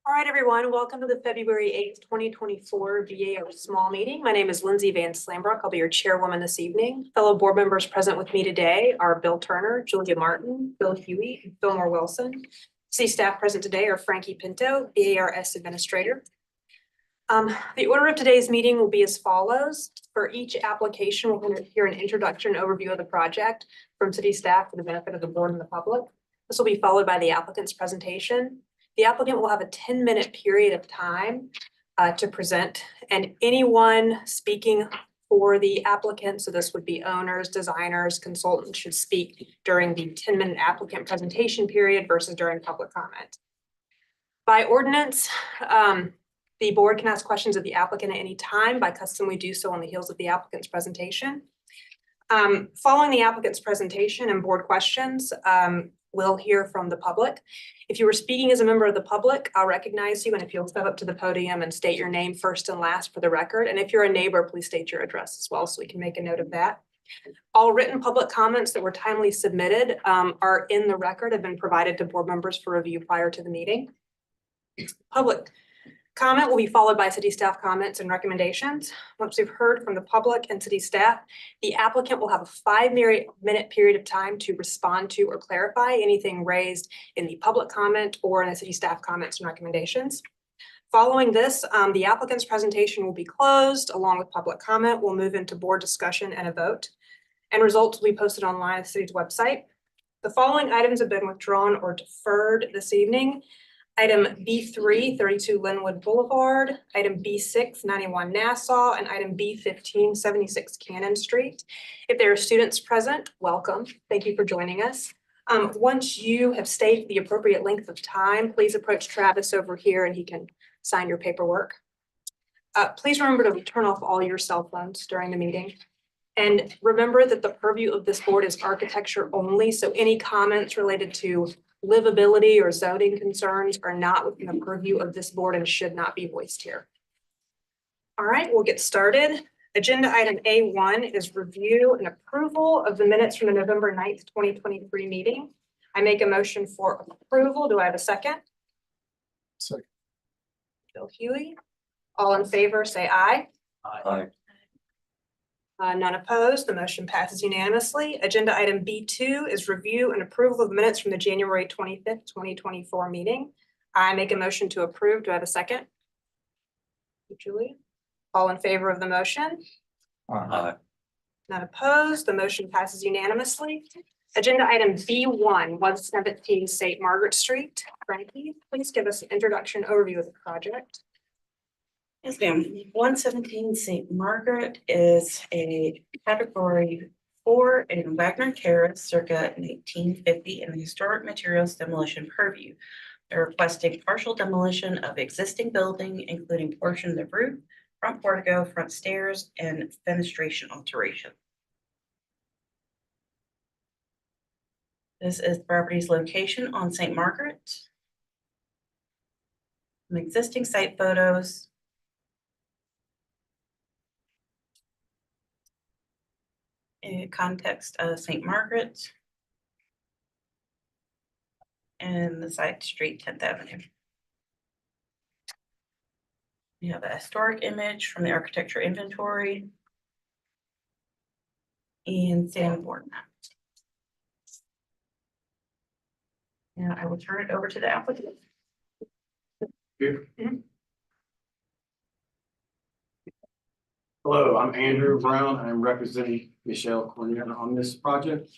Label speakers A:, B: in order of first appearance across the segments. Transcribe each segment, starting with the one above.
A: All right, everyone, welcome to the February 8th, 2024 VAR small meeting. My name is Lindsay Van Slambrook. I'll be your chairwoman this evening. Fellow board members present with me today are Bill Turner, Julia Martin, Bill Huey, and Fillmore Wilson. City staff present today are Frankie Pinto, VARS administrator. The order of today's meeting will be as follows. For each application, we'll hear an introduction overview of the project from city staff for the benefit of the board and the public. This will be followed by the applicant's presentation. The applicant will have a 10-minute period of time to present, and anyone speaking for the applicant, so this would be owners, designers, consultants, should speak during the 10-minute applicant presentation period versus during public comment. By ordinance, the board can ask questions of the applicant at any time. By custom, we do so on the heels of the applicant's presentation. Following the applicant's presentation and board questions, we'll hear from the public. If you were speaking as a member of the public, I'll recognize you, and if you'll step up to the podium and state your name first and last for the record. And if you're a neighbor, please state your address as well so we can make a note of that. All written public comments that were timely submitted are in the record, have been provided to board members for review prior to the meeting. Public comment will be followed by city staff comments and recommendations. Once we've heard from the public and city staff, the applicant will have a 5-minute period of time to respond to or clarify anything raised in the public comment or in the city staff comments and recommendations. Following this, the applicant's presentation will be closed along with public comment. We'll move into board discussion and a vote, and results will be posted online at the city's website. The following items have been withdrawn or deferred this evening. Item B3, 32 Linwood Boulevard, item B6, 91 Nassau, and item B15, 76 Cannon Street. If there are students present, welcome. Thank you for joining us. Once you have stated the appropriate length of time, please approach Travis over here and he can sign your paperwork. Please remember to turn off all your cell phones during the meeting. And remember that the purview of this board is architecture only, so any comments related to livability or zoning concerns are not within the purview of this board and should not be voiced here. All right, we'll get started. Agenda item A1 is review and approval of the minutes from the November 9th, 2023 meeting. I make a motion for approval. Do I have a second?
B: Second.
A: Bill Huey. All in favor, say aye.
B: Aye.
A: None opposed. The motion passes unanimously. Agenda item B2 is review and approval of minutes from the January 25th, 2024 meeting. I make a motion to approve. Do I have a second? Julie. All in favor of the motion?
B: Aye.
A: None opposed. The motion passes unanimously. Agenda item B1, 117 St. Margaret Street. Frankie, please give us an introduction overview of the project.
C: Yes, ma'am. 117 St. Margaret is a category 4 in Wagner Terrace circa 1850 in the historic materials demolition purview. They're requesting partial demolition of existing building, including portion of roof, front portico, front stairs, and fenestration alteration. This is the property's location on St. Margaret. Some existing site photos. In context of St. Margaret. And the side street 10th Avenue. We have a historic image from the architecture inventory. And Sanborn map. Now I will turn it over to the applicant.
B: Hello, I'm Andrew Brown. I'm representing Michelle Cornell on this project.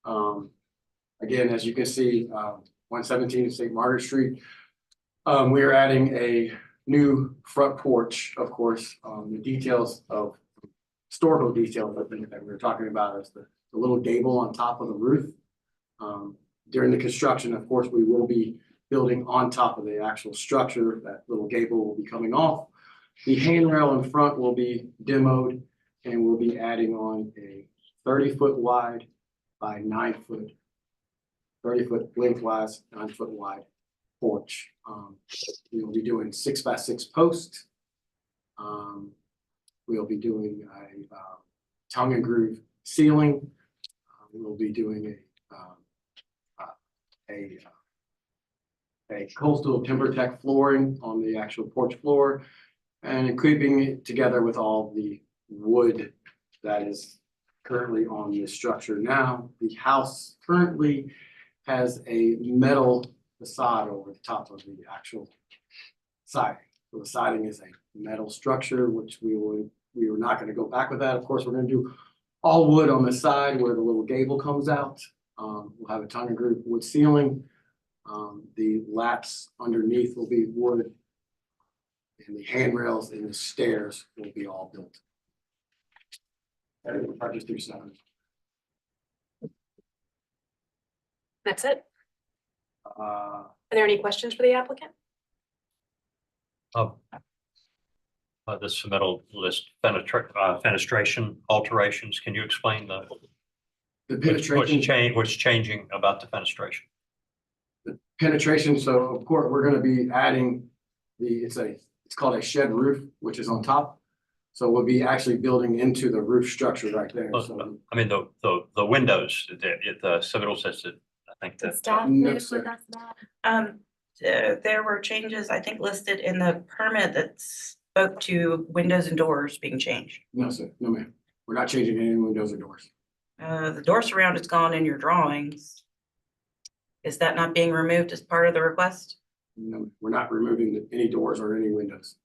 B: Again, as you can see, 117 St. Margaret Street. We are adding a new front porch, of course. The details of historical details that we were talking about is the little gable on top of the roof. During the construction, of course, we will be building on top of the actual structure. That little gable will be coming off. The handrail in front will be demoed, and we'll be adding on a 30-foot wide by 9-foot, 30-foot lengthwise, 9-foot wide porch. We'll be doing 6x6 posts. We'll be doing a tongue and groove ceiling. We'll be doing a coastal timber tech flooring on the actual porch floor, and keeping it together with all the wood that is currently on the structure now. The house currently has a metal facade over the top of the actual siding. So the siding is a metal structure, which we were not going to go back with that. Of course, we're going to do all wood on the side where the little gable comes out. We'll have a tongue and groove wood ceiling. The laps underneath will be wood, and the handrails and the stairs will be all built. Project 37.
A: That's it.
B: Uh,
A: Are there any questions for the applicant?
D: The submittal list fenestration alterations. Can you explain
B: the penetration.
D: what's changing about the fenestration?
B: The penetration. So of course we're going to be adding it's called a shed roof, which is on top. So we'll be actually building into the roof structure right there. So
D: I mean the windows. The submittal says that I think that
E: Staff
B: no,
E: knows
B: sir.
E: what that's about.
C: There were changes, I think, listed in the permit that spoke to windows and doors being changed.
B: no, sir, no, ma'am. We're not changing any windows or doors.
C: The door surround is gone in your drawings. Is that not being removed as part of the request?
B: No, we're not removing any doors or any windows.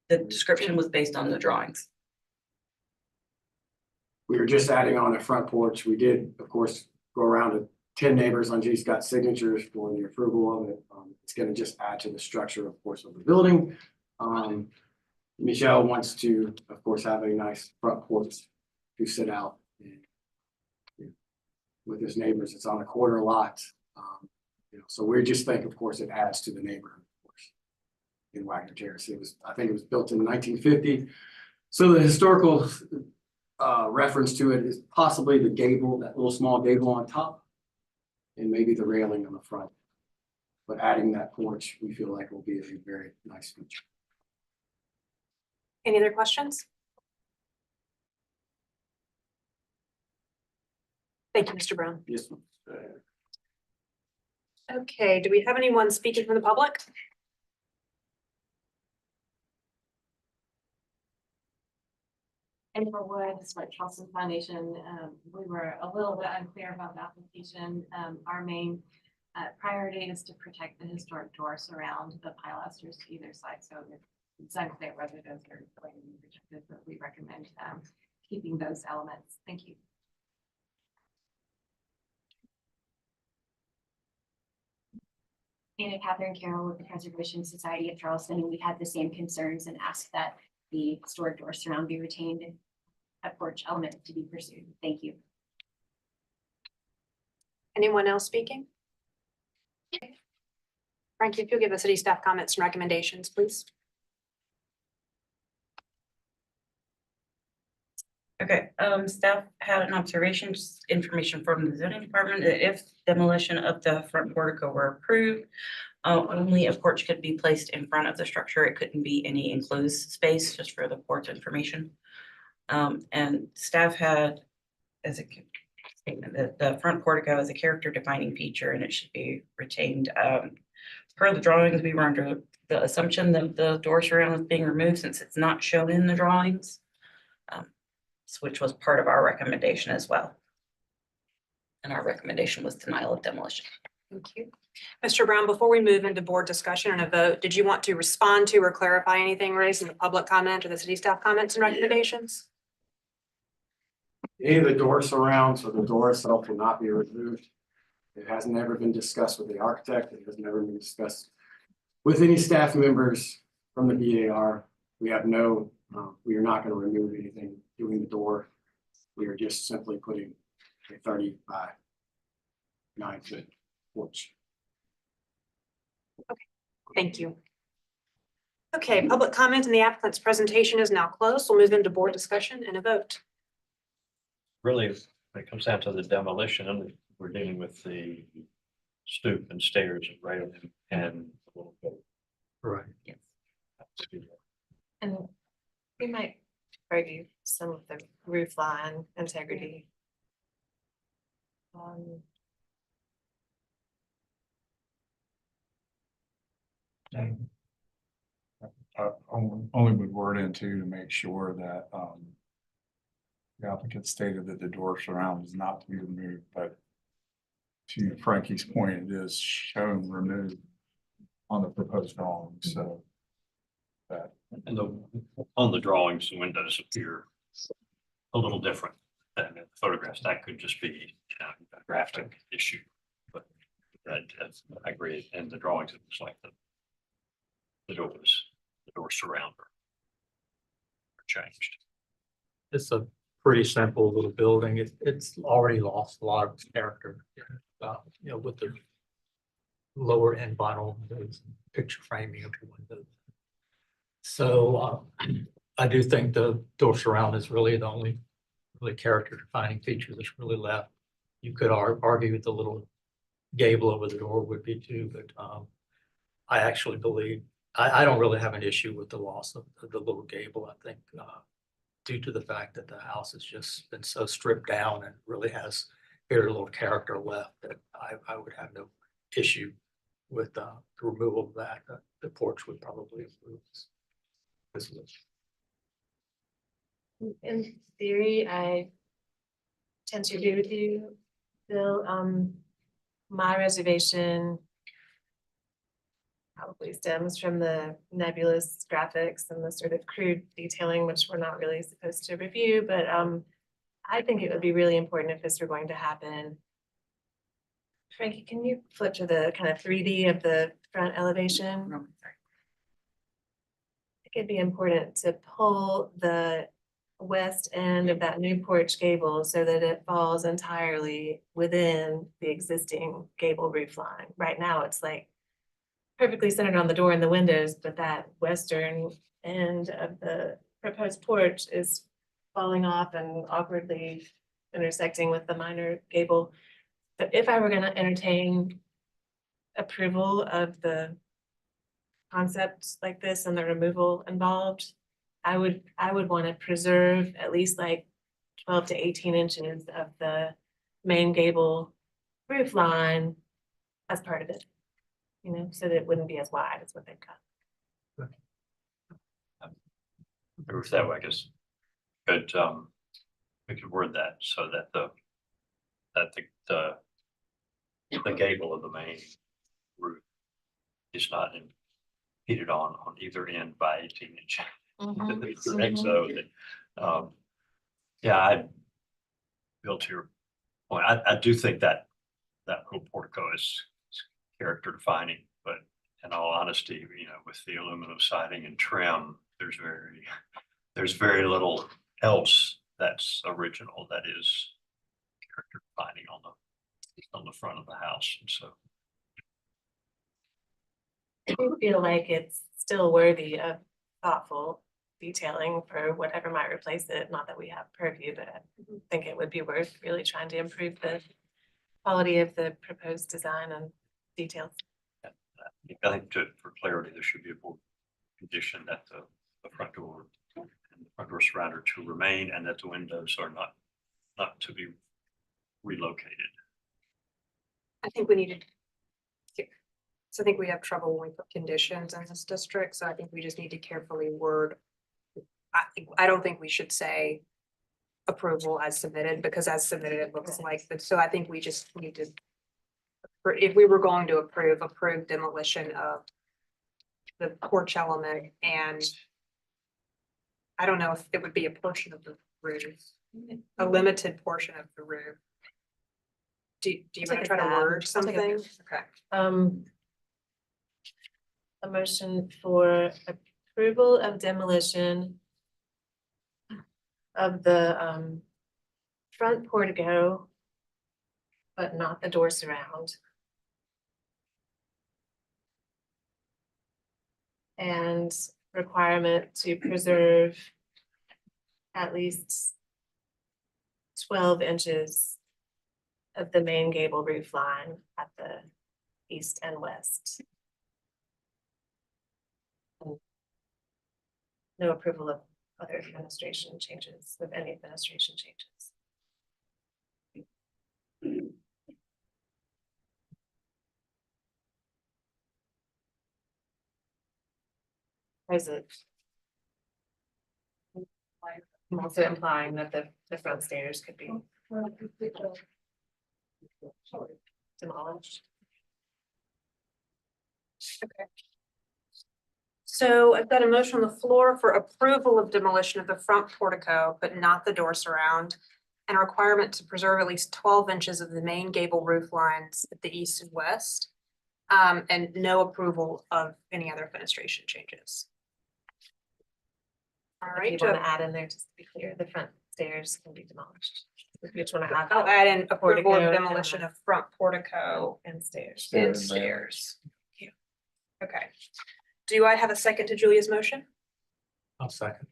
C: The description was based on the drawings.
B: We were just adding on a front porch. We did, of course, go around to 10 neighbors on G's got signatures for the approval of it. It's going to just add to the structure, of course, of the building. Michelle wants to, of course, have a nice front porch to sit out with his neighbors. It's on a corner lot. So we just think, of course, it adds to the neighborhood, of course. in Wagner Terrace. I think it was built in 1950. So the historical reference to it is possibly the gable, that little small gable on top, and maybe the railing on the front. But adding that porch, we feel like will be a very nice feature.
A: Any other questions? Thank you, Mr. Brown.
B: Yes.
A: Okay, do we have anyone speaking from the public?
F: And for Wood, Smart Charleston Foundation, we were a little bit unclear about the application. Our main priority is to protect the historic doors around the pilasters to either side. So it's unclear whether those are going to be protected, but we recommend keeping those elements. Thank you.
G: Anna Catherine Carroll with the Preservation Society of Charleston, and we had the same concerns and asked that the historic door surround be retained, a porch element to be pursued. Thank you.
A: Anyone else speaking? Frankie, if you'll give the city staff comments and recommendations, please.
C: Okay, staff had an observation, just information from the zoning department, that if demolition of the front portico were approved, only a porch could be placed in front of the structure. It couldn't be any enclosed space, just for the board's information. And staff had as a statement that the front portico is a character defining feature and it should be retained. Per the drawings, we were under the assumption that the door surround was being removed since it's not shown in the drawings. Which was part of our recommendation as well. And our recommendation was denial of demolition.
A: Thank you. Mr. Brown, before we move into board discussion and a vote, did you want to respond to or clarify anything raised in the public comment or the city staff comments and recommendations?
B: Any of the door surrounds or the door itself will not be removed. It has never been discussed with the architect. It has never been discussed with any staff members from the BAR. We have no, we are not going to remove anything doing the door. We are just simply putting a 30 by 9 foot porch.
A: Thank you. Okay, public comment and the applicant's presentation is now closed. We'll move into board discussion and a vote.
D: Really, when it comes down to the demolition, we're dealing with the stoop and stairs and railing and a little bit.
H: Right.
C: Yes.
E: And we might argue some of the roof line integrity.
H: I only would word into to make sure that, the applicant stated that the door surround is not to be removed, but to Frankie's point, it is shown removed on the proposed drawing, so that.
D: And on the drawings, the windows appear a little different than in the photographs. That could just be a graphic issue. But I agree. In the drawings, it looks like the door surround are changed.
I: It's a pretty simple little building. It's already lost a lot of its character, you know, with the lower end vinyl windows, picture framing of the windows. So I do think the door surround is really the only really character defining feature that's really left. You could argue that the little gable over the door would be too, but I actually believe I don't really have an issue with the loss of the little gable. I think due to the fact that the house has just been so stripped down and really has very little character left, that I would have no issue with the removal of that. The porch would probably improve this.
E: In theory, I tend to agree with you, Bill. My reservation probably stems from the nebulous graphics and the sort of crude detailing, which we're not really supposed to review, but I think it would be really important if this were going to happen. Frankie, can you flip to the kind of 3D of the front elevation?
C: No, sorry.
E: I think it'd be important to pull the west end of that new porch gable so that it falls entirely within the existing gable roof line. Right now, it's like perfectly centered on the door and the windows, but that western end of the proposed porch is falling off and awkwardly intersecting with the minor gable. But if I were gonna entertain approval of the concept like this and the removal involved, I would want to preserve at least like 12 to 18 inches of the main gable roof line as part of it. You know, so that it wouldn't be as wide as what they've got.
D: Or if that way, I guess, could, we could word that so that the gable of the main roof is not impeded on either end by 18 inch. So that, yeah, I built to your point. I do think that little portico is character defining, but in all honesty, you know, with the aluminum siding and trim, there's very little else that's original that is character defining on the front of the house. And so
E: I do feel like it's still worthy of thoughtful detailing for whatever might replace it. Not that we have purview, but I think it would be worth really trying to improve the quality of the proposed design and details.
D: I think for clarity, there should be a board condition that the front door and the front door surrounder to remain and that the windows are not to be relocated.
A: I think we needed. So I think we have trouble when we put conditions in this district, so I think we just need to carefully word. I don't think we should say approval as submitted, because as submitted, it looks like, but so I think we just need to. If we were going to approve demolition of the porch element, and I don't know if it would be a portion of the roof, a limited portion of the roof. Do you
E: I'll
A: want
E: take
A: to
E: a
A: try to
E: stab.
A: word
E: I'll take a-
A: something? Okay.
E: A motion for approval of demolition of the front portico, but not the door surround. And requirement to preserve at least 12 inches of the main gable roof line at the east and west. No approval of other administration changes, of any administration changes. Is it? I'm also implying that the front stairs could be demolished.
A: Okay. So I've got a motion on the floor for approval of demolition of the front portico, but not the door surround. And a requirement to preserve at least 12 inches of the main gable roof lines at the east and west. And no approval of any other fenestration changes. All
E: If
A: right,
E: you want to add in there, just to be clear, the front stairs can be demolished. If you just want to have.
A: I'll add in approval
E: Portico
A: of
E: and
A: demolition of front portico
E: And stairs.
A: and
H: Stairs.
A: stairs. Yeah. Okay. Do I have a second to Julia's motion?
I: I'll second.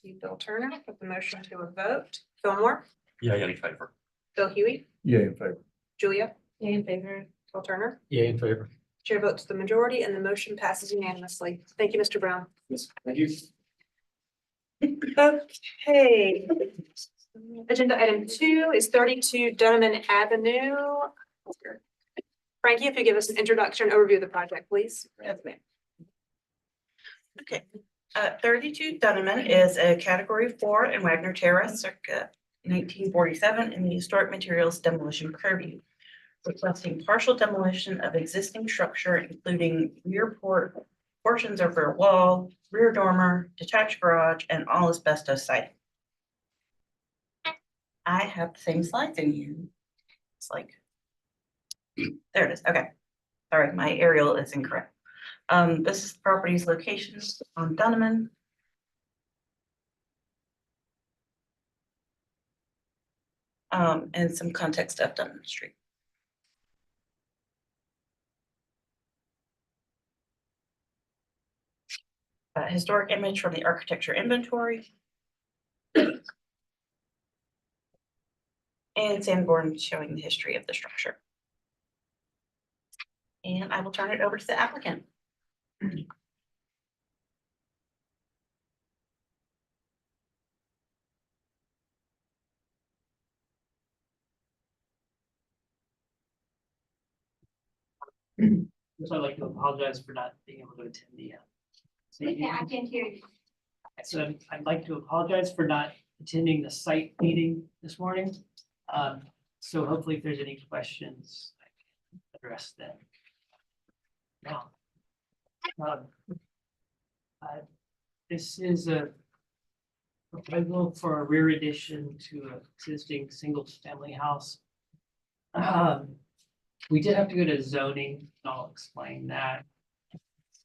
A: You, Bill Turner, put the motion to a vote. Phil Moore,
D: Yeah, in favor.
A: Bill Huey,
H: Yeah, in favor.
A: Julia,
E: Yay in favor.
A: Bill Turner.
I: Yay in favor.
A: Chair votes the majority and the motion passes unanimously. Thank you, Mr. Brown.
B: Yes, thank you.
A: Okay. Agenda item 2 is 32 Dunham Avenue. Frankie, if you give us an introduction overview of the project, please.
C: Yes, ma'am. Okay, 32 Dunham is a category 4 in Wagner Terrace circa 1947 in the historic materials demolition purview, requesting partial demolition of existing structure, including portions of rear wall, rear dormer, detached garage, and all asbestos siding. I have the same slides in here. It's like, there it is. Okay. Sorry, my aerial is incorrect. This is the property's location on Dunham. And some context of Dunham Street. historic image from the architecture inventory. And Sanborn showing the history of the structure. And I will turn it over to the applicant.
J: So I'd like to apologize for not being able to attend the.
G: Okay, I can hear you.
J: So I'd like to apologize for not attending the site meeting this morning. So hopefully if there's any questions, I can address them. Now. This is a proposal for a rear addition to an existing single family house. We did have to go to zoning, and I'll explain that.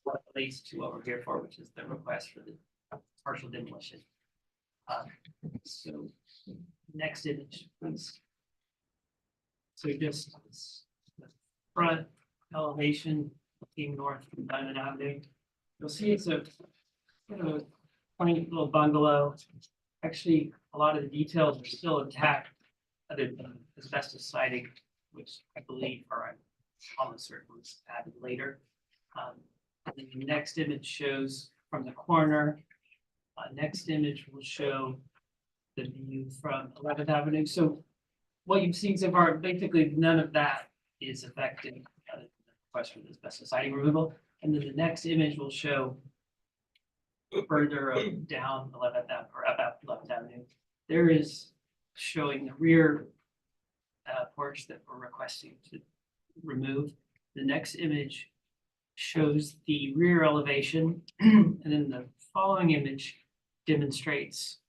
J: What relates to what we're here for, which is the request for the partial demolition. So next image, please. So just the front elevation looking north from Diamond Avenue. You'll see it's a funny little bungalow. Actually, a lot of the details are still intact, other than asbestos siding, which I believe are almost certain was added later. And then the next image shows from the corner. Next image will show the view from 11th Avenue. So what you've seen so far, basically none of that is affected, other than the request for the asbestos siding removal. And then the next image will show further down 11th Avenue or about 11th Avenue. There is showing the rear porch that we're requesting to remove. The next image shows the rear elevation, and then the following image demonstrates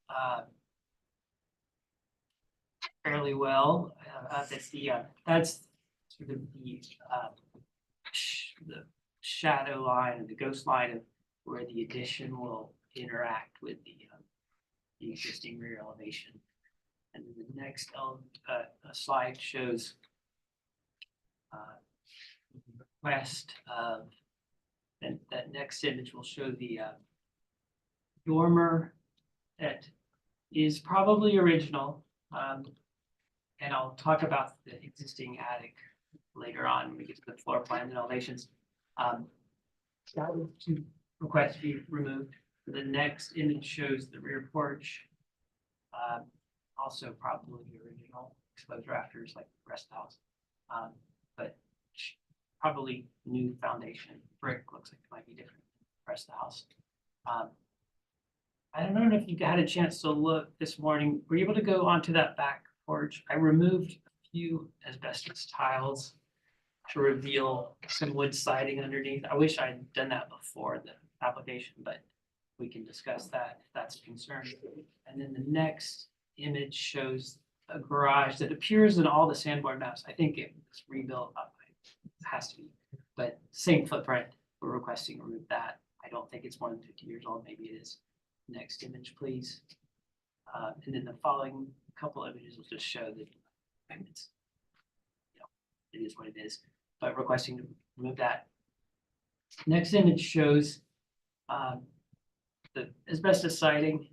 J: fairly well that's sort of the shadow line and the ghost line of where the addition will interact with the existing rear elevation. And then the next slide shows west of, and that next image will show the dormer that is probably original. And I'll talk about the existing attic later on when we get to the floor plan and elevations. That was to request to be removed. The next image shows the rear porch. Also probably the original exposed rafters like the rest of the house. But probably new foundation. Brick looks like it might be different than the rest of the house. I don't know if you had a chance to look this morning. Were you able to go onto that back porch? I removed a few asbestos tiles to reveal some wood siding underneath. I wish I'd done that before the application, but we can discuss that if that's a concern. And then the next image shows a garage that appears in all the Sanborn maps. I think it was rebuilt up. It has to be, but same footprint. We're requesting to remove that. I don't think it's more than 50 years old. Maybe it is. Next image, please. And then the following couple images will just show that it's, it is what it is, but requesting to remove that. Next image shows the asbestos siding.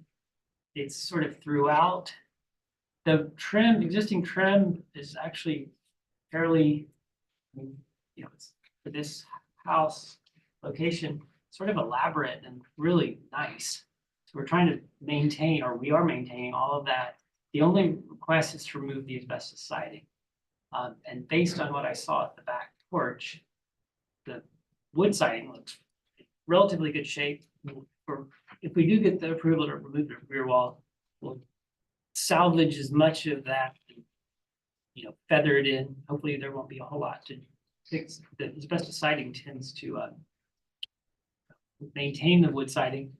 J: It's sort of throughout. The existing trim is actually fairly, it's for this house location, sort of elaborate and really nice. So we're trying to maintain, or we are maintaining all of that. The only request is to remove the asbestos siding. And based on what I saw at the back porch, the wood siding looks in relatively good shape. If we do get the approval to remove the rear wall, we'll salvage as much of that, feather it in. Hopefully there won't be a whole lot to fix. The asbestos siding tends to maintain the wood siding.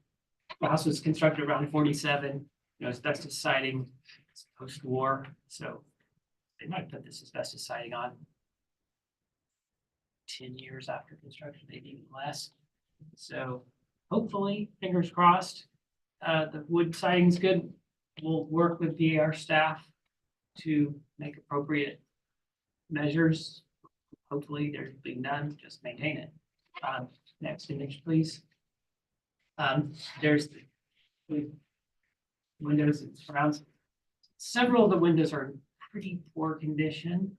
J: The house was constructed around 47. Asbestos siding post-war, so they might put this asbestos siding on 10 years after construction, maybe even less. So hopefully, fingers crossed, the wood siding's good. We'll work with DAR staff to make appropriate measures. Hopefully, they're being done. Just maintain it. Next image, please. There's the windows and surrounds. Several of the windows are in pretty poor condition.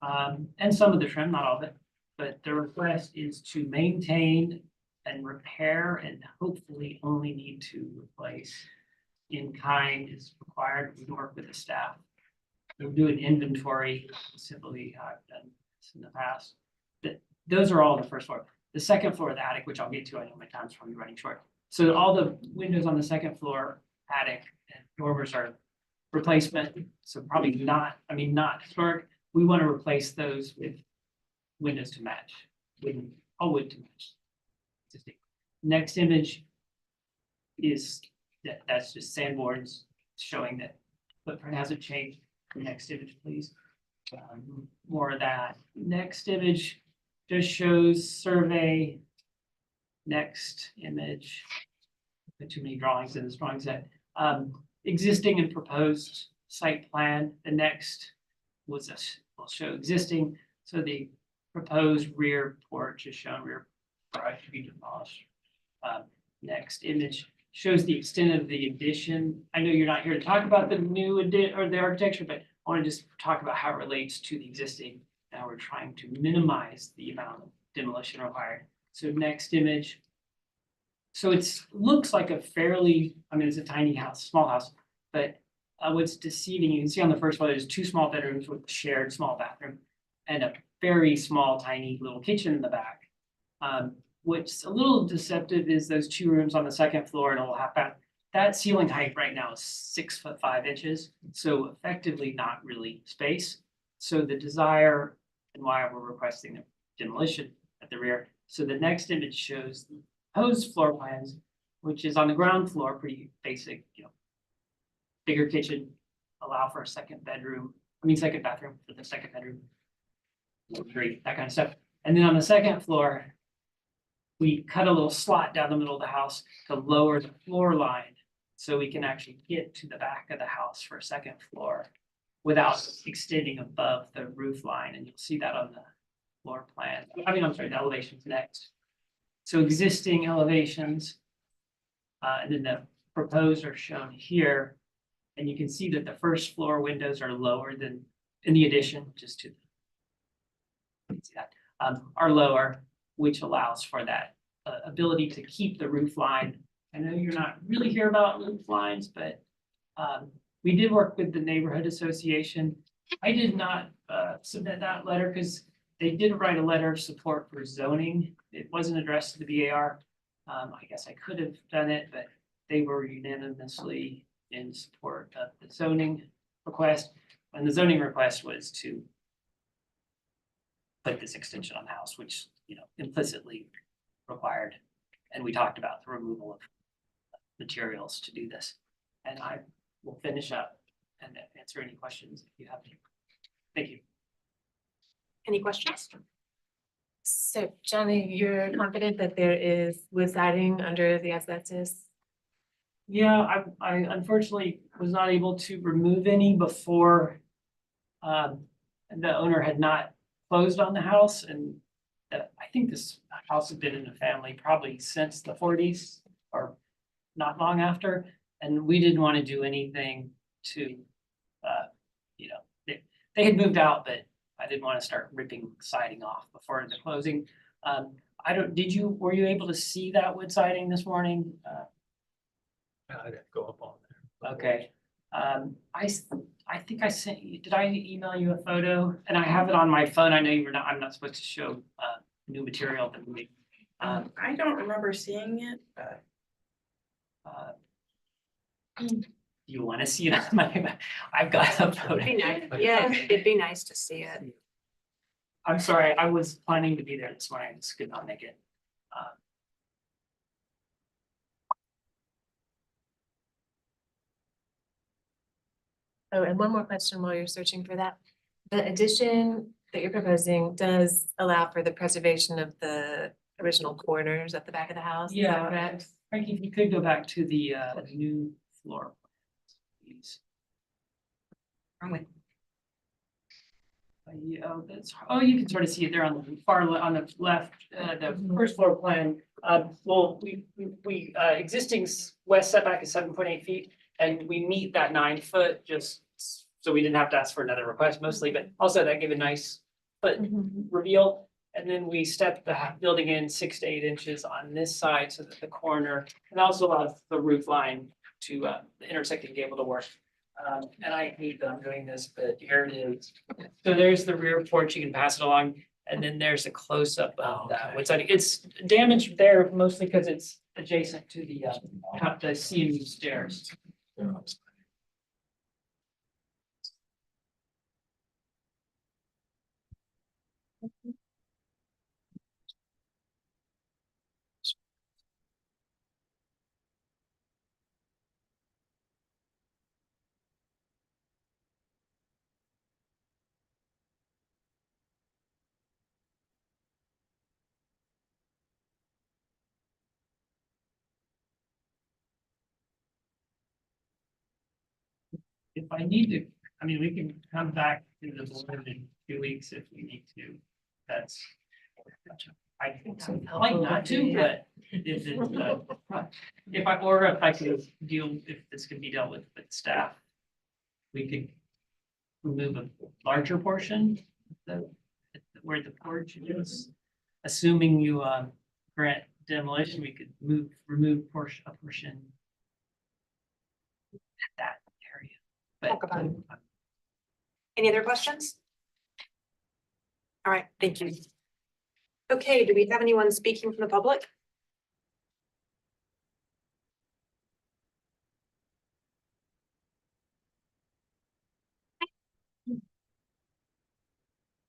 J: And some of the trim, not all of it, but the request is to maintain and repair and hopefully only need to replace in kind is required. We work with the staff. We'll do an inventory, simply I've done this in the past. Those are all on the first floor. The second floor, the attic, which I'll get to, I know my time's probably running short. So all the windows on the second floor, attic and dormers are replacement. So probably not, I mean, not historic. We want to replace those with windows to match, all wood to match. Next image is that's just sandboards showing that footprint hasn't changed. Next image, please. More of that. Next image just shows survey. Next image. Put too many drawings in this drawing set. Existing and proposed site plan. The next was will show existing. So the proposed rear porch is shown, rear garage to be demolished. Next image shows the extent of the addition. I know you're not here to talk about the new addition or the architecture, but I want to just talk about how it relates to the existing. Now we're trying to minimize the amount of demolition required. So next image. So it looks like a fairly, I mean, it's a tiny house, small house, but what's deceiving, you can see on the first floor, there's 2 small bedrooms with a shared small bathroom and a very small, tiny little kitchen in the back. What's a little deceptive is those 2 rooms on the second floor and a little half bath. That ceiling height right now is 6'5". So effectively not really space. So the desire and why we're requesting the demolition at the rear. So the next image shows the proposed floor plans, which is on the ground floor, pretty basic, bigger kitchen, allow for a second bathroom for the second bedroom. That kind of stuff. And then on the second floor, we cut a little slot down the middle of the house to lower the floor line so we can actually get to the back of the house for a second floor without extending above the roof line. And you'll see that on the floor plan. I'm sorry, the elevations next. So existing elevations, and then the proposed are shown here. And you can see that the first floor windows are lower than in the addition, just to see that, are lower, which allows for that ability to keep the roof line. I know you're not really here about roof lines, but we did work with the neighborhood association. I did not submit that letter because they did write a letter of support for zoning. It wasn't addressed to the BAR. I guess I could have done it, but they were unanimously in support of the zoning request. And the zoning request was to put this extension on the house, which, implicitly required. And we talked about the removal of materials to do this. And I will finish up and answer any questions if you have any. Thank you.
A: Any questions?
E: So Johnny, you're confident that there is wood siding under the asbestos?
J: Yeah, I unfortunately was not able to remove any before the owner had not closed on the house, and I think this house has been in the family probably since the 40s or not long after, and we didn't want to do anything to, they had moved out, but I didn't want to start ripping siding off before the closing. Were you able to see that wood siding this morning?
I: I didn't go up on there.
J: Okay, I think I sent you, did I email you a photo? And I have it on my phone. I know I'm not supposed to show new material.
C: I don't remember seeing it, but.
J: Do you want to see it on my, I've got a photo.
A: It'd be nice. Yeah, it'd be nice to see it.
J: I'm sorry, I was planning to be there this morning. I just could not make it.
E: Oh, and one more question while you're searching for that. The addition that you're proposing does allow for the preservation of the original corners at the back of the house? Is that
J: Yeah,
E: correct?
J: Frankie, if you could go back to the new floor, please. You can sort of see it there on the on the left, the first floor plan Well, existing west setback is 7.8 feet, and we meet that 9 foot just so we didn't have to ask for another request mostly, but also that gave a nice foot reveal. And then we stepped the building in 6 to 8 inches on this side so that the corner and also allows the roof line to the intersecting gable to work. And I hate that I'm doing this, but here it is. So there's the rear porch, you can pass it along, and then there's a close-up of that. It's damaged there mostly because it's adjacent to the CMU stairs. If I need to, I mean, we can come back to the board in 2 weeks if we need to. That's. I think I like not to, but if if I could deal, if this could be dealt with staff. We could remove a larger portion, where the porch is. Assuming you grant demolition, we could remove a portion. At that area.
A: Talk about it. Any other questions? All right, thank you. Okay, do we have anyone speaking from the public?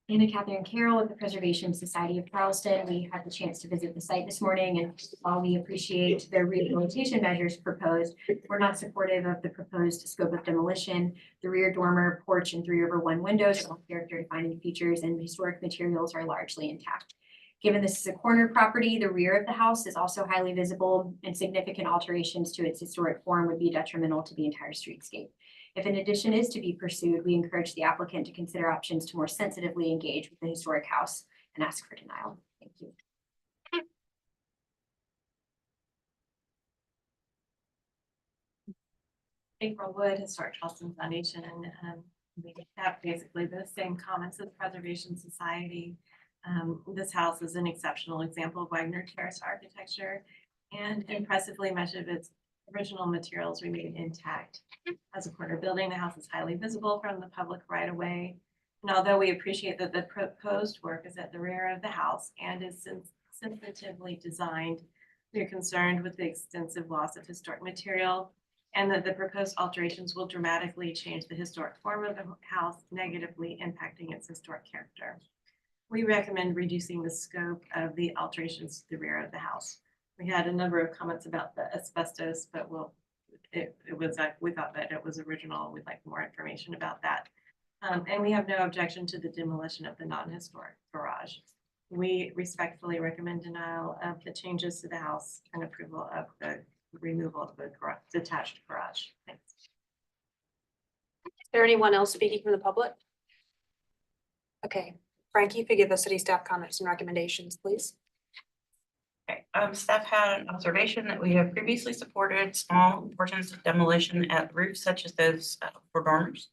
G: Anna Catherine Carroll with the Preservation Society of Charleston. We had the chance to visit the site this morning, and while we appreciate the rehabilitation measures proposed, we're not supportive of the proposed scope of demolition. The rear dormer, porch, and 3/1 windows are all character defining features, and historic materials are largely intact. Given this is a corner property, the rear of the house is also highly visible, and significant alterations to its historic form would be detrimental to the entire streetscape. If an addition is to be pursued, we encourage the applicant to consider options to more sensitively engage with the historic house and ask for denial. Thank you.
F: April Wood, Historic Charleston Foundation, and we have basically the same comments as Preservation Society. This house is an exceptional example of Wagner Terrace architecture, and impressively much of its original materials remain intact. As a corner building, the house is highly visible from the public right of way. And although we appreciate that the proposed work is at the rear of the house and is sensitively designed, we are concerned with the extensive loss of historic material and that the proposed alterations will dramatically change the historic form of the house, negatively impacting its historic character. We recommend reducing the scope of the alterations to the rear of the house. We had a number of comments about the asbestos, but it was we thought that it was original. We'd like more information about that. And we have no objection to the demolition of the non-historic garage. We respectfully recommend denial of the changes to the house and approval of the removal of the detached garage. Thanks.
A: Is there anyone else speaking from the public? Okay, Frankie, if you give the city staff comments and recommendations, please.
C: Okay, staff had an observation that we have previously supported small portions of demolition at roofs such as those for dormers.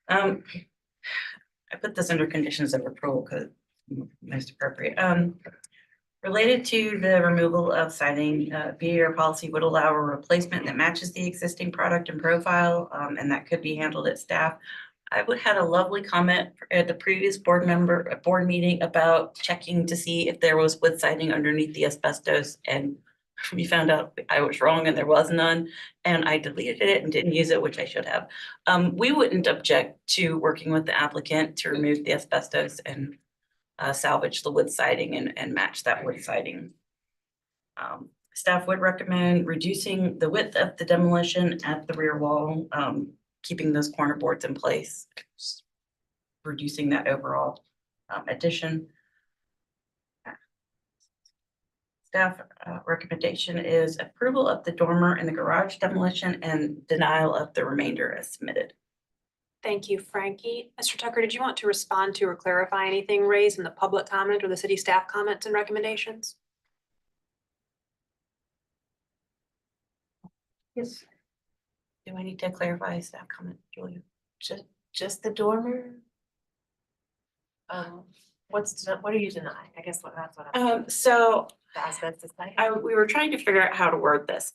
C: I put this under conditions of approval because it's most appropriate. Related to the removal of siding, VAR policy would allow a replacement that matches the existing product and profile, and that could be handled at staff. I would had a lovely comment at the previous board meeting about checking to see if there was wood siding underneath the asbestos, and we found out I was wrong and there was none, and I deleted it and didn't use it, which I should have. We wouldn't object to working with the applicant to remove the asbestos and salvage the wood siding and match that wood siding. Staff would recommend reducing the width of the demolition at the rear wall, keeping those corner boards in place, reducing that overall addition. Staff recommendation is approval of the dormer and the garage demolition and denial of the remainder as submitted.
A: Thank you, Frankie. Mr. Tucker, did you want to respond to or clarify anything raised in the public comment or the city staff comments and recommendations?
J: Yes.
C: Do I need to clarify staff comment, Julia? Just the dormer?
E: What are you denying? I guess that's what
C: So
E: the asbestos site.
C: we were trying to figure out how to word this.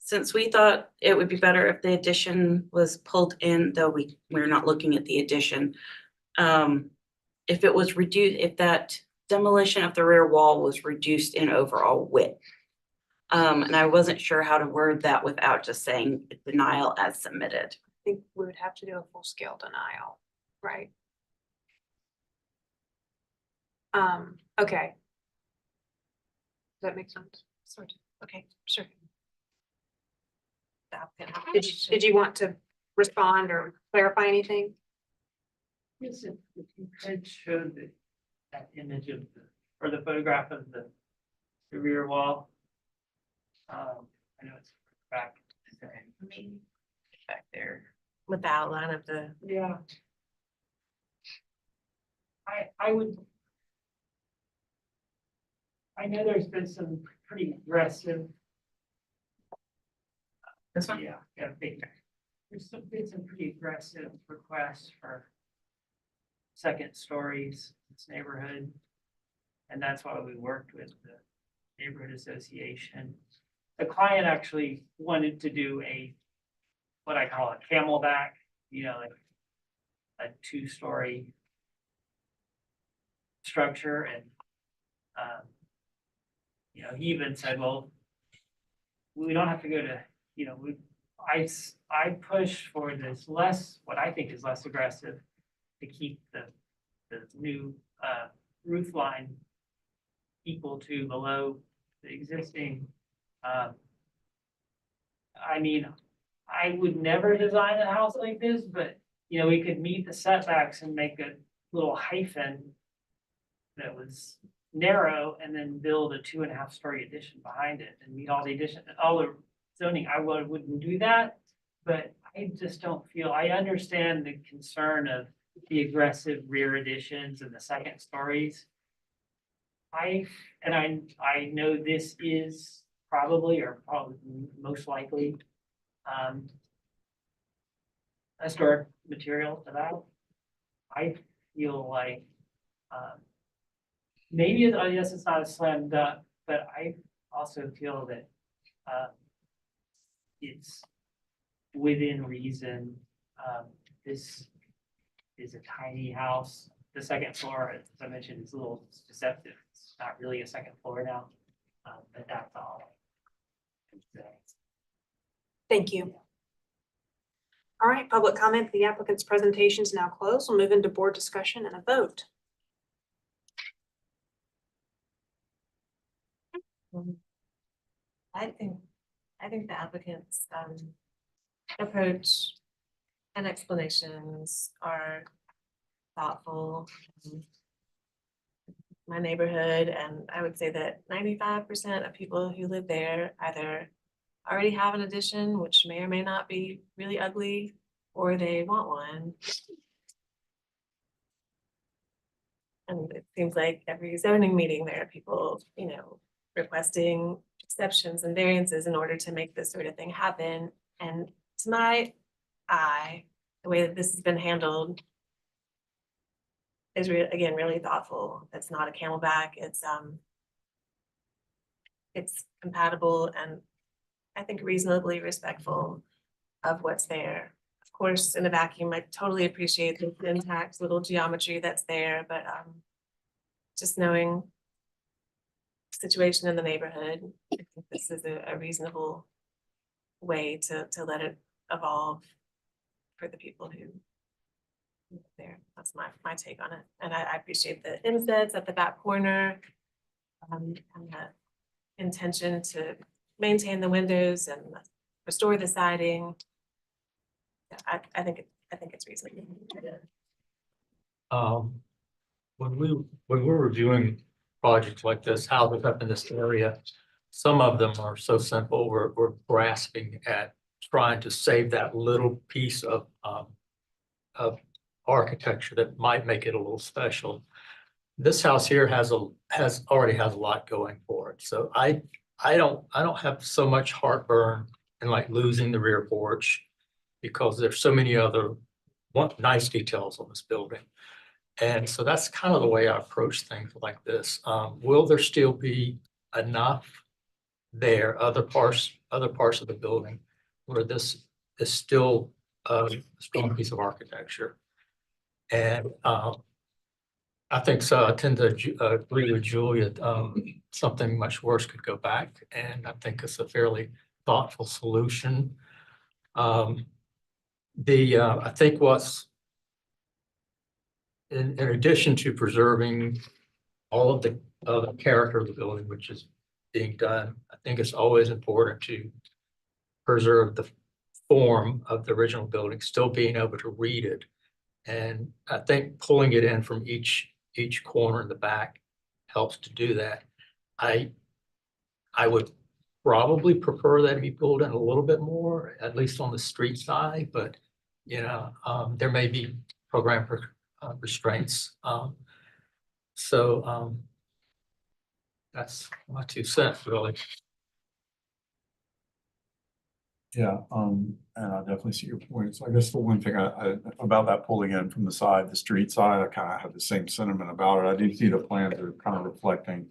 C: Since we thought it would be better if the addition was pulled in, though we're not looking at the addition. If it was reduced, if that demolition of the rear wall was reduced in overall width. And I wasn't sure how to word that without just saying denial as submitted.
A: I think we would have to do a full scale denial, right? Okay. Does that make sense?
E: Sort of. Okay, sure. The applicant
A: Did you want to respond or clarify anything?
J: Yes, if you could show that image of or the photograph of the rear wall. I know it's back there.
E: with the outline of the,
J: Yeah. I would. I know there's been some pretty aggressive.
C: This one?
J: Yeah, big. Been some pretty aggressive requests for second stories in this neighborhood. And that's why we worked with the neighborhood association. The client actually wanted to do what I call a camelback, like a 2-story structure. And, he even said, well, we don't have to go to, I push for this what I think is less aggressive to keep the new roof line equal to below the existing. I mean, I would never design a house like this, but we could meet the setbacks and make a little hyphen that was narrow and then build a 2.5-story addition behind it and meet all the zoning. I wouldn't do that, but I just don't feel, I understand the concern of the aggressive rear additions and the second stories. I know this is probably most likely historic material to that. I feel like maybe yes, it's not a slam dunk, but I also feel that it's within reason. This is a tiny house. The second floor, as I mentioned, is a little deceptive. It's not really a second floor now, but that's all.
A: Thank you. All right, public comment. The applicant's presentation is now closed. We'll move into board discussion and a vote.
E: I think the applicant's approach and explanations are thoughtful. My neighborhood, and I would say that 95% of people who live there either already have an addition, which may or may not be really ugly, or they want one. And it seems like every zoning meeting, there are people, requesting exceptions and variances in order to make this sort of thing happen. And to my eye, the way that this has been handled is again, really thoughtful. It's not a camelback. It's compatible and I think reasonably respectful of what's there. Of course, in a vacuum, I totally appreciate the intact little geometry that's there, but just knowing the situation in the neighborhood, I think this is a reasonable way to let it evolve for the people who live there. That's my take on it. And I appreciate the insets at the back corner and the intention to maintain the windows and restore the siding. I think it's reasonable.
I: When we're reviewing projects like this, houses up in this area, some of them are so simple, we're grasping at trying to save that little piece of architecture that might make it a little special. This house here already has a lot going for it. So I don't have so much heartburn and like losing the rear porch because there's so many other nice details on this building. And so that's kind of the way I approach things like this. Will there still be enough there, other parts of the building where this is still a strong piece of architecture? And I think so. I tend to agree with Julia. Something much worse could go back, and I think it's a fairly thoughtful solution. I think what's in addition to preserving all of the character of the building, which is being done, I think it's always important to preserve the form of the original building, still being able to read it. And I think pulling it in from each corner in the back helps to do that. I would probably prefer that to be pulled in a little bit more, at least on the street side, but there may be program restraints. So that's my 2 cents, really.
H: Yeah, and I definitely see your point. So I guess the one thing about that pulling in from the side, the street side, I kind of have the same sentiment about it. I do see the plans that are kind of reflecting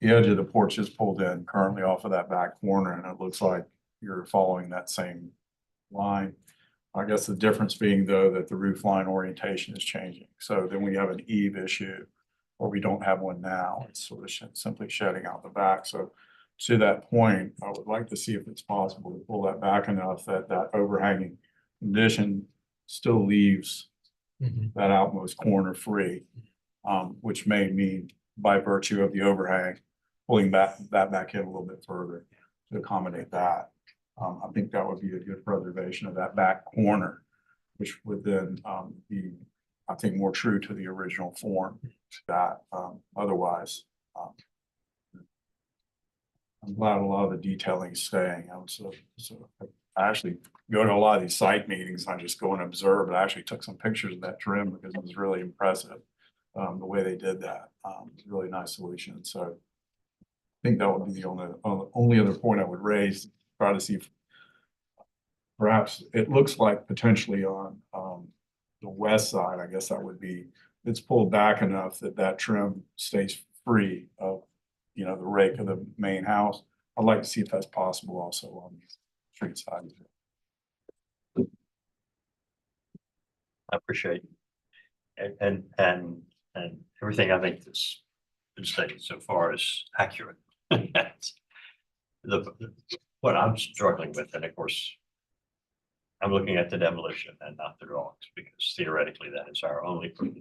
H: the edge of the porch is pulled in currently off of that back corner, and it looks like you're following that same line. I guess the difference being though that the roof line orientation is changing. So then we have an eave issue, or we don't have one now. It's sort of simply shedding out the back. So to that point, I would like to see if it's possible to pull that back enough that that overhanging condition still leaves that outmost corner free, which may mean by virtue of the overhang, pulling that back in a little bit further to accommodate that. I think that would be a good preservation of that back corner, which would then be, I think, more true to the original form that otherwise. I'm glad a lot of the detailing is staying. So I actually go to a lot of these site meetings. I just go and observe, and I actually took some pictures of that trim because it was really impressive. The way they did that, it's a really nice solution. So I think that would be the only other point I would raise, try to see if perhaps it looks like potentially on the west side, I guess that would be, it's pulled back enough that that trim stays free of, the rake of the main house. I'd like to see if that's possible also on the street side.
D: I appreciate it. And everything I think that's been stated so far is accurate. What I'm struggling with, and of course, I'm looking at the demolition and not the drawings, because theoretically that is our only proof.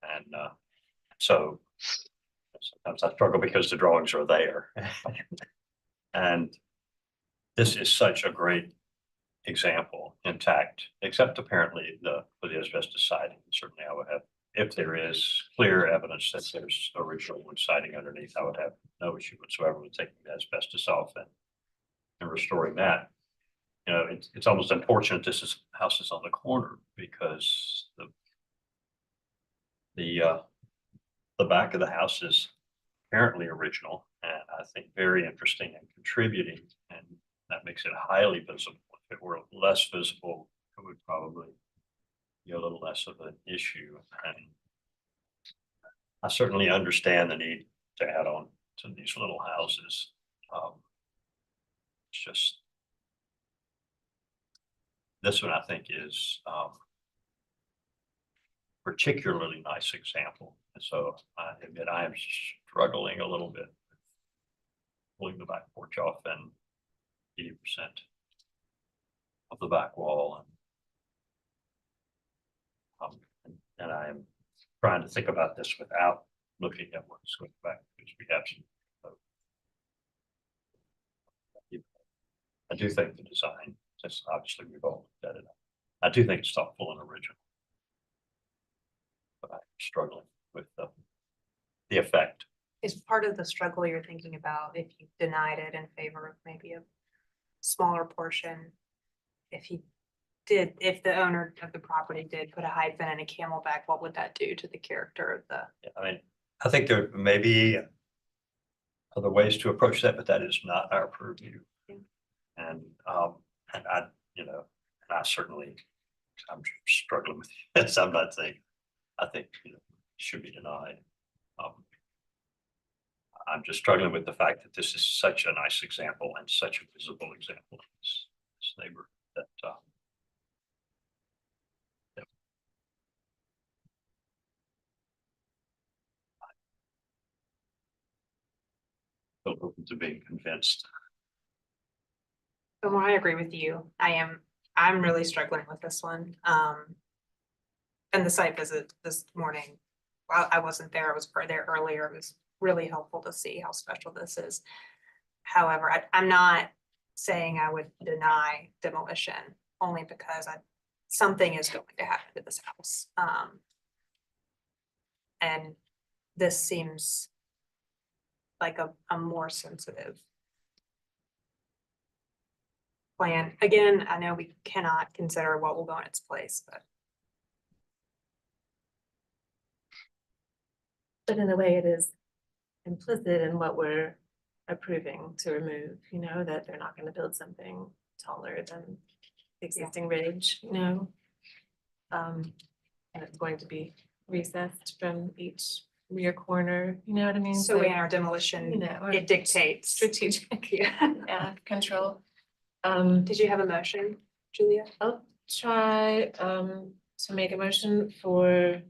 D: And so sometimes I struggle because the drawings are there. And this is such a great example intact, except apparently for the asbestos siding. Certainly I would have, if there is clear evidence that there's original wood siding underneath, I would have no issue whatsoever with taking the asbestos off and restoring that. It's almost unfortunate this house is on the corner, because the back of the house is apparently original, and I think very interesting and contributing, and that makes it highly visible. If it were less visible, it would probably be a little less of an issue. And I certainly understand the need to add on to these little houses. It's just, this one I think is particularly nice example. And so I admit I am struggling a little bit with pulling the back porch off and 80% of the back wall. And I am trying to think about this without looking at what's going back, because we have some. I do think the design, just obviously we've all looked at it, I do think it's thoughtful and original. But I'm struggling with the effect.
A: Is part of the struggle you're thinking about if you denied it in favor of maybe a smaller portion? If the owner of the property did put a hide fin and a camelback, what would that do to the character of the?
D: Yeah, I mean, I think there may be other ways to approach that, but that is not our purview. And I, you know, and I certainly, I'm struggling with this. I'm not saying, I think, you know, it should be denied. I'm just struggling with the fact that this is such a nice example and such a visible example of this neighbor that, yeah. Feel open to being convinced.
A: So I agree with you. I'm really struggling with this one. And the site visit this morning, while I wasn't there, I was there earlier. It was really helpful to see how special this is. However, I'm not saying I would deny demolition only because something is going to happen to this house. And this seems like a more sensitive plan. Again, I know we cannot consider what will go in its place, but
E: in a way, it is implicit in what we're approving to remove, you know, that they're not gonna build something taller than the existing ridge, you know? And it's going to be recessed from each rear corner, you know what I mean?
A: so in our
E: You
A: demolition,
E: know,
A: it dictates.
E: strategic,
A: Yeah.
E: yeah, control.
A: Did you have a motion, Julia?
E: I'll try to make a motion for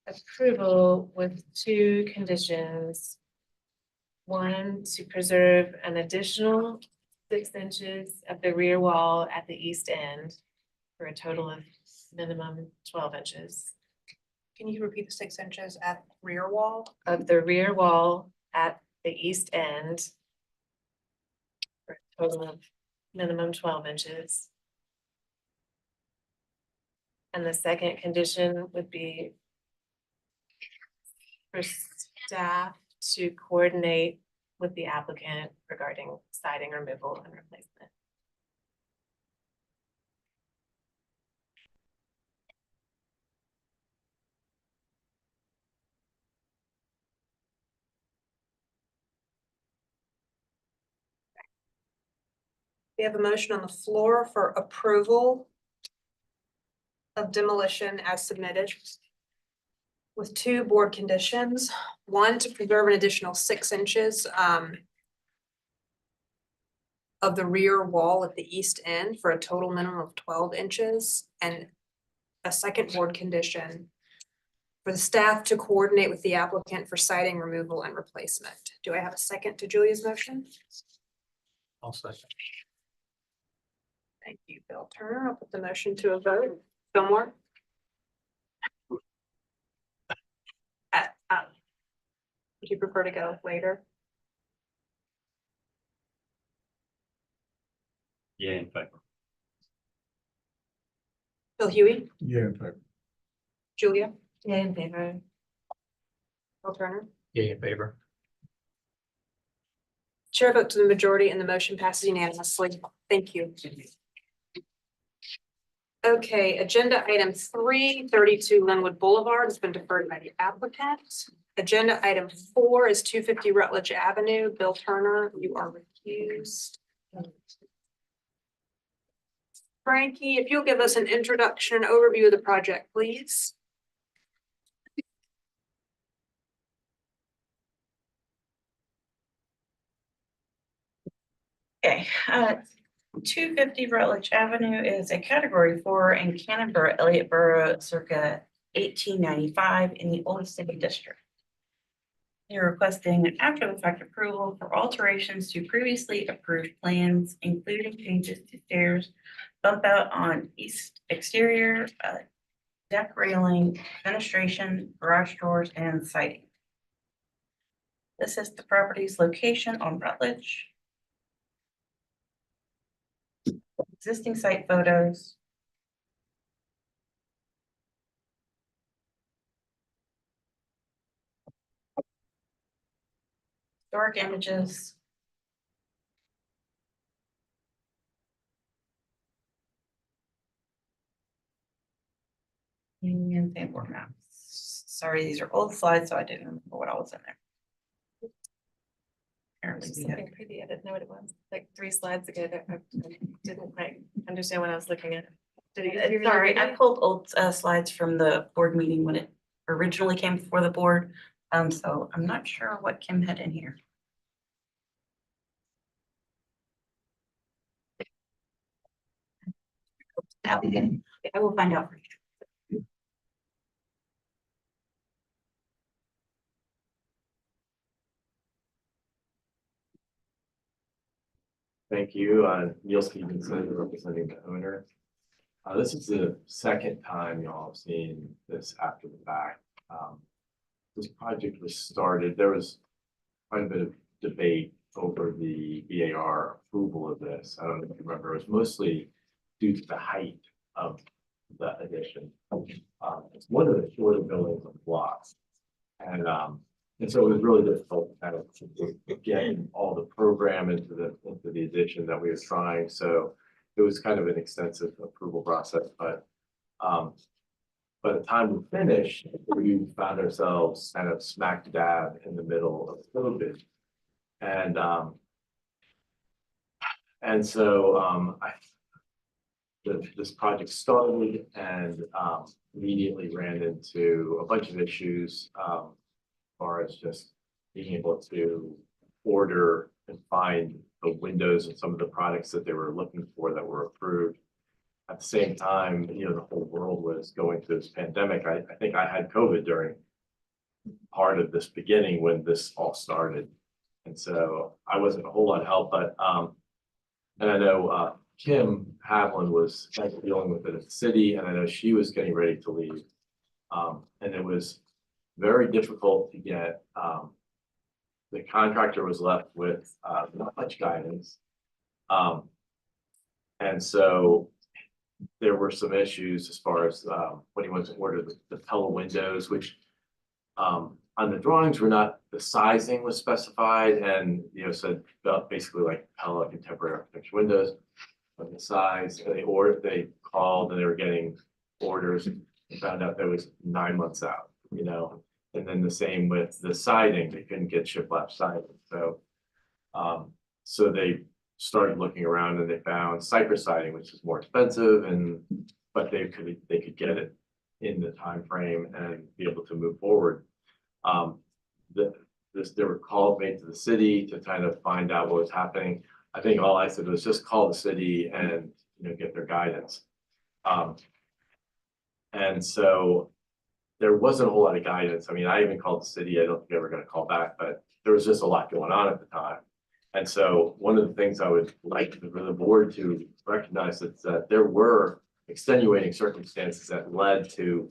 E: approval with two conditions. One, to preserve an additional 6 inches of the rear wall at the east end for a total of minimum 12 inches
A: Can you repeat the 6 inches at rear wall?
E: of the rear wall at the east end for a total of minimum 12 inches. And the second condition would be for staff to coordinate with the applicant regarding siding removal and replacement.
A: We have a motion on the floor for approval of demolition as submitted with 2 board conditions. One, to preserve an additional 6 inches of the rear wall at the east end for a total minimum of 12 inches. And a second board condition for the staff to coordinate with the applicant for siding removal and replacement. Do I have a second to Julia's motion?
I: I'll second.
A: Thank you, Bill Turner. I'll put the motion to a vote. Fillmore? Would you prefer to go later?
D: Yeah, in favor.
A: Bill Huey,
H: Yeah, in favor.
A: Julia,
E: Yeah, in favor.
A: Bill Turner.
I: Yay in favor.
A: Chair vote to the majority and the motion passes unanimously. Thank you. Okay, agenda item 332 Linwood Boulevard has been deferred by the applicant. Agenda item 4 is 250 Rutledge Avenue. Bill Turner, you are recused. Frankie, if you'll give us an introduction and overview of the project, please.
C: Okay, 250 Rutledge Avenue is a category 4 in Canterbury, Elliott Borough circa 1895 in the Old City District. They're requesting an after the fact approval for alterations to previously approved plans, including changes to stairs, bump out on east exterior, deck railing, fenestration, garage doors, and siding. This is the property's location on Rutledge. Existing site photos. Historic images. And Sanborn maps. Sorry, these are old slides, so I didn't remember what all was in there. apparently.
E: Something pretty, I didn't know what it was, like 3 slides ago that I didn't quite understand what I was looking at. Did you? did you really
C: Sorry,
E: read
C: I
E: it?
C: pulled old slides from the board meeting when it originally came before the board. So I'm not sure what Kim had in here. I will find out for you.
K: Thank you. Neil Stevenson, representing the owner. This is the second time y'all have seen this after the fact. This project was started, there was quite a bit of debate over the BAR approval of this. I don't know if you remember, it was mostly due to the height of the addition. It's one of the shorter buildings on the block. And so it was really difficult to kind of get all the program into the addition that we were trying. So it was kind of an extensive approval process, but by the time we finished, we found ourselves kind of smack dab in the middle of COVID. And so this project started and immediately ran into a bunch of issues. As far as just being able to order and find the windows and some of the products that they were looking for that were approved. At the same time, you know, the whole world was going through this pandemic. I think I had COVID during part of this beginning when this all started. And so I wasn't a whole lot of help, but and I know Kim Havlin was dealing with it at the city, and I know she was getting ready to leave. And it was very difficult to get, the contractor was left with not much guidance. And so there were some issues as far as when he went to order the Pella windows, which on the drawings were not, the sizing was specified and, you know, said basically like Pella contemporary architecture windows. But the size, and they called and they were getting orders and found out that was 9 months out, you know. And then the same with the siding, they couldn't get shiplap siding. So, so they started looking around and they found cypress siding, which is more expensive, but they could get it in the time frame and be able to move forward. There were calls made to the city to kind of find out what was happening. I think all I said was just call the city and, you know, get their guidance. And so there wasn't a whole lot of guidance. I mean, I even called the city. I don't think they were going to call back, but there was just a lot going on at the time. And so one of the things I would like for the board to recognize is that there were extenuating circumstances that led to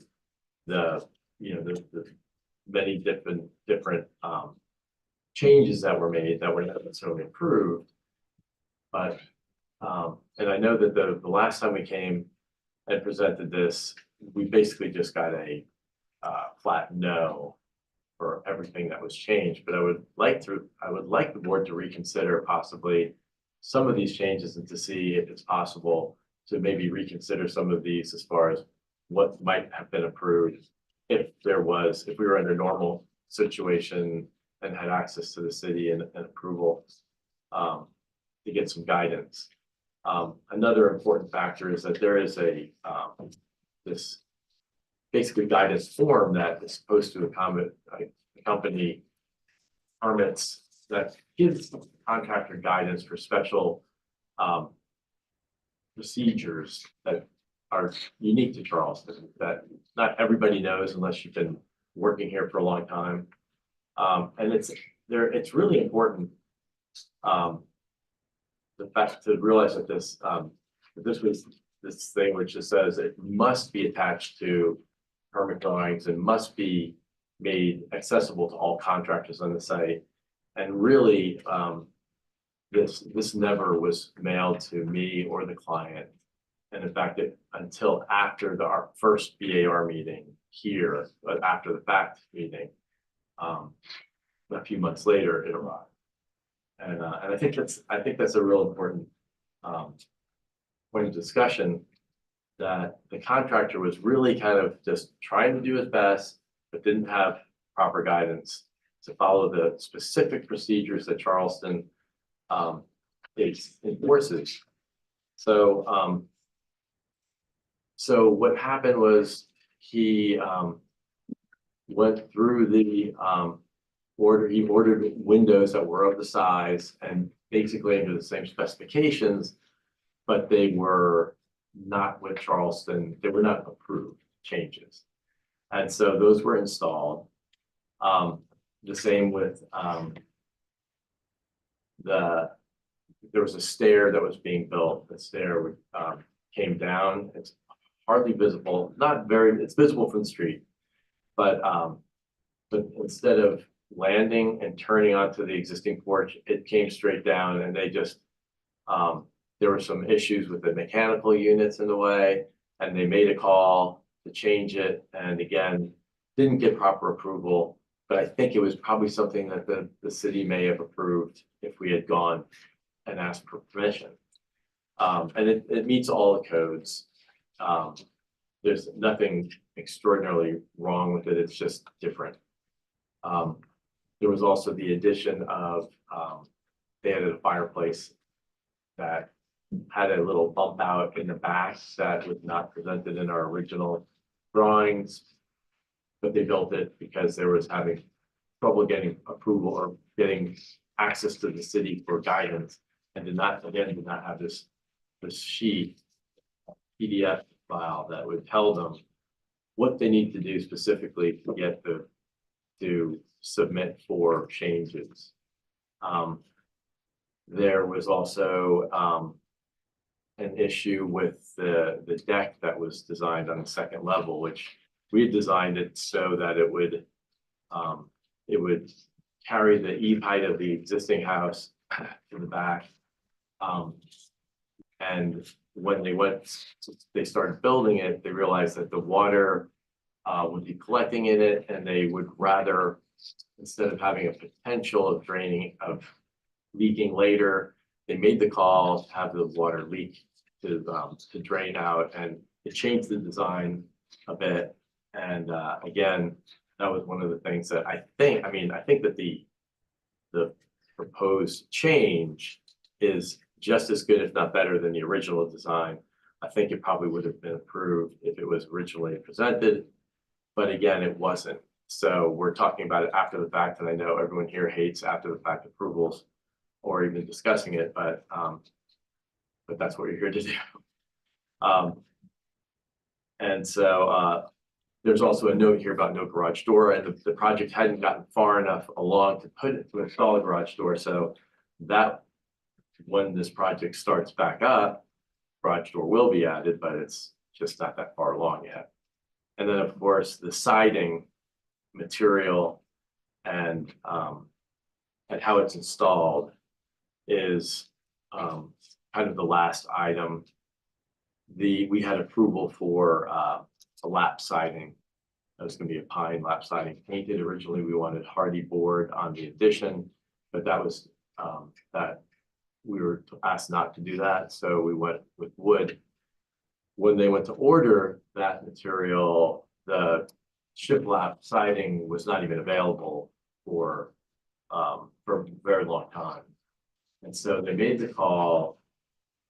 K: the many different changes that were made that were not necessarily approved. But and I know that the last time we came and presented this, we basically just got a flat no for everything that was changed. But I would like the board to reconsider possibly some of these changes and to see if it's possible to maybe reconsider some of these as far as what might have been approved if we were under normal situation and had access to the city and approval to get some guidance. Another important factor is that there is this basically guidance form that is supposed to accompany permits that gives the contractor guidance for special procedures that are unique to Charleston that not everybody knows unless you've been working here for a long time. And it's really important the fact to realize that this thing which just says it must be attached to permit drawings and must be made accessible to all contractors on the site. And really, this never was mailed to me or the client. And in fact, until after our first BAR meeting here, but after the fact meeting, a few months later, it arrived. And I think that's a real important point of discussion, that the contractor was really kind of just trying to do his best, but didn't have proper guidance. to follow the specific procedures that Charleston enforces. So, so what happened was he went through the he ordered windows that were of the size and basically under the same specifications, but they were not with Charleston, they were not approved changes. And so those were installed. The same with there was a stair that was being built. The stair came down. It's hardly visible, not very, it's visible from the street. But instead of landing and turning onto the existing porch, it came straight down and they just, there were some issues with the mechanical units in the way, and they made a call to change it. And again, didn't get proper approval, but I think it was probably something that the city may have approved if we had gone and asked for permission. And it meets all the codes. There's nothing extraordinarily wrong with it. It's just different. There was also the addition of, they added a fireplace that had a little bump out in the back that was not presented in our original drawings. But they built it because they was having trouble getting approval or getting access to the city for guidance, and did not have this sheet PDF file that would tell them what they need to do specifically to get to submit for changes. There was also an issue with the deck that was designed on the second level, which we had designed it so that it would carry the eve height of the existing house in the back. And when they started building it, they realized that the water would be collecting in it, and they would rather, instead of having a potential of leaking later, they made the call to have the water leak to drain out, and it changed the design a bit. And again, that was one of the things that I think that the proposed change is just as good, if not better, than the original design. I think it probably would have been approved if it was originally presented, but again, it wasn't. So we're talking about it after the fact, and I know everyone here hates after the fact approvals or even discussing it, but that's what you're here to do. And so there's also a note here about no garage door, and the project hadn't gotten far enough along to install a garage door. So that when this project starts back up, garage door will be added, but it's just not that far along yet. And then of course the siding material and how it's installed is kind of the last item. We had approval for a lap siding. That was going to be a pine lap siding painted. Originally, we wanted hardy board on the addition, but that was that we were asked not to do that, so we went with wood. When they went to order that material, the shiplap siding was not even available for a very long time, and so they made the call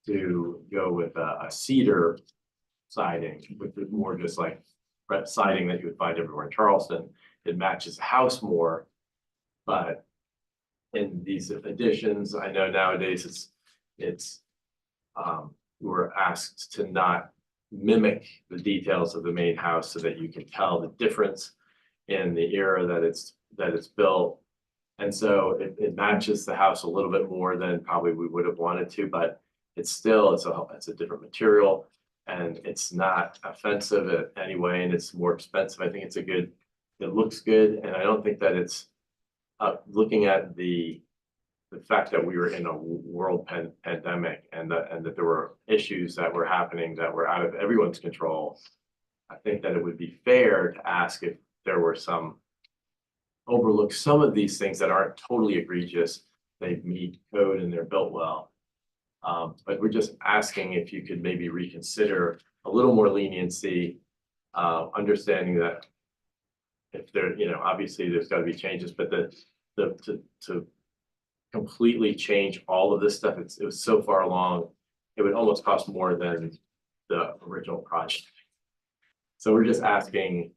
K: to go with a cedar siding, which is more just like siding that you would find everywhere in Charleston. It matches the house more, but in these additions, I know nowadays we're asked to not mimic the details of the main house so that you can tell the difference in the era that it's built. And so it matches the house a little bit more than probably we would have wanted to, but it's a different material, and it's not offensive anyway, and it's more expensive. I think it looks good, and I don't think that it's looking at the fact that we were in a world pandemic and that there were issues that were happening that were out of everyone's control. I think that it would be fair to ask if there were overlook some of these things that aren't totally egregious. They meet code and they're built well. But we're just asking if you could maybe reconsider a little more leniency, understanding that if there, obviously there's gotta be changes, but to completely change all of this stuff, it was so far along, it would almost cost more than the original project. So we're just asking,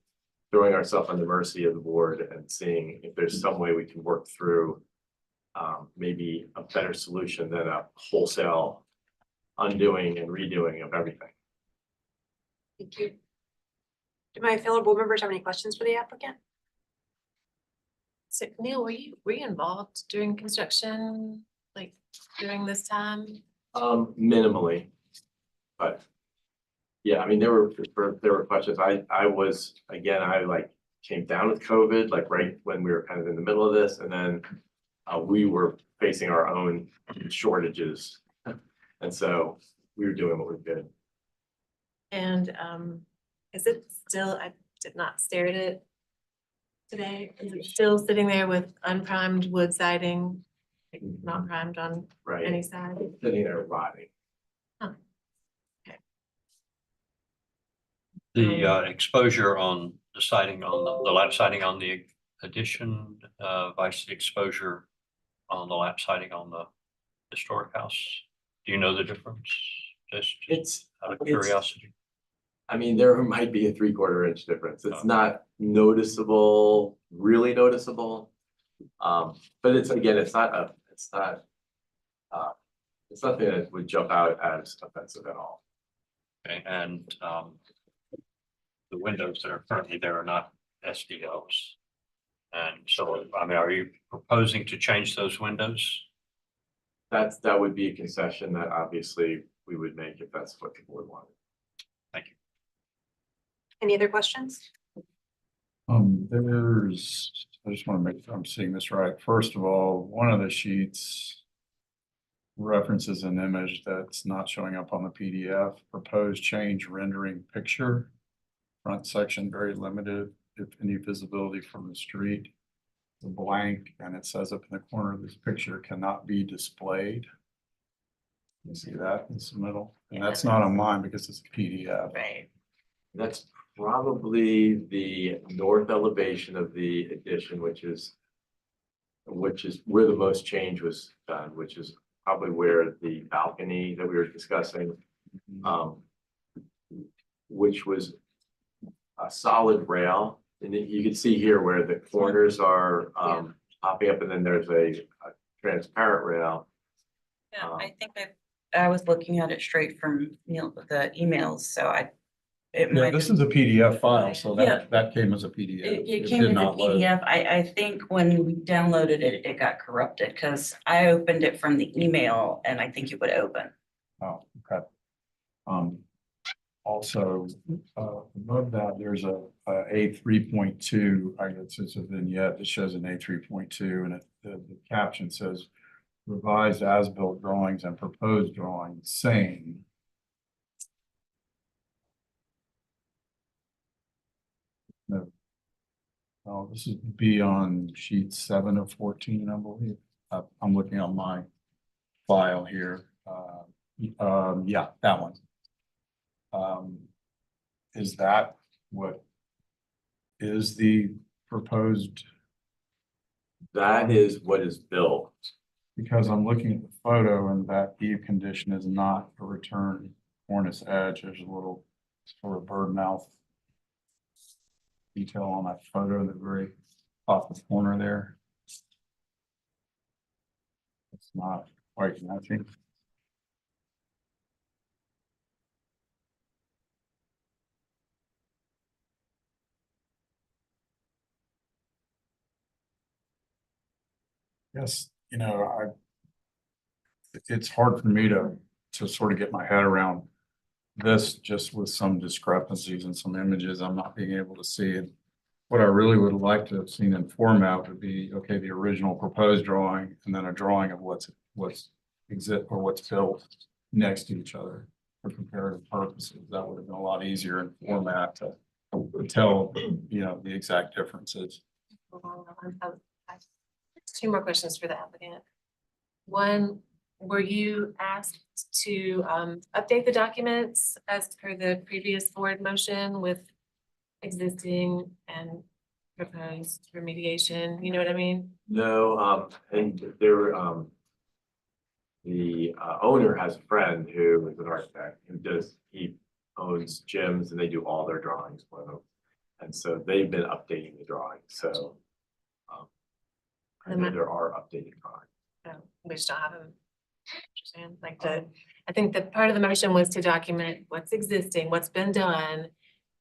K: throwing ourselves on the mercy of the board and seeing if there's some way we can work through maybe a better solution than a wholesale undoing and redoing of everything.
A: Thank you. Do my fellow board members have any questions for the applicant?
E: So Neil, were you involved during construction, like during this time?
K: Minimally, but yeah, I mean, there were questions. I was, again, I like came down with COVID, like right when we were kind of in the middle of this, and then we were facing our own shortages. And so we were doing what we could.
E: And is it still, I did not stare at it today, is it still sitting there with unprimed wood siding, like not primed on any
K: Right,
E: side?
K: sitting there rotting.
D: The exposure on the siding on the lap siding on the addition, vice the exposure on the lap siding on the historic house. Do you know the difference? Just
K: It's,
D: out of
K: it's-
D: curiosity.
K: I mean, there might be a 3/4 inch difference. It's
D: Oh.
K: not noticeable, really noticeable. But it's, again, it's not it's nothing that would jump out as offensive at all.
D: Okay, and the windows that are currently there are not SDOs. And so, I mean, are you proposing to change those windows?
K: That would be a concession that obviously we would make if that's what the board wanted.
D: Thank you.
A: Any other questions?
H: I just want to make sure I'm seeing this right. First of all, one of the sheets references an image that's not showing up on the PDF, proposed change rendering picture. Front section very limited, if any visibility from the street. The blank, and it says up in the corner of this picture cannot be displayed. You see that in the middle? And that's not on mine because it's a PDF.
E: Right.
K: That's probably the north elevation of the addition, which is where the most change was done, which is probably where the balcony that we were discussing, which was a solid rail. And you can see here where the corners are popping up, and then there's a transparent rail.
C: Yeah, I think I was looking at it straight from Neil, the emails, so it
H: Yeah,
C: might.
H: this is a PDF file, so
C: Yeah.
H: that came as a PDF.
C: It came
H: did
C: as a
H: not load.
C: PDF. I think when we downloaded it, it got corrupted because I opened it from the email and I think it would open.
H: Oh, okay. Also, above that, there's a A3.2, I guess it's a vignette that shows an A3.2, and the caption says revised as-built drawings and proposed drawings, same. No. Oh, this is B on sheet 7 of 14, I believe. I'm looking on my file here. Yeah, that one. Is that what is the proposed?
K: That is what is built.
H: Because I'm looking at the photo and that eave condition is not a return cornice edge. There's a little sort of bird mouth detail on that photo in the very top of the corner there. It's not quite matching. Yes, it's hard for me to sort of get my head around this just with some discrepancies and some images I'm not being able to see. And what I really would like to have seen in format would be, okay, the original proposed drawing and then a drawing of what's built next to each other for comparative purposes. That would have been a lot easier in format to tell, the exact differences.
E: Two more questions for the applicant. One, were you asked to update the documents as per the previous board motion with existing and proposed remediation, you know what I mean?
K: No, and there, the owner has a friend who is an architect he owns gyms and they do all their drawings for them. And so they've been updating the drawings, so. I know there are updated drawings.
E: Oh, we just don't have them. Understand, like I think the part of the motion was to document what's existing, what's been done,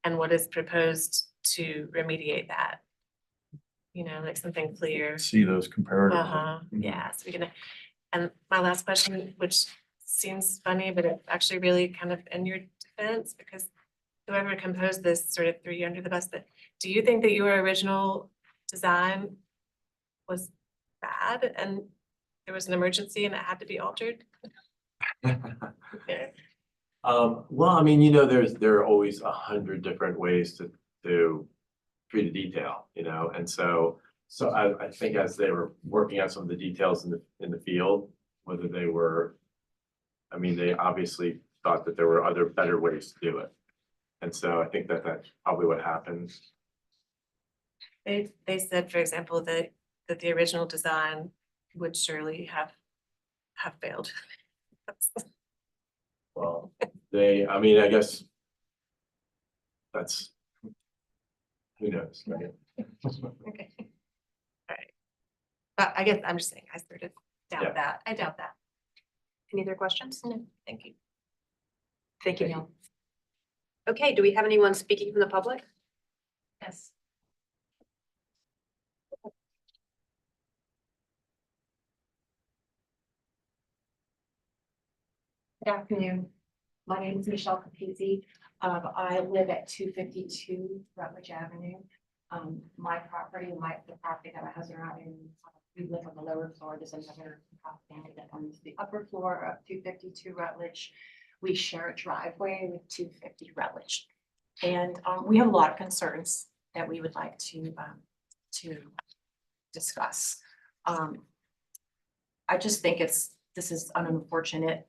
E: and what is proposed to remediate that. You know, like something clear.
H: See those comparatively.
E: Yeah, so we can, and my last question, which seems funny, but it's actually really kind of in your defense, because whoever composed this sort of threw you under the bus, but do you think that your original design was bad and there was an emergency and it had to be altered? Okay.
K: Well, I mean, there are always 100 different ways to treat a detail, and so I think as they were working out some of the details in the field, whether they were, I mean, they obviously thought that there were other better ways to do it. And so I think that that's probably what happened.
E: They said, for example, that the original design would surely have failed.
K: Well, I mean, I guess that's, who knows, right?
E: Okay. All right. But I guess I'm just saying, I sort of
K: Yeah.
E: doubt that. I doubt that.
A: Any other questions?
E: No, thank you.
A: Thank you, Neil. Okay, do we have anyone speaking from the public?
E: Yes.
L: Good afternoon. My name is Michelle Capizzi. I live at 252 Rutledge Avenue. My property, the property that my husband and I own, we live on the lower floor. There's another family that owns the upper floor of 252 Rutledge. We share a driveway with 250 Rutledge. And we have a lot of concerns that we would like to discuss. I just think this is an unfortunate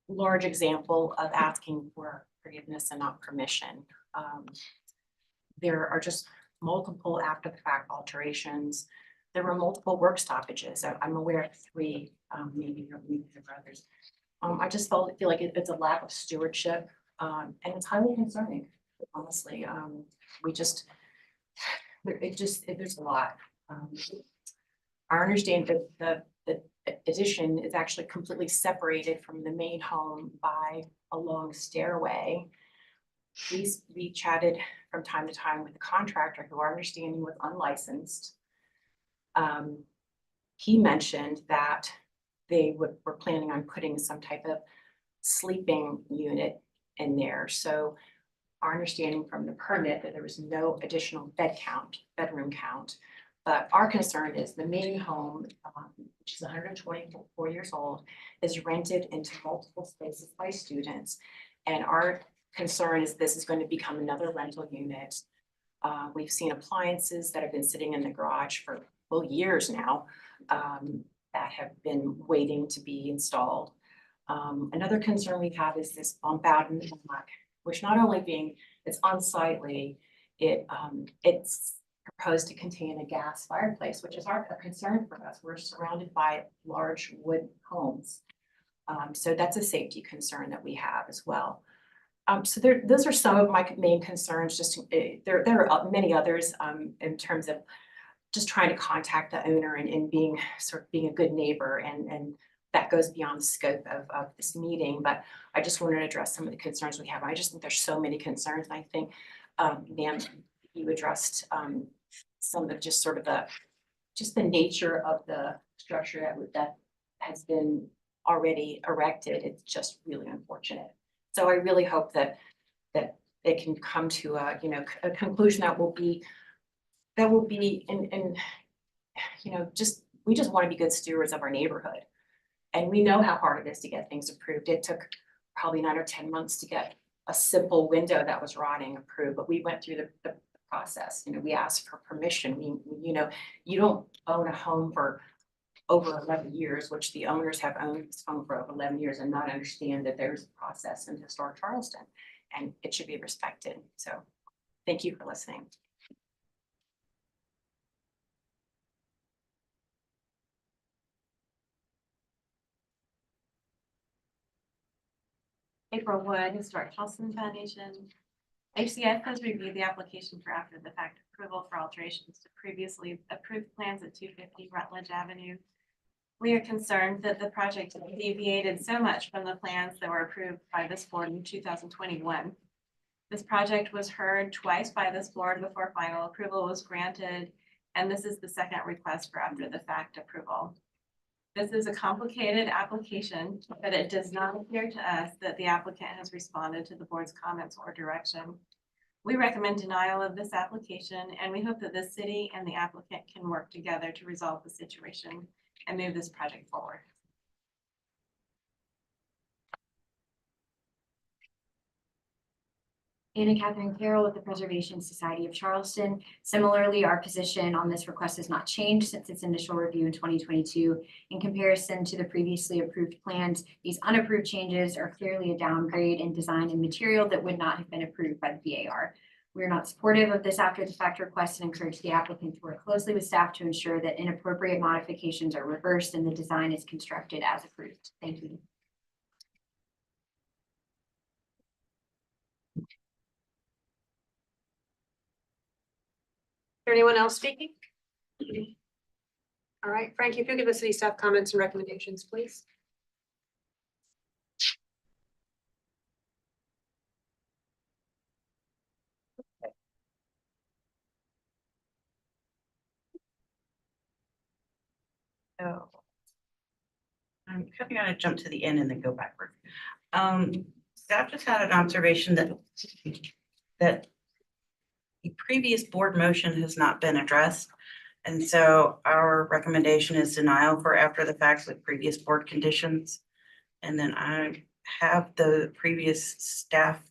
L: large example of asking for forgiveness and not permission. There are just multiple after the fact alterations. There were multiple work stoppages. I'm aware of 3, maybe there are others. I just feel like it's a lack of stewardship, and it's highly concerning, honestly. There's a lot. I understand that the addition is actually completely separated from the main home by a long stairway. We chatted from time to time with the contractor, who our understanding was unlicensed. He mentioned that they were planning on putting some type of sleeping unit in there. So our understanding from the permit that there was no additional bedroom count. But our concern is the main home, which is 124 years old, is rented into multiple spaces by students. And our concern is this is going to become another rental unit. We've seen appliances that have been sitting in the garage for years now that have been waiting to be installed. Another concern we have is this bump out in the back, which not only it's unsightly, it's proposed to contain a gas fireplace, which is a concern for us. We're surrounded by large wood homes. So that's a safety concern that we have as well. So those are some of my main concerns. There are many others in terms of just trying to contact the owner and being a good neighbor, and that goes beyond the scope of this meeting. But I just wanted to address some of the concerns we have. I just think there's so many concerns. And I think, Nan, you addressed some of just sort of the nature of the structure that has been already erected. It's just really unfortunate. So I really hope that it can come to a conclusion that will be in we just want to be good stewards of our neighborhood. And we know how hard it is to get things approved. It took probably 9 or 10 months to get a simple window that was rotting approved, but we went through the process. We asked for permission. You don't own a home for over 11 years, which the owners have owned this home for over 11 years, and not understand that there's a process in historic Charleston, and it should be respected. So Thank you for listening.
F: April Wood, Historic Charleston Foundation. HCF has reviewed the application for after the fact approval for alterations to previously approved plans at 250 Rutledge Avenue. We are concerned that the project deviated so much from the plans that were approved by this board in 2021. This project was heard twice by this board before final approval was granted, and this is the second request for after the fact approval. This is a complicated application, but it does not appear to us that the applicant has responded to the board's comments or direction. We recommend denial of this application, and we hope that the city and the applicant can work together to resolve the situation and move this project forward.
G: Anna Catherine Carroll with the Preservation Society of Charleston. Similarly, our position on this request has not changed since its initial review in 2022. In comparison to the previously approved plans, these unapproved changes are clearly a downgrade in design and material that would not have been approved by the VAR. We are not supportive of this after the fact request and encourage the applicant to work closely with staff to ensure that inappropriate modifications are reversed and the design is constructed as approved. Thank you.
A: Is there anyone else speaking? All right, Frankie, if you'll give the city staff comments and recommendations, please.
C: So I'm kind of gonna jump to the end and then go backward. Staff just had an observation that the previous board motion has not been addressed. And so our recommendation is denial for after the fact with previous board conditions. And then I have the previous staff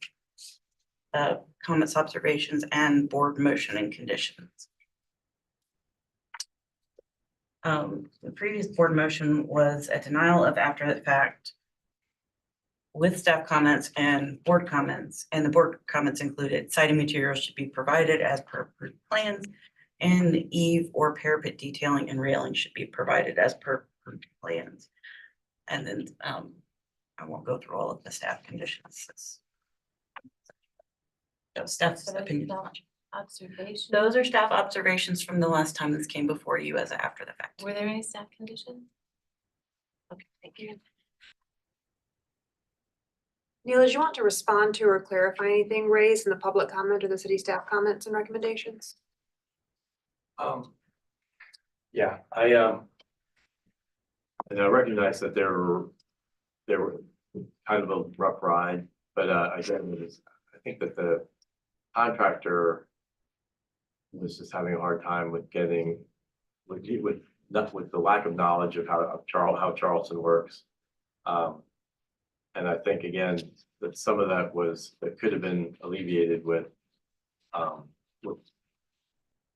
C: comments, observations, and board motion and conditions. The previous board motion was a denial of after the fact with staff comments and board comments, and the board comments included siding materials should be provided as per approved plans, and eave or parapet detailing and railing should be provided as per approved plans. And then I won't go through all of the staff conditions. Staff's opinion.
E: Observation.
C: Those are staff observations from the last time this came before you as a after the fact.
E: Were there any staff conditions? Okay, thank you.
A: Neil, did you want to respond to or clarify anything raised in the public comment or the city staff comments and recommendations?
K: Yeah, and I recognize that they were kind of a rough ride, but again, I think that the contractor was just having a hard time with getting with the lack of knowledge of how Charleston works. And I think again that some of that could have been alleviated with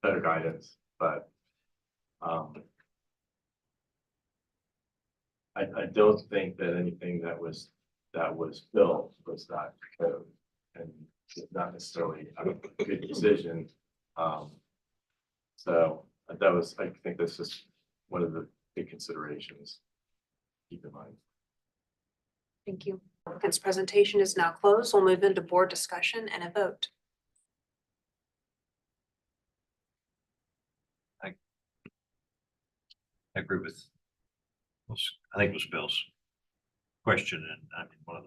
K: better guidance, but I don't think that anything that was built was not code and not necessarily a good decision. So I think this is one of the big considerations. Keep in mind.
A: Thank you. Applicant's presentation is now closed. We'll move into board discussion and a vote.
D: I agree with, I think it was Bill's question, and I mean, one of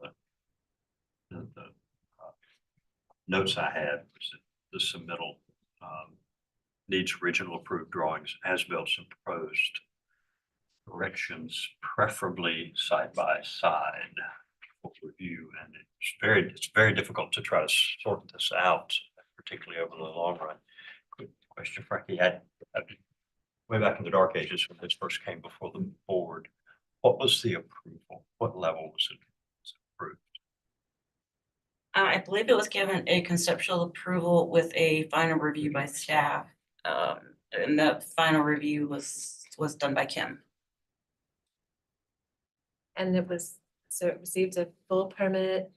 D: the notes I had was that the submittal needs original approved drawings as built and proposed corrections, preferably side by side for review. And it's very difficult to try to sort this out, particularly over the long run. Good question, Frankie. Way back in the dark ages when this first came before the board, what was the approval? What level was it approved?
C: I believe it was given a conceptual approval with a final review by staff. And that final review was done by Kim.
E: And so it received a full permit,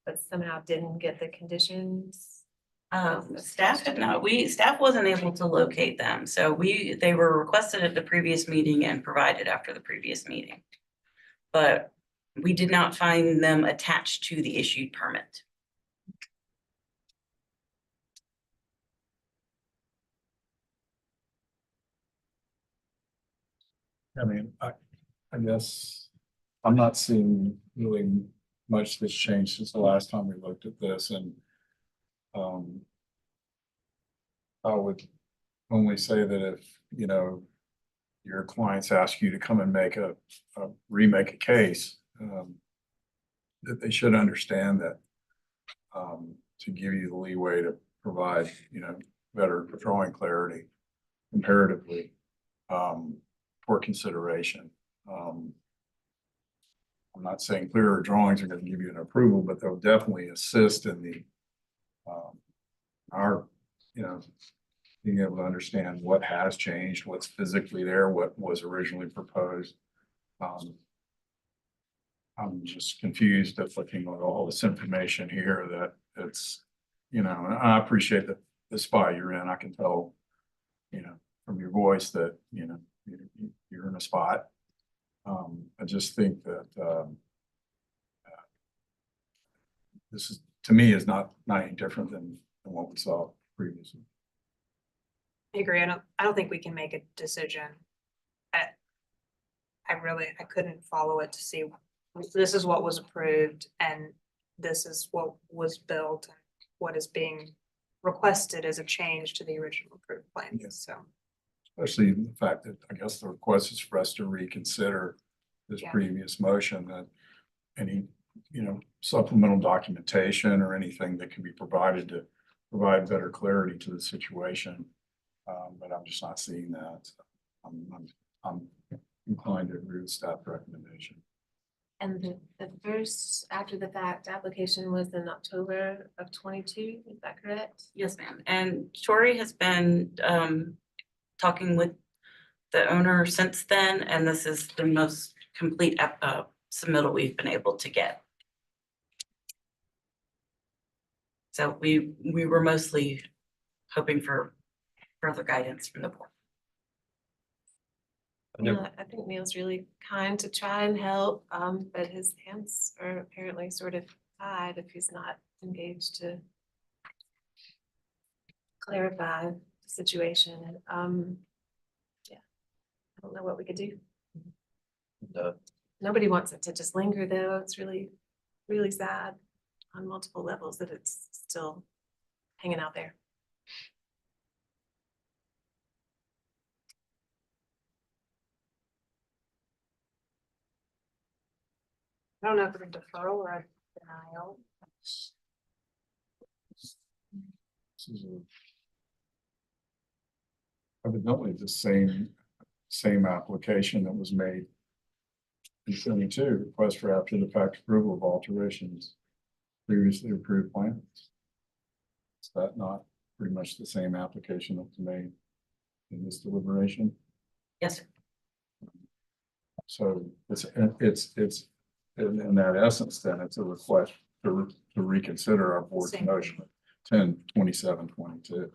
E: but somehow didn't get the conditions
C: Staff had not, staff wasn't able to locate them, so they were requested at the previous meeting and provided after the previous meeting. But we did not find them attached to the issued permit.
H: I mean, I guess I'm not seeing really much that's changed since the last time we looked at this, and I would only say that if, you know, your clients ask you to come and remake a case, that they should understand that to give you the leeway to provide, you know, better drawing clarity comparatively for consideration. I'm not saying clearer drawings are going to give you an approval, but they'll definitely assist in the our, you know, being able to understand what has changed, what's physically there, what was originally proposed. I'm just confused at looking at all this information here that it's, you know, and I appreciate the spot you're in. I can tell, you know, from your voice that, you know, you're in a spot. I just think that this is, to me, is not any different than what we saw previously.
A: I agree. I don't think we can make a decision. I couldn't follow it to see, this is what was approved and this is what was built and what is being requested as a change to the original approved plan,
H: Yeah.
A: so.
H: Especially the fact that I guess the request is for us to reconsider this
A: Yeah.
H: previous motion, that any, you know, supplemental documentation or anything that can be provided to provide better clarity to the situation. But I'm just not seeing that. So I'm inclined to agree with staff recommendation.
E: And the first after the fact application was in October of 22, is that correct?
C: Yes, ma'am. And Tori has been talking with the owner since then, and this is the most complete submittal we've been able to get. So we were mostly hoping for further guidance from the board.
E: I think Neil's really kind to try and help, but his hands are apparently sort of tied if he's not engaged to clarify the situation. And yeah, I don't know what we could do. Nobody wants it to just linger, though. It's really, really sad on multiple levels that it's still hanging out there.
A: I don't know if it's a deferral or a denial.
H: This is evidently the same application that was made in 72, request for after the fact approval of alterations previously approved plans. Is that not pretty much the same application that was made in this deliberation?
C: Yes, sir.
H: So it's in that essence, then it's a request to reconsider our board's
A: Same.
H: motion 10/27/22.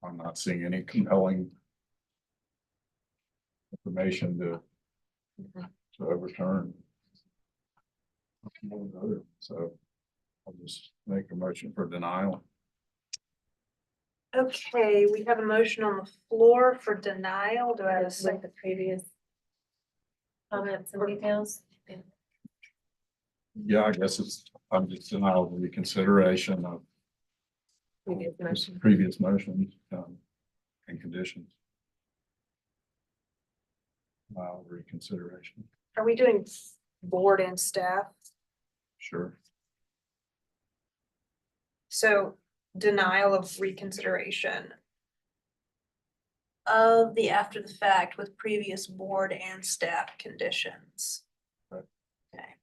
H: I'm not seeing any compelling information to overturn. So I'll just make a motion for denial.
A: Okay, we have a motion on the floor for denial. Do I have a
E: With
A: second?
E: the previous comments and details.
H: Yeah, I guess I'm just denial of reconsideration of
E: Previous motion.
H: previous motions and conditions. Reconsideration,
A: Are we doing board and staff?
H: sure.
A: So denial of reconsideration of the after the fact with previous board and staff conditions.
H: Right.
A: Okay.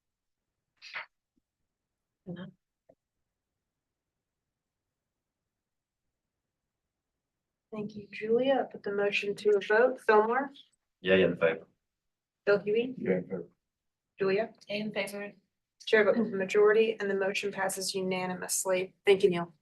A: Thank you, Julia. I put the motion to a vote. Fillmore,
D: Yeah, in favor.
A: Bill Huey,
H: Yeah,
A: Julia,
E: In favor.
A: Chair vote with the majority and the motion passes unanimously. Thank you, Neil.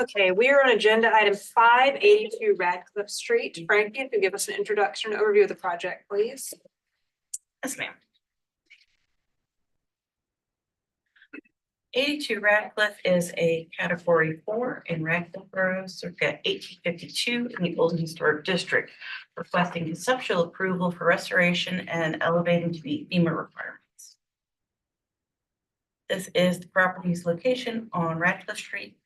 A: Okay, we are on agenda item 582 Radcliffe Street. Frankie, if you give us an introduction and overview of the project, please.
C: Yes, ma'am. 82 Radcliffe is a category 4 in Radcliffe Borough, circa 1852 in the Old Historic District, requesting conceptual approval for restoration and elevating to meet FEMA requirements. This is the property's location on Radcliffe Street.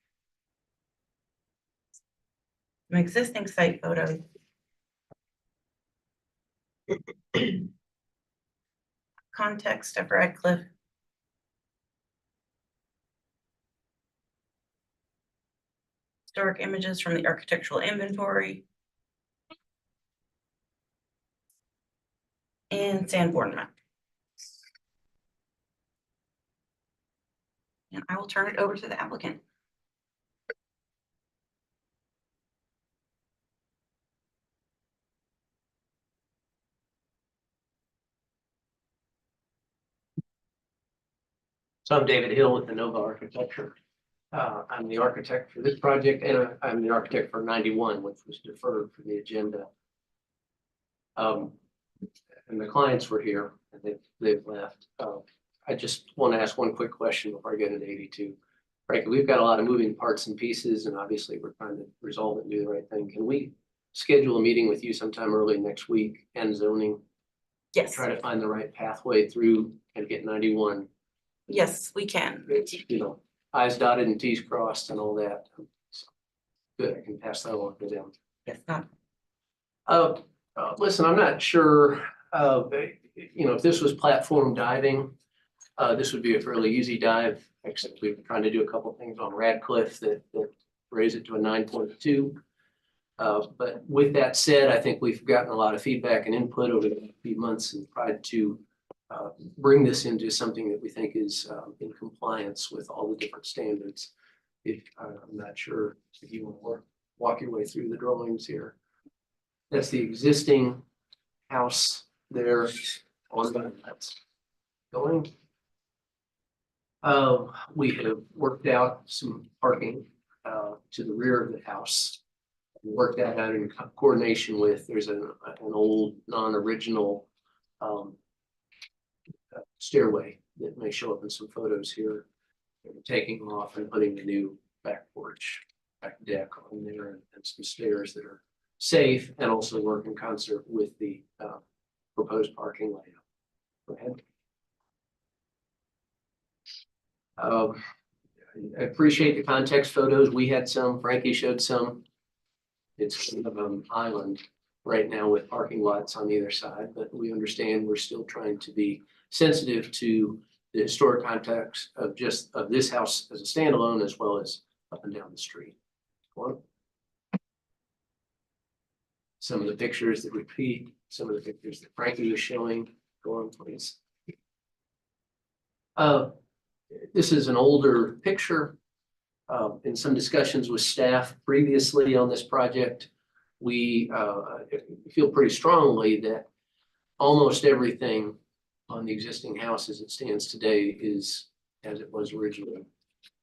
C: Some existing site photos. Context of Radcliffe. Historic images from the architectural inventory. And Sanborn map. And I will turn it over to the applicant.
M: So I'm David Hill with the Nova Architecture. I'm the architect for this project, and I'm the architect for 91, which was deferred from the agenda. And the clients were here, and they've left. I just want to ask one quick question before I get into 82. Frankly, we've got a lot of moving parts and pieces, and obviously we're trying to resolve it and do the right thing. Can we schedule a meeting with you sometime early next week and zoning?
C: Yes,
M: Try to find the right pathway through and get 91.
C: yes, we can.
M: You know, I's dotted and T's crossed and all that. So, good, I can pass that along to them.
C: Yes, not.
M: Listen, I'm not sure, you know, if this was platform diving, this would be a fairly easy dive, except we were trying to do a couple of things on Radcliffe that raise it to a 9.2. But with that said, I think we've gotten a lot of feedback and input over the few months and tried to bring this into something that we think is in compliance with all the different standards. If I'm not sure if you want to walk your way through the drawings here. That's the existing house there on the that's going. We have worked out some parking to the rear of the house. Worked that out in coordination with, there's an old non-original stairway that may show up in some photos here. We're taking off and putting a new back porch, back deck on there and some stairs that are safe and also work in concert with the proposed parking layout. Go ahead. I appreciate the context photos. We had some, Frankie showed some. It's kind of an island right now with parking lots on either side, but we understand we're still trying to be sensitive to the historic context of this house as a standalone, as well as up and down the street. Some of the pictures that repeat, some of the pictures that Frankie was showing. Go on, please. This is an older picture. In some discussions with staff previously on this project, we feel pretty strongly that almost everything on the existing house as it stands today is as it was originally,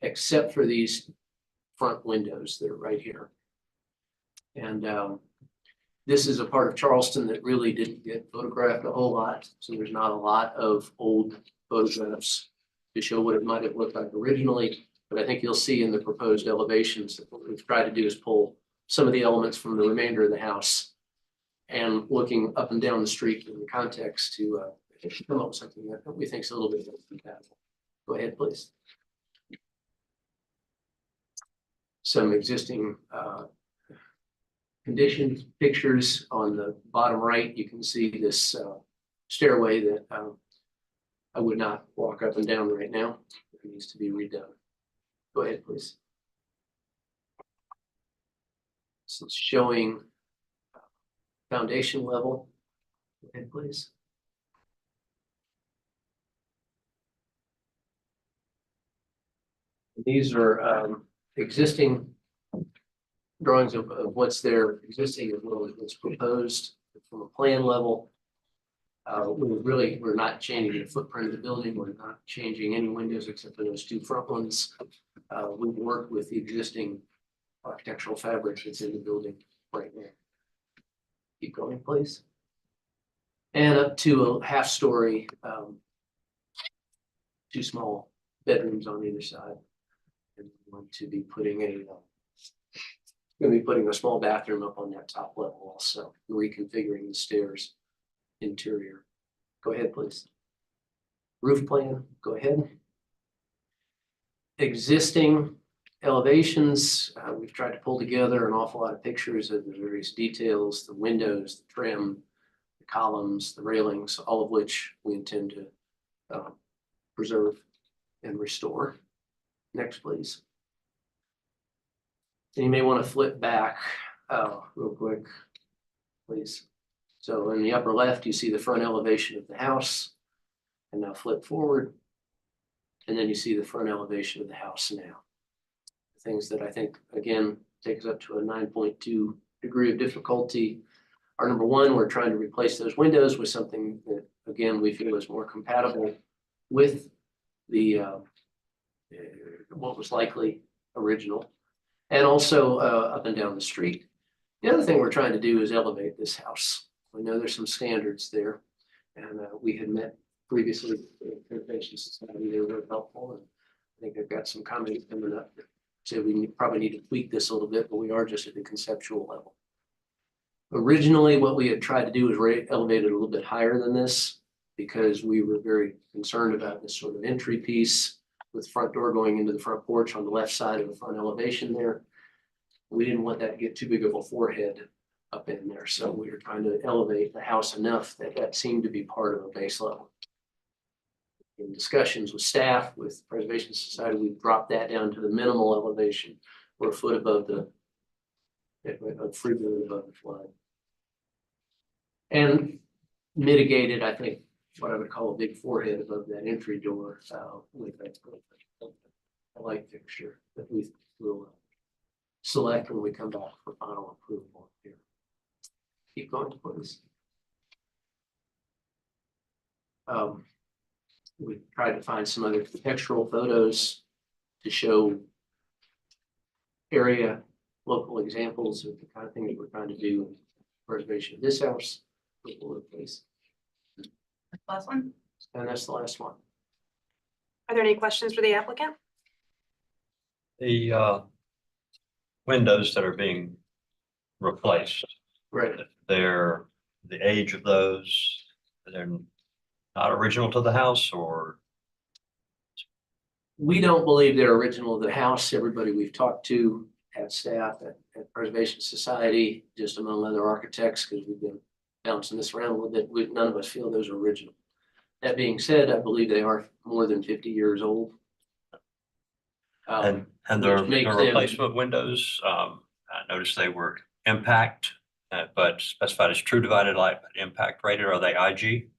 M: except for these front windows that are right here. And this is a part of Charleston that really didn't get photographed a whole lot. So there's not a lot of old photographs to show what it might have looked like originally. But I think you'll see in the proposed elevations that what we've tried to do is pull some of the elements from the remainder of the house and looking up and down the street in the context to come up with something that we think is a little bit more compatible. Go ahead, please. Some existing conditions, pictures on the bottom right. You can see this stairway that I would not walk up and down right now. It needs to be redone. Go ahead, please. So it's showing foundation level. Go ahead, please. These are existing drawings of what's there existing as well as what's proposed from a plan level. We're not changing the footprint of the building. We're not changing any windows except for those two front ones. We work with the existing architectural fabric that's in the building right now. Keep going, please. And up to a half story, two small bedrooms on either side. And we want to be putting a small bathroom up on that top level also, reconfiguring the stairs interior. Go ahead, please. Roof plan, go ahead. Existing elevations, we've tried to pull together an awful lot of pictures of the various details, the windows, the trim, the columns, the railings, all of which we intend to preserve and restore. Next, please. And you may want to flip back real quick, please. So in the upper left, you see the front elevation of the house. And now flip forward. And then you see the front elevation of the house now. Things that I think, again, take us up to a 9.2 degree of difficulty. Our number one, we're trying to replace those windows with something that, again, we feel is more compatible with the what was likely original, and also up and down the street. The other thing we're trying to do is elevate this house. We know there's some standards there, and we had met previously with the Conservation Society. They were very helpful, and I think they've got some comments coming up that say we probably need to tweak this a little bit, but we are just at the conceptual level. Originally, what we had tried to do was elevate it a little bit higher than this because we were very concerned about this sort of entry piece with front door going into the front porch on the left side of the front elevation there. We didn't want that to get too big of a forehead up in there. So we were trying to elevate the house enough that that seemed to be part of a base level. In discussions with staff, with Preservation Society, we dropped that down to the minimal elevation. We're a foot above the, freely above the flood. And mitigated, I think, what I would call a big forehead above that entry door with a light fixture that we will select when we come back for final approval here. Keep going, please. We tried to find some other architectural photos to show area, local examples of the kind of thing that we're trying to do in preservation of this house. Please.
C: Last one.
M: And that's the last one.
A: Are there any questions for the applicant?
D: The windows that are being replaced,
M: Right.
D: they're the age of those, they're not original to the house, or?
M: We don't believe they're original to the house. Everybody we've talked to at staff at Preservation Society, just among other architects, because we've been bouncing this around a little bit, none of us feel those are original. That being said, I believe they are more than 50 years old.
D: And
M: which makes
D: their
M: them-
D: replacement windows, I noticed they were impact, but specified as true divided light, but impact rated. Are they IG?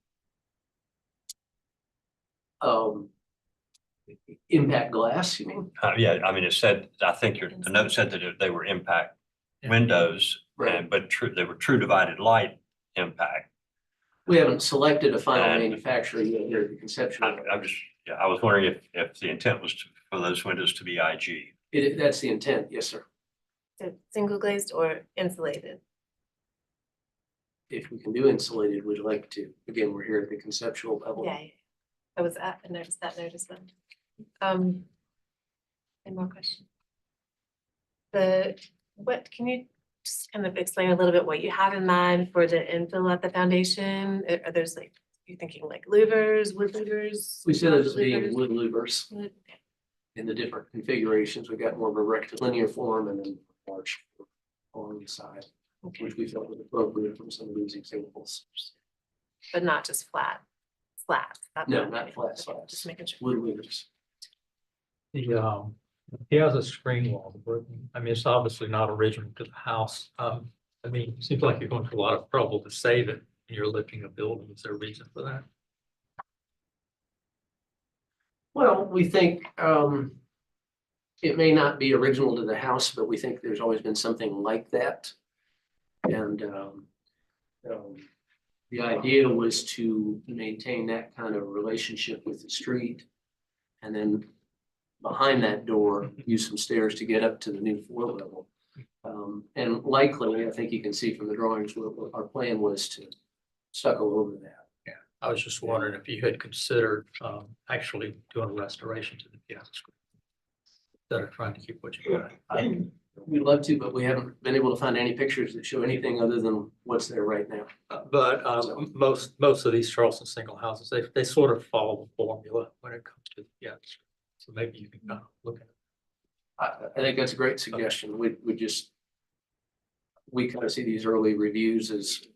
M: Impact glass, you mean?
D: Yeah, I mean, it said, I think the note said that they were impact
I: Yeah.
D: windows,
M: Right.
D: but they were true divided light impact.
M: We haven't selected a final
D: And-
M: manufacturer yet here, the conceptual.
D: I'm just, yeah, I was wondering if the intent was for those windows to be IG.
M: That's the intent, yes, sir.
E: So single glazed or insulated?
M: If we can do insulated, we'd like to. Again, we're here at the conceptual level.
E: Yeah. I was at, I noticed that notice then. Any more questions? What, can you just kind of explain a little bit what you have in mind for the infill at the foundation? Are there's like, you're thinking like louvers, wood louvers?
M: We said it as being
E: louvers?
M: wood louvers in the different configurations. We got more of a rectilinear form and then arch along the side,
E: Okay,
M: which we felt was appropriate from some of these examples.
E: but not just flat slabs.
M: No, not flat slabs.
E: Just making sure.
M: Wood louvers.
I: The He has a screen wall. I mean, it's obviously not original to the house. I mean, it seems like you're going to a lot of trouble to save it. And you're lifting a building. Is there a reason for that?
M: Well, we think it may not be original to the house, but we think there's always been something like that. And the idea was to maintain that kind of relationship with the street. And then behind that door, use some stairs to get up to the new floor level. And likely, I think you can see from the drawings, our plan was to stucco over that.
I: I was just wondering if you had considered actually doing a restoration to the piazza screen instead of trying to keep what you got.
M: We'd love to, but we haven't been able to find any pictures that show anything other than what's there right now.
I: But most of these Charleston single houses, they sort of follow the formula when it comes to the piazza screen. So maybe you can kind of look at it.
M: I think that's a great suggestion. We kind of see these early reviews as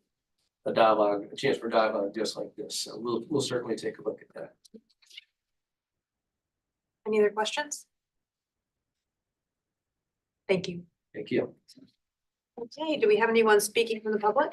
M: a dialogue, a chance for dialogue just like this. So we'll certainly take a look at that.
A: Any other questions? Thank you.
M: Thank you.
A: Okay, do we have anyone speaking from the public?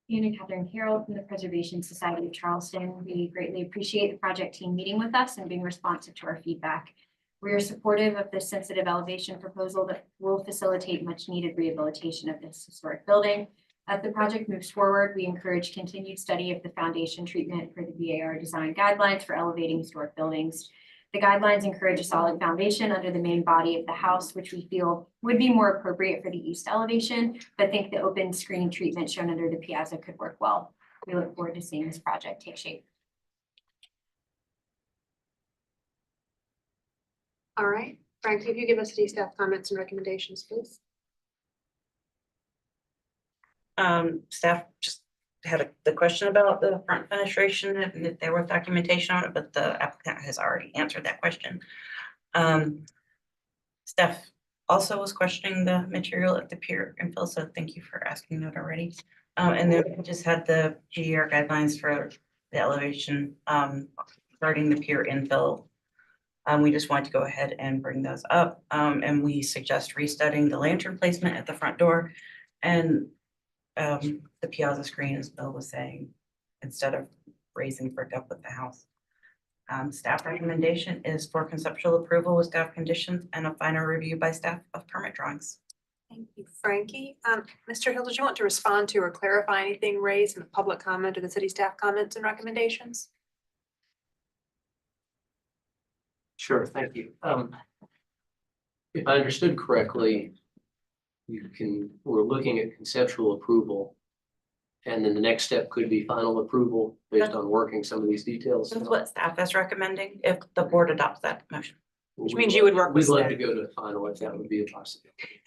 G: Anna Catherine Carroll from the Preservation Society of Charleston. We greatly appreciate the project team meeting with us and being responsive to our feedback. We are supportive of this sensitive elevation proposal that will facilitate much needed rehabilitation of this historic building. As the project moves forward, we encourage continued study of the foundation treatment for the VAR design guidelines for elevating historic buildings. The guidelines encourage a solid foundation under the main body of the house, which we feel would be more appropriate for the east elevation, but think the open screen treatment shown under the piazza could work well. We look forward to seeing this project take shape.
A: All right, Frank, if you give us city staff comments and recommendations, please.
C: Staff just had the question about the front fenestration and if there was documentation on it, but the applicant has already answered that question. Staff also was questioning the material at the pier infill, so thank you for asking that already. And then we just had the GR guidelines for the elevation regarding the pier infill. We just wanted to go ahead and bring those up, and we suggest restudying the lantern placement at the front door and the piazza screen, as Bill was saying, instead of raising brick up with the house. Staff recommendation is for conceptual approval with staff conditions and a final review by staff of permit drawings.
A: Thank you, Frankie. Mr. Hill, did you want to respond to or clarify anything raised in the public comment or the city staff comments and recommendations?
M: Sure, thank you. If I understood correctly, we're looking at conceptual approval. And then the next step could be final approval based on working some of these details.
C: That's what staff is recommending if the board adopts that motion.
A: Which means you would work with
M: We'd love
A: staff.
M: to go to final if that would be a possibility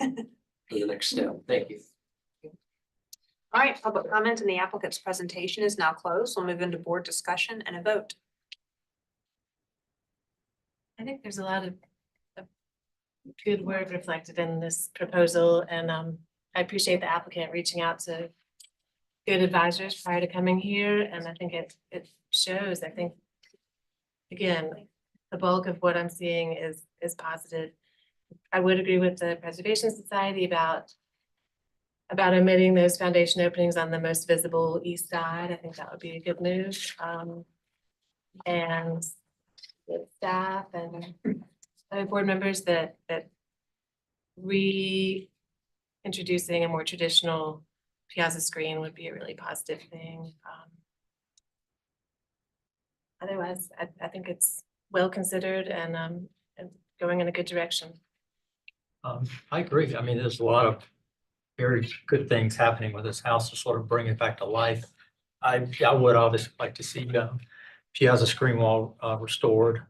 M: for the next step. Thank you.
A: All right, public comment and the applicant's presentation is now closed. We'll move into board discussion and a vote.
E: I think there's a lot of good word reflected in this proposal, and I appreciate the applicant reaching out to good advisors prior to coming here, and I think it shows. I think, again, the bulk of what I'm seeing is positive. I would agree with the Preservation Society about omitting those foundation openings on the most visible east side. I think that would be a good move. And with staff and other board members that reintroducing a more traditional piazza screen would be a really positive thing. Otherwise, I think it's well considered and going in a good direction.
I: I agree. I mean, there's a lot of very good things happening with this house to sort of bring it back to life. I would obviously like to see piazza screen wall restored.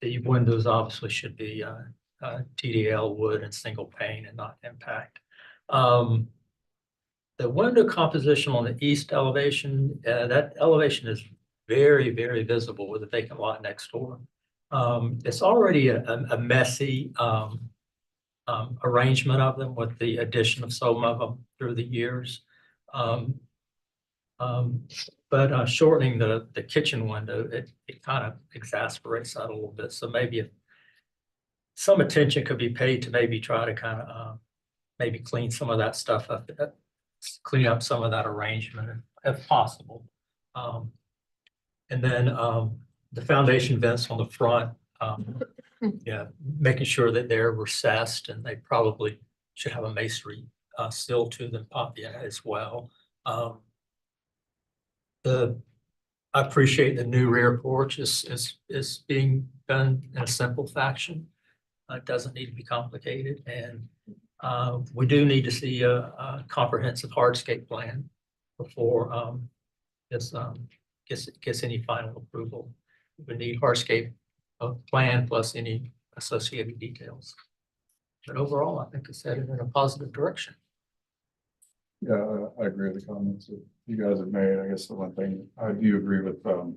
I: The windows obviously should be TDL wood and single pane and not impact. The window composition on the east elevation, that elevation is very, very visible with the vacant lot next door. It's already a messy arrangement of them with the addition of some of them through the years. But shortening the kitchen window, it kind of exasperates that a little bit. So maybe if some attention could be paid to maybe try to kind of maybe clean some of that stuff up, clean up some of that arrangement if possible. And then the foundation vents on the front, yeah, making sure that they're recessed, and they probably should have a masonry seal to them as well. I appreciate the new rear porch is being done in a simple fashion. It doesn't need to be complicated, and we do need to see a comprehensive hardscape plan before this gets any final approval. We need hardscape plan plus any associated details. But overall, I think it's headed in a positive direction.
H: Yeah, I agree with the comments that you guys have made. I guess the one thing I do agree with, the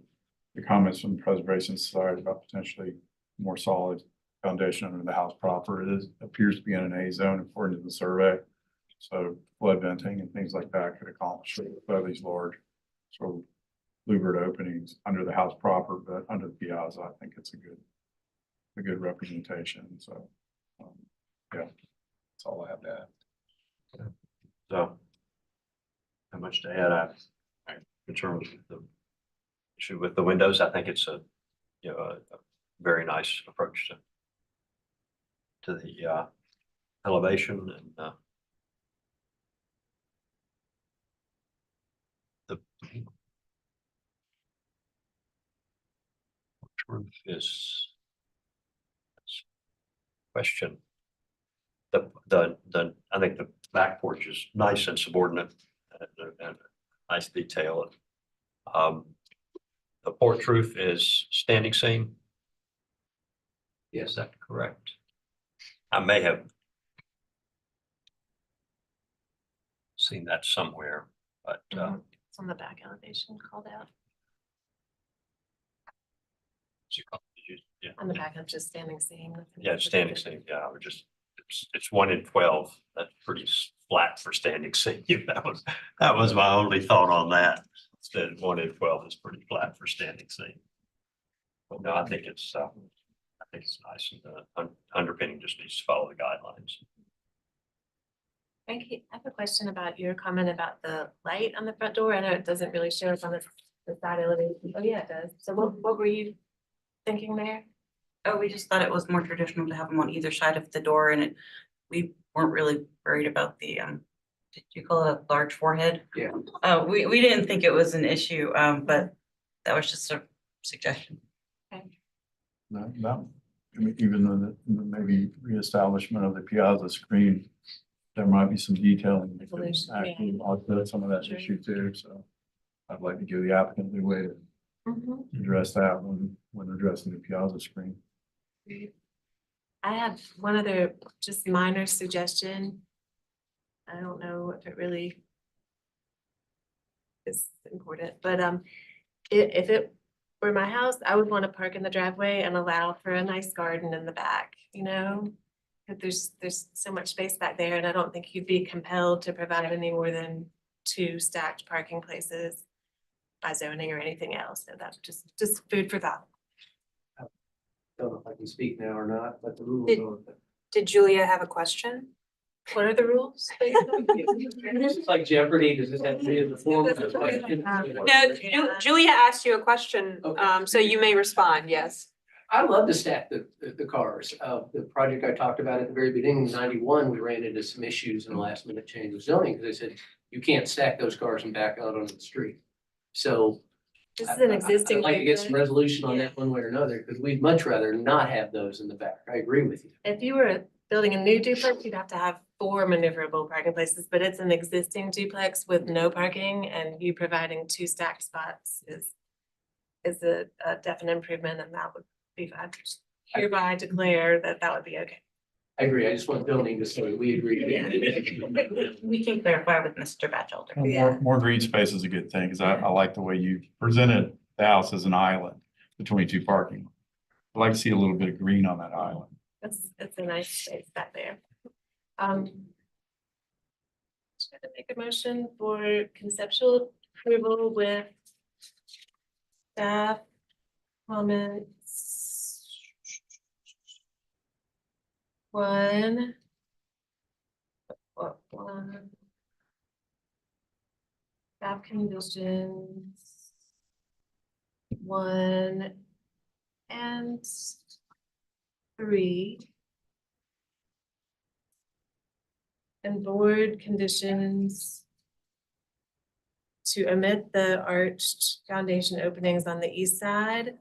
H: comments from the Preservation Society about potentially more solid foundation under the house proper. It appears to be in an A zone according to the survey. So flood venting and things like that could accomplish it with these large sort of louvered openings under the house proper, but under the piazza, I think it's a good representation. So, yeah, that's all I have to add.
D: So, how much to add? In terms of the issue with the windows, I think it's a very nice approach to the elevation and the roof is question. I think the back porch is nice and subordinate and nice detail. The porch roof is standing seam. Is that correct? I may have seen that somewhere, but
E: It's on the back elevation called out.
D: yeah,
E: On the back of just standing seam.
D: yeah, standing seam. Yeah, we're just it's 1 in 12. That's pretty flat for standing seam. That was my only thought on that. Instead, 1 in 12 is pretty flat for standing seam. But no, I think it's nice, and underpinning just needs to follow the guidelines.
E: Frankie, I have a question about your comment about the light on the front door. I know it doesn't really show us on the side elevation. Oh, yeah, it does. So what were you thinking there?
C: Oh, we just thought it was more traditional to have them on either side of the door, and we weren't really worried about the, did you call it a large forehead?
M: Yeah.
C: We didn't think it was an issue, but that was just a suggestion.
H: No, I mean, even though maybe reestablishment of the piazza screen, there might be some detailing that could
E: Evolution,
H: actually offset some of that
E: Sure.
H: issue too. So I'd like to give the applicant the way to address that when addressing the piazza screen.
E: I have one other just minor suggestion. I don't know if it really is important, but if it were my house, I would want to park in the driveway and allow for a nice garden in the back, you know? Because there's so much space back there, and I don't think you'd be compelled to provide any more than 2 stacked parking places by zoning or anything else. So that's just food for thought.
M: Don't know if I can speak now or not, but the rules
A: Did-
M: are.
A: Did Julia have a question?
E: What are the rules?
M: It's like Jeopardy, does this have to be in the form of a question?
A: No, Julia asked you a question,
M: Okay.
A: so you may respond, yes.
M: I love to stack the cars. The project I talked about at the very beginning, in 91, we ran into some issues in the last minute change of zoning, because they said, you can't stack those cars and back out onto the street. So.
E: This is an existing.
M: I'd like to get some
E: duplex.
M: resolution on that one way or another, because we'd much rather not have those in the back. I agree with you.
E: If you were building a new duplex, you'd have to have 4 maneuverable parking places, but it's an existing duplex with no parking, and you providing 2 stacked spots is a definite improvement, and that would be fine. Hereby declare that would be okay.
M: I agree. I just want zoning to say we agree.
C: We can clarify with Mr. Batchelder.
H: And
E: Yeah.
H: more green space is a good thing, because I like the way you presented the house as an island between 2 parking. I'd like to see a little bit of green on that island.
E: It's a nice space back there. to make a motion for conceptual approval with staff comments. One. Staff conditions. 1 and 3. And board conditions to omit the arched foundation openings on the east side.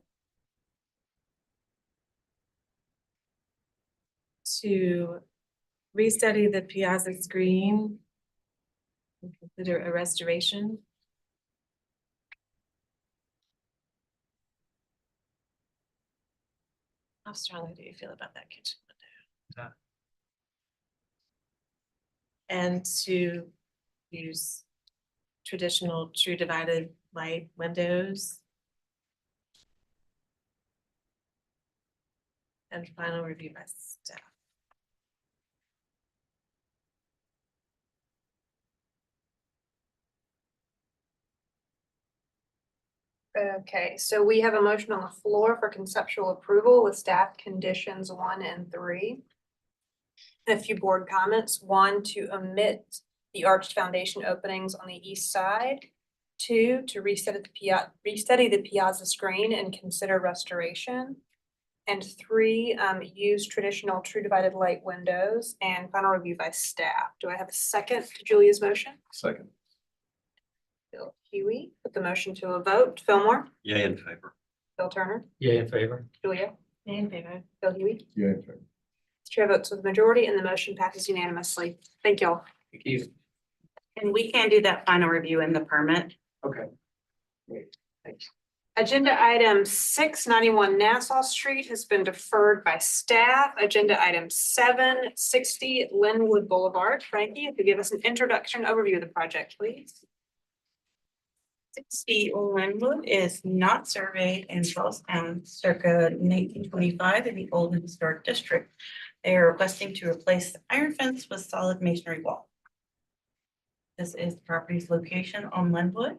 E: To restudy the piazza screen. And consider a restoration. How strongly do you feel about that kitchen window? And to use traditional true divided light windows. And final review by staff.
A: Okay, so we have a motion on the floor for conceptual approval with staff conditions 1 and 3. A few board comments. 1, to omit the arched foundation openings on the east side. 2, to restudy the piazza screen and consider restoration. And 3, use traditional true divided light windows and final review by staff. Do I have a second to Julia's motion?
H: Second.
A: Bill Huey, put the motion to a vote. Fillmore,
D: Yay in favor.
A: Bill Turner,
I: Yay in favor.
A: Julia,
E: In favor.
A: Bill Huey.
H: Yeah.
A: Chair votes with the majority and the motion passes unanimously. Thank you all.
B: Thank you.
C: And we can do that final review in the permit.
B: Okay. Great, thanks.
A: Agenda item 691 Nassau Street has been deferred by staff. Agenda item 760 Linwood Boulevard. Frankie, if you give us an introduction overview of the project, please.
C: 60 Linwood is not surveyed in Charlestown circa 1925 in the old historic district. They are requesting to replace the iron fence with solid masonry wall. This is the property's location on Linwood.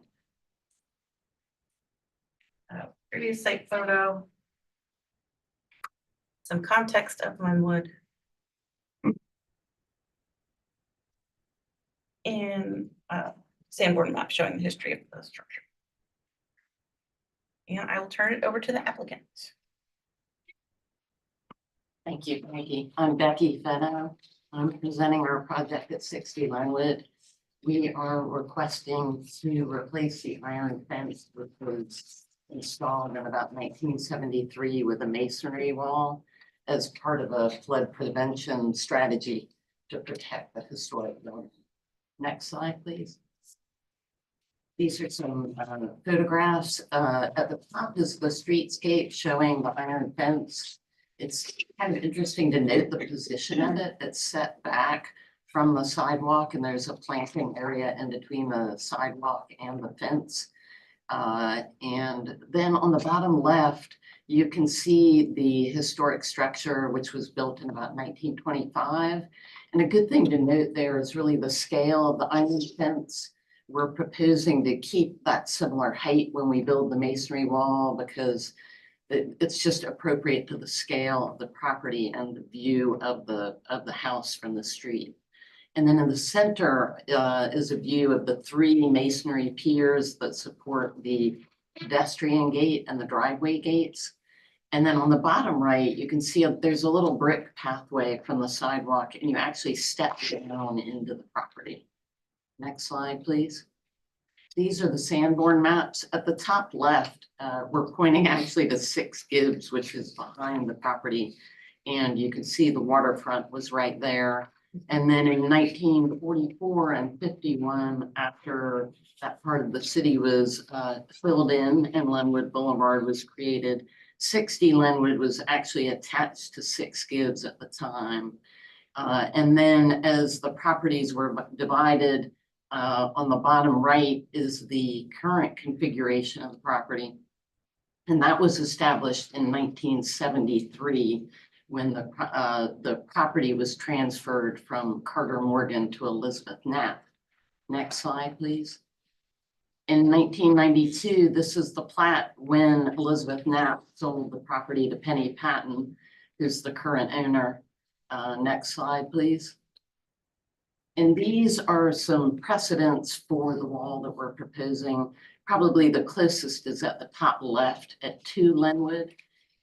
C: Previous site photo. Some context of Linwood. And Sanborn map showing the history of the structure. And I will turn it over to the applicant.
N: Thank you, Becky. I'm Becky Fenno. I'm presenting our project at 60 Linwood. We are requesting to replace the iron fence which was installed in about 1973 with a masonry wall as part of a flood prevention strategy to protect the historic building. Next slide, please. These are some photographs. At the top is the streetscape showing the iron fence. It's kind of interesting to note the position of it. It's set back from the sidewalk and there's a planting area in between the sidewalk and the fence. And then on the bottom left, you can see the historic structure, which was built in about 1925. And a good thing to note there is really the scale of the iron fence. We're proposing to keep that similar height when we build the masonry wall because it's just appropriate to the scale of the property and the view of the house from the street. And then in the center is a view of the 3 masonry piers that support the pedestrian gate and the driveway gates. And then on the bottom right, you can see there's a little brick pathway from the sidewalk and you actually step down into the property. Next slide, please. These are the Sanborn maps. At the top left, we're pointing actually to 6 Gibbs, which is behind the property. And you can see the waterfront was right there. And then in 1944 and 51, after that part of the city was filled in and Linwood Boulevard was created, 60 Linwood was actually attached to 6 Gibbs at the time. And then as the properties were divided, on the bottom right is the current configuration of the property. And that was established in 1973 when the property was transferred from Carter Morgan to Elizabeth Knapp. Next slide, please. In 1992, this is the plat when Elizabeth Knapp sold the property to Penny Patton, who's the current owner. Next slide, please. And these are some precedents for the wall that we're proposing. Probably the closest is at the top left at 2 Linwood.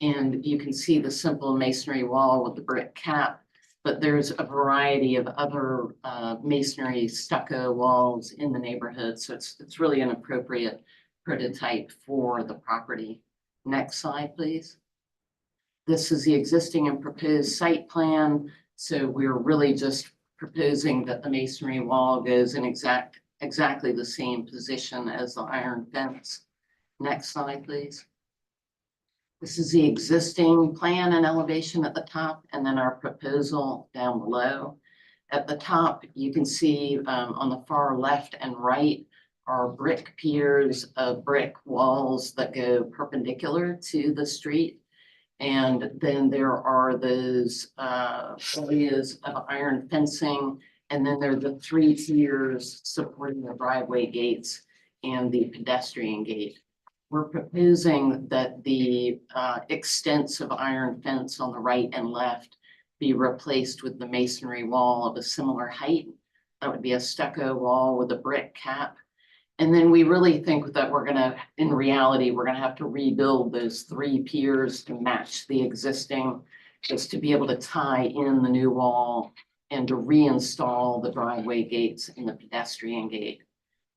N: And you can see the simple masonry wall with the brick cap, but there's a variety of other masonry stucco walls in the neighborhood. So it's really an appropriate prototype for the property. Next slide, please. This is the existing and proposed site plan. So we're really just proposing that the masonry wall goes in exactly the same position as the iron fence. Next slide, please. This is the existing plan and elevation at the top, and then our proposal down below. At the top, you can see on the far left and right are brick piers of brick walls that go perpendicular to the street. And then there are those areas of iron fencing, and then there are the 3 tiers supporting the driveway gates and the pedestrian gate. We're proposing that the extents of iron fence on the right and left be replaced with the masonry wall of a similar height. That would be a stucco wall with a brick cap. And then we really think that we're gonna, in reality, we're gonna have to rebuild those 3 piers to match the existing, just to be able to tie in the new wall and to reinstall the driveway gates and the pedestrian gate.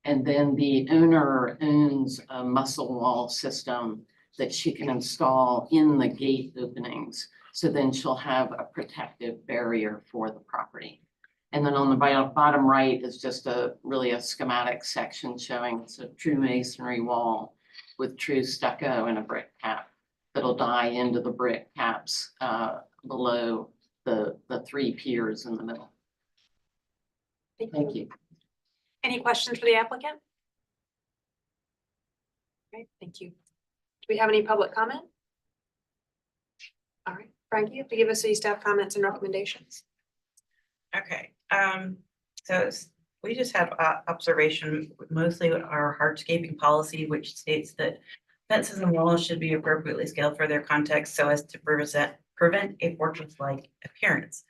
N: And then the owner owns a muscle wall system that she can install in the gate openings. So then she'll have a protective barrier for the property. And then on the bottom right is just really a schematic section showing it's a true masonry wall with true stucco and a brick cap that'll die into the brick caps below the 3 piers in the middle. Thank you.
A: Any questions for the applicant? Great, thank you. Do we have any public comment? All right, Frankie, you have to give us any staff comments and recommendations.
C: Okay, so we just have observation mostly with our hardscaping policy, which states that fences and walls should be appropriately scaled for their context so as to prevent a fortress-like appearance.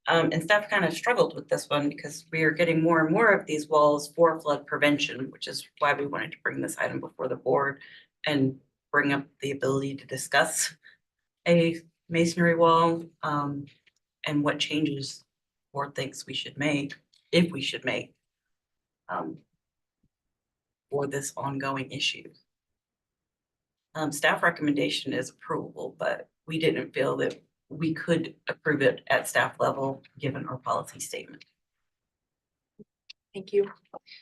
C: And staff kind of struggled with this one because we are getting more and more of these walls for flood prevention, which is why we wanted to bring this item before the board and bring up the ability to discuss a masonry wall and what changes or things we should make, if we should make, for this ongoing issue. Staff recommendation is approval, but we didn't feel that we could approve it at staff level, given our policy statement.
A: Thank you.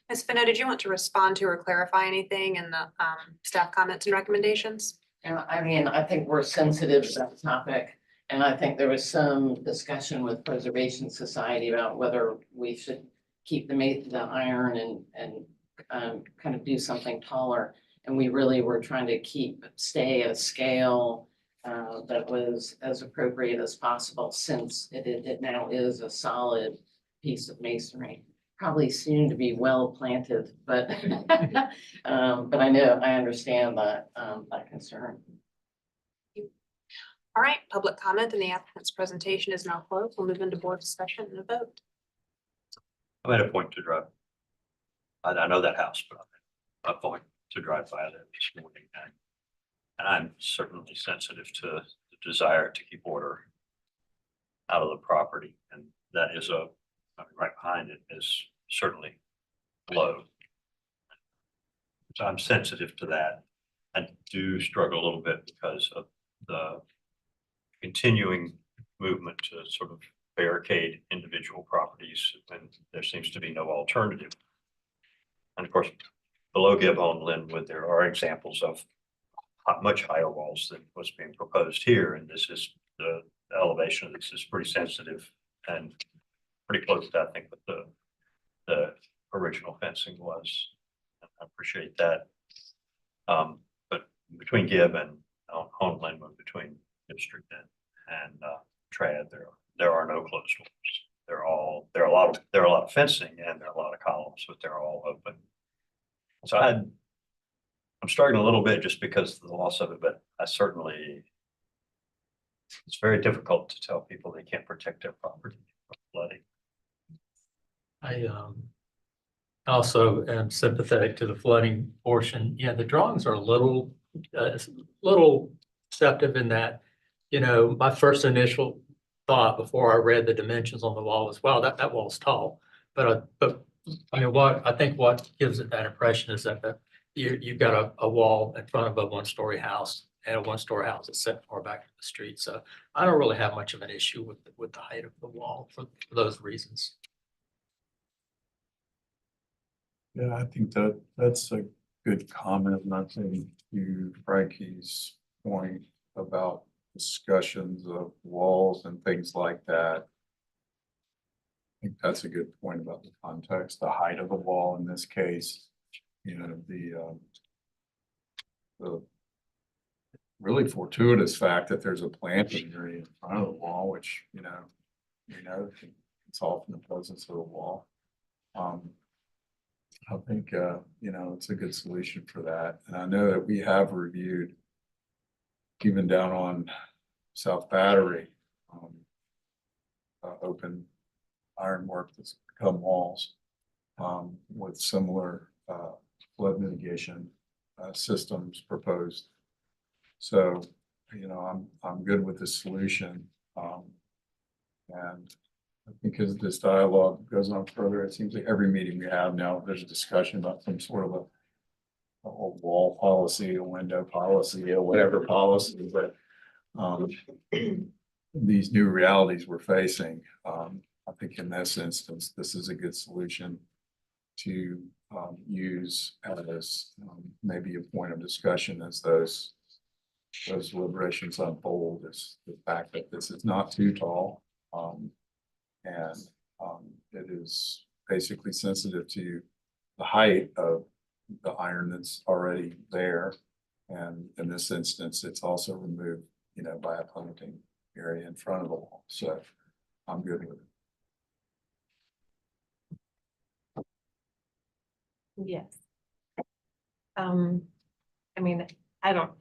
A: Ms. Fino, did you want to respond to or clarify anything in the staff comments and recommendations?
N: Yeah, I mean, I think we're sensitive to that topic. And I think there was some discussion with Preservation Society about whether we should keep the iron and kind of do something taller. And we really were trying to stay at a scale that was as appropriate as possible, since it now is a solid piece of masonry. Probably soon to be well planted, but but I understand that concern.
A: All right, public comment and the applicant's presentation is now closed. We'll move into board discussion and a vote.
D: I made a point to drive. I know that house, but I'm a point to drive by there this morning. And I'm certainly sensitive to the desire to keep order out of the property. And that is right behind it is certainly low. So I'm sensitive to that. I do struggle a little bit because of the continuing movement to sort of barricade individual properties when there seems to be no alternative. And of course, below Gibbon, Linwood, there are examples of much higher walls than what's being proposed here. And this is the elevation of this is pretty sensitive and pretty close to, I think, what the original fencing was. I appreciate that. But between Gibb and on Linwood, between Gibb Street and Trad, there are no closed doors. They're a lot of fencing and there are a lot of columns, but they're all open. So I'm struggling a little bit just because of the loss of it, but it's very difficult to tell people they can't protect their property from flooding.
I: I also am sympathetic to the flooding portion. Yeah, the drawings are a little deceptive in that, my first initial thought before I read the dimensions on the wall was, wow, that wall's tall. But I mean, what gives it that impression is that you've got a wall in front of a one-story house, and a one-story house is set far back to the street. So I don't really have much of an issue with the height of the wall for those reasons.
H: Yeah, I think that's a good comment, and I think to Frankie's point about discussions of walls and things like that. I think that's a good point about the context, the height of the wall in this case, the really fortuitous fact that there's a planting area in front of the wall, which, it's often the presence of the wall. I think, it's a good solution for that. And I know that we have reviewed even down on South Battery, open ironwork that's become walls, with similar, flood mitigation, systems proposed. So, I'm good with the solution. And I think as this dialogue goes on further, it seems like every meeting we have now, there's a discussion about some sort of a wall policy, a window policy, or whatever policy, but these new realities we're facing, I think in this instance, this is a good solution to use as maybe a point of discussion as those deliberations unfold, is the fact that this is not too tall. And it is basically sensitive to the height of the iron that's already there. And in this instance, it's also removed, by a planting area in front of the wall. So I'm good with it.
E: Yes. I mean, I don't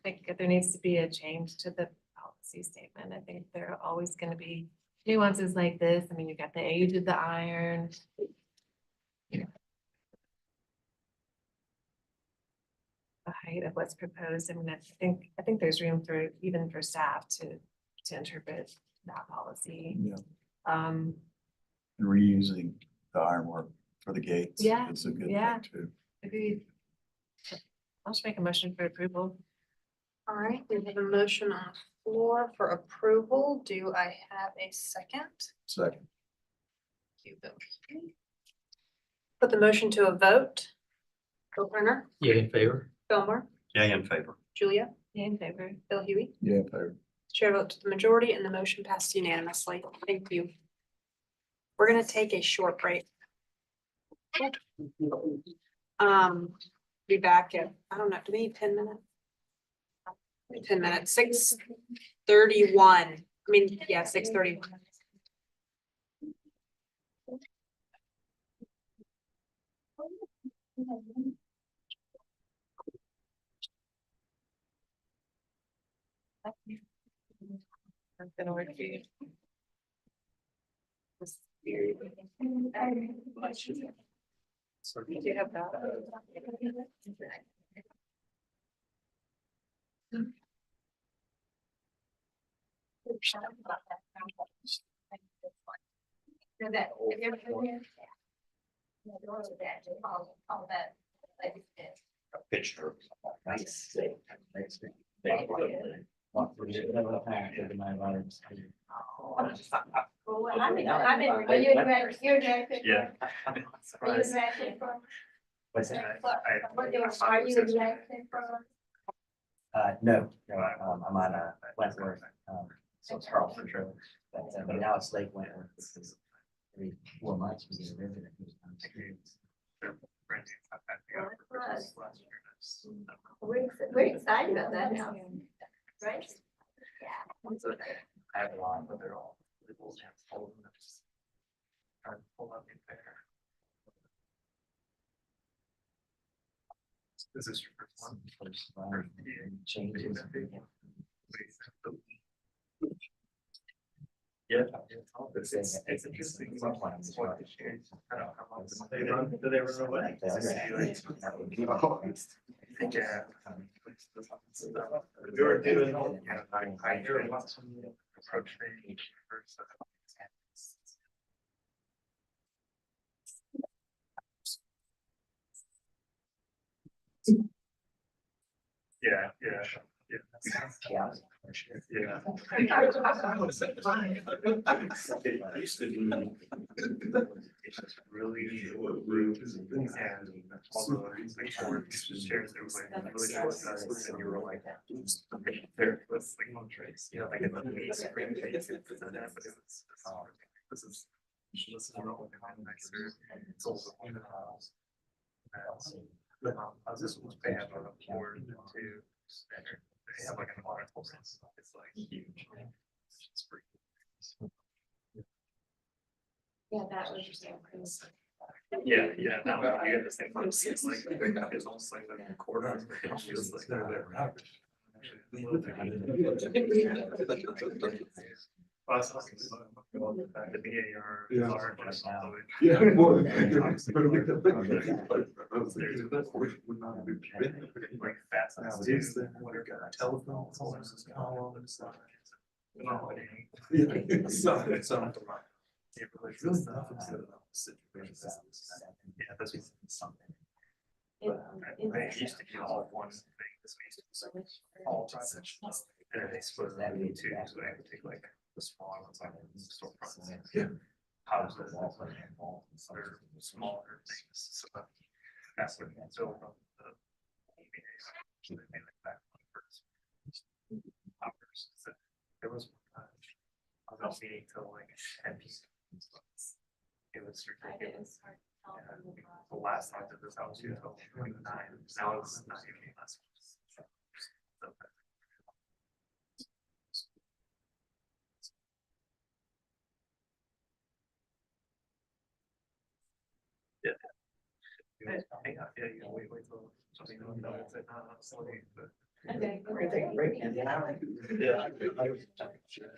E: think that there needs to be a change to the policy statement. I think there are always going to be nuances like this. I mean, you got the age of the iron. The height of what's proposed. I mean, I think there's room for staff to interpret that policy.
H: Yeah.
E: Um,
H: Reusing the ironwork for the gates.
E: Yeah,
H: Is a good
E: yeah.
H: thing too.
E: agreed. I'll just make a motion for approval.
A: All right, we have a motion on the floor for approval. Do I have a second?
H: Second.
A: Thank you, Bill. Put the motion to a vote. Bill Turner,
I: Yeah, in favor?
A: Fillmore,
D: Yeah, in favor.
A: Julia,
E: In favor.
A: Bill Huey.
H: Yeah, fair.
A: Chair votes to the majority and the motion passed unanimously. Thank you. We're gonna take a short break. Be back at, I don't know, do we need 10 minutes? 10 minutes, 6:31. I mean, yeah, 6:31.
E: That's gonna work for you. Do you have that?
D: A picture.
J: Nice.
D: Yeah.
J: No, I'm on Wentworth, so it's Charleston, but now it's Lake Wentworth. This is every 4 months we get a resident who's on experience.
F: We're excited about that now, right?
J: I have a lot, but they're all
I: Pull up in there. This is your first one. Yeah. It's interesting. Do they run away? Yeah. We were doing, I hear lots of approach. Yeah, yeah. Yeah. Yeah. I used to do. Really rude and although like chairs, there was like really nice and you were like. There was like no trace, you know, like in the meeting, but it was. This is real kind of nicer. It's also in the house. This was bad on the board too. They have like an article, it's like huge. It's pretty cool.
G: Yeah, that was just increase.
I: Yeah, yeah, now you get the same. It's like, it's almost like a quarter. It feels like they're there. The BAR.
H: Yeah.
I: Like fast too, what are telephone poles and all of this stuff. Yeah, it's really nothing yeah, that's something. They used to be all one thing, this used to be all sections. And they split that into two, so they would take like the smaller ones like storefronts. Yeah. Houses, or smaller things, so that's what they built up the EVAs. So they made like that one first. Hours, so there was I was not meeting till like 10 p.m. It was ridiculous. The last time I did this, I was here till like 9. Now it's not even less. Yeah. Hang on, yeah, you know, wait till something it's like, no, it's late, but.
G: Okay.
I: Yeah. Sure.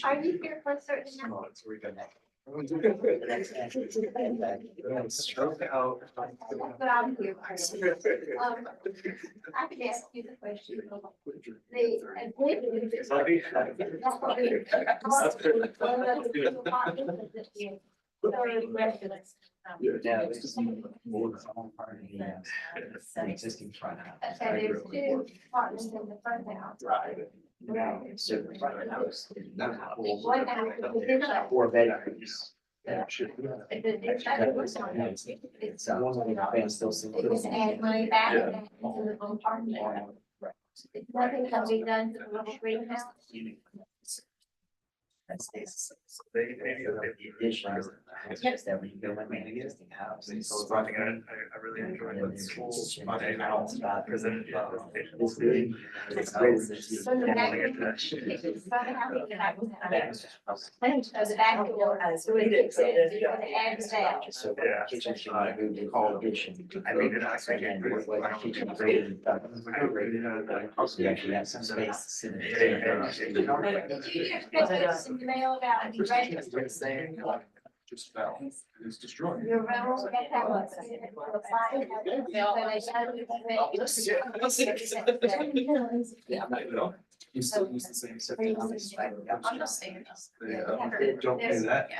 G: Are you here for a certain amount?
I: Stroke out.
G: That's what I'm here for. I could ask you the question.
O: Yeah, it's just more part of the existing front house.
G: Okay, there's two apartments in the front house.
O: Right. Now, so the front house.
G: One house is in the-
O: 4 bedrooms. That should.
G: It's
O: Still single.
G: It was add money back into the home apartment. Nothing can be done to the little greenhouse.
O: That stays.
I: Maybe
O: The additions, that we build like an existing house.
I: So I think I really enjoyed the school. Presented the presentation.
O: It's good. It's great.
G: So the back. It's front of house. So the back door has. So it is. You're gonna add the back.
O: So
I: Yeah.
O: kitchen should be moved in all addition.
I: I mean, it actually.
O: And what kitchen rated. Also, you actually have some space to sit in.
G: Did you just get this in the mail about the rent?
H: Just fell. It's destroyed.
G: Your rental, get that one.
H: You still use the same stuff.
G: I'm just saying.
H: Don't pay that.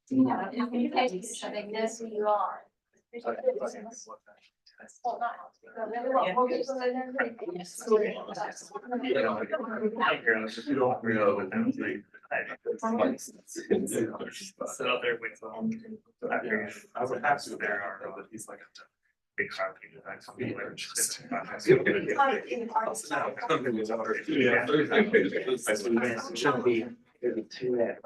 G: You pay so they know who you are. Well, not. Really what more people than everything.
I: Sit out there with I would have to there are, but he's like a big crowd.
O: Should be 2 at.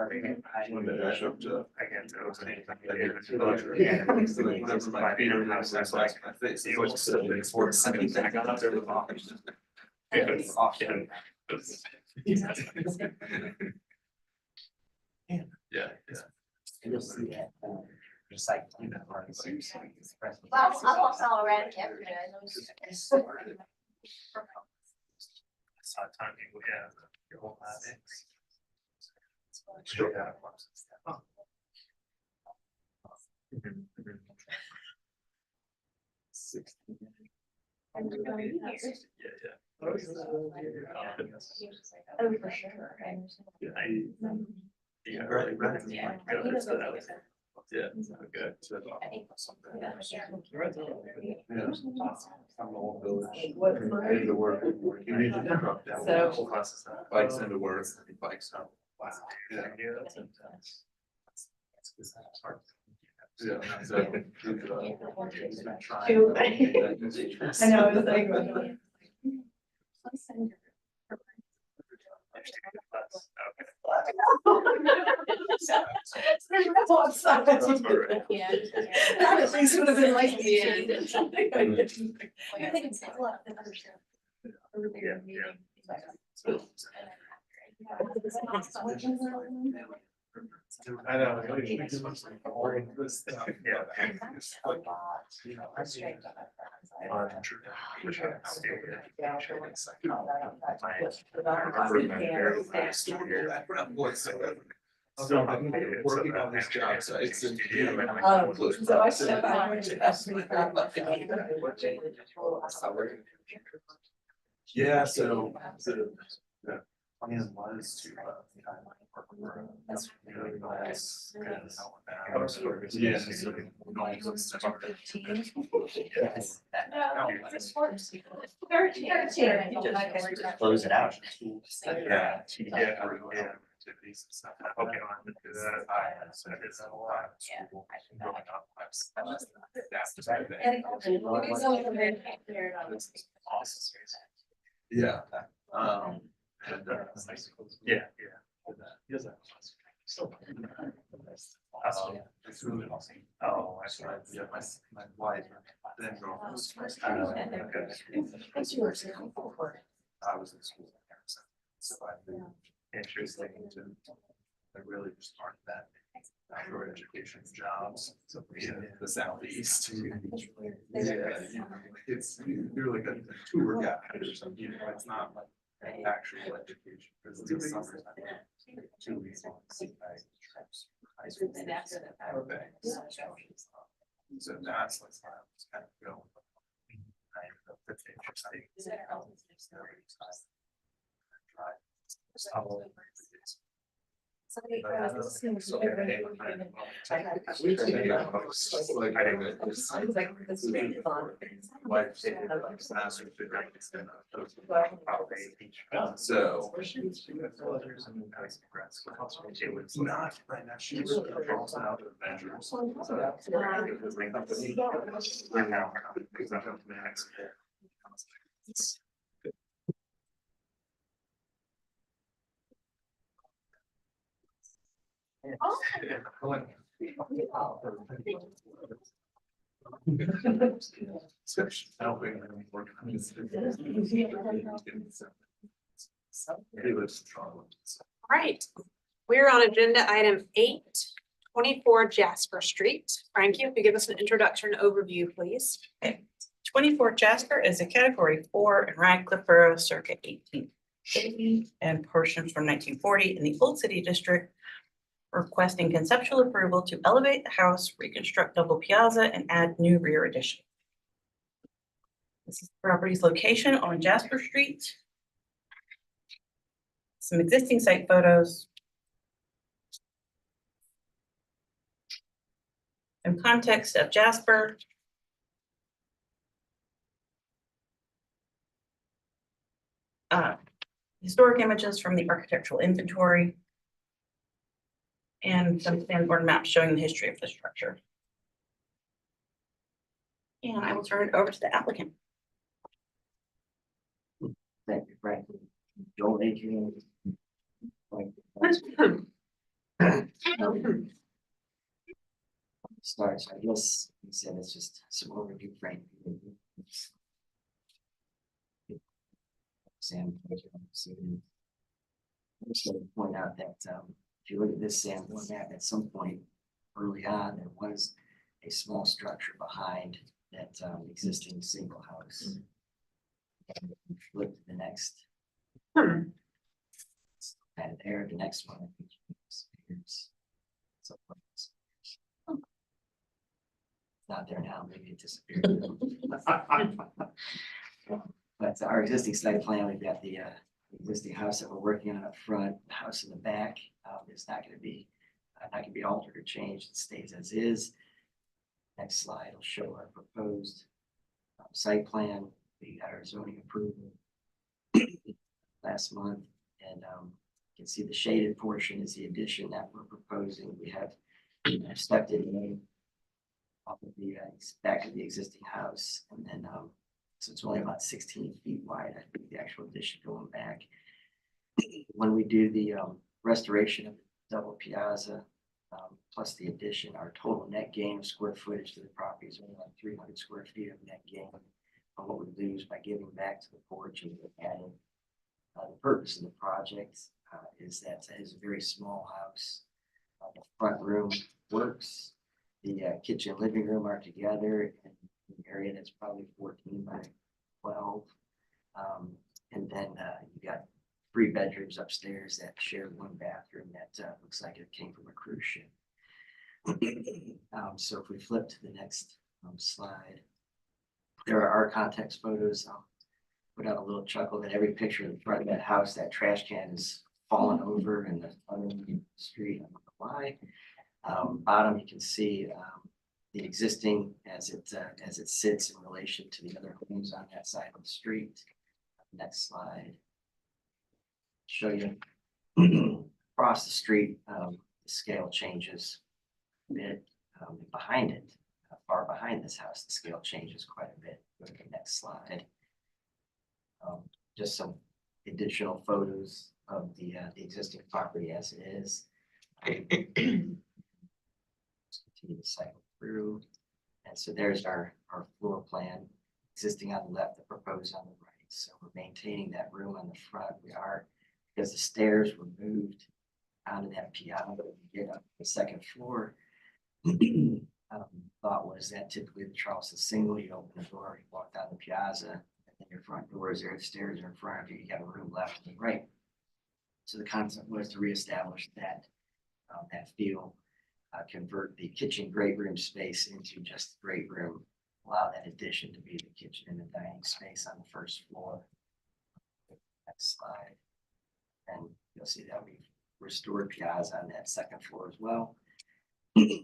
K: Yes.
J: Often.
K: Yeah, yeah.
O: You'll see that, just like.
G: all around
J: Timing, we have your whole
G: Oh, for sure.
K: Yeah, right, right. Yeah, okay.
H: Bikes into work, bikes out. Wow. Yeah. Yeah.
G: I know, I was like. Yeah. That at least would have been like the end. I think it's a lot of
K: I know.
H: Working on this job sites and.
G: So I stepped on to
H: Yeah, so the plan was to. Yeah.
O: Yes. Close it out.
H: Yeah. Activities and stuff. I hope you don't have to do that. So it's a lot. Awesome. Yeah. And yeah. It's really awesome. Oh, that's right. Yeah, my wife, then girlfriend was first. I was in school. So I moved interesting to, I really just started that. Outdoor education jobs, so in the southeast. Yeah, it's you're like a tour guide or something, you know, it's not like actual education, because it's the summer. 2 weeks long, trips. High school trips, things. So that's like, I was kind of going. I ended up with interesting. So. It was not right now. She was also out of measures. We're now. Because I don't max.
A: Right, we're on agenda item 8, 24 Jasper Street. Frankie, if you give us an introduction overview, please.
C: 24 Jasper is a category 4 in Radcliffe Borough circa 1880 and portions from 1940 in the Old City District, requesting conceptual approval to elevate the house, reconstruct double piazza, and add new rear addition. This is the property's location on Jasper Street. Some existing site photos. Some context of Jasper. Historic images from the architectural inventory. And some Sanborn maps showing the history of the structure. And I will turn it over to the applicant.
O: Thank you, Frank. Joel Adrian. Start, so I guess you said it's just some overview, Frank. Sam. So, I just want to point out that, if you look at this Sanborn map, at some point early on, there was a small structure behind that, existing single house. And if you flip to the next. And there, the next one, I think disappears. Not there now, maybe it disappeared. But our existing site plan, we've got the existing house that we're working on up front, the house in the back, is not gonna be, altered or changed, it stays as is. Next slide will show our proposed site plan. We got our zoning approval last month, and you can see the shaded portion is the addition that we're proposing. We have stepped in off of the back of the existing house, and then so it's only about 16 feet wide. I think the actual addition going back. When we do the restoration of the double piazza plus the addition, our total net gain of square footage to the property is only like 300 square feet of net gain on what we lose by giving back to the porch and adding. The purpose of the project is that it is a very small house. The front room works. The kitchen and living room are together in an area that's probably 14 by 12. And then you got 3 bedrooms upstairs that share 1 bathroom that looks like it came from a cruise ship. So if we flip to the next slide, there are our context photos. I'll put out a little chuckle that every picture in front of that house, that trash can is fallen over in the other street. I don't know why. Bottom, you can see the existing as it sits in relation to the other homes on that side of the street. Next slide. Show you across the street, the scale changes a bit. Behind it, far behind this house, the scale changes quite a bit. Go to the next slide. Just some additional photos of the existing property as it is. Continue to cycle through. And so there's our floor plan, existing on the left, the proposed on the right. So we're maintaining that room on the front. We are, because the stairs were moved onto that piano, but we get up the second floor. Thought was that typically the Charleston single, you open the door, you walk down the piazza, and then your front door is there, the stairs are in front of you, you got a room left and right. So the concept was to reestablish that feel, convert the kitchen great room space into just the great room, allow that addition to be the kitchen and the dining space on the first floor. Next slide. And you'll see that we've restored piazza on that second floor as well.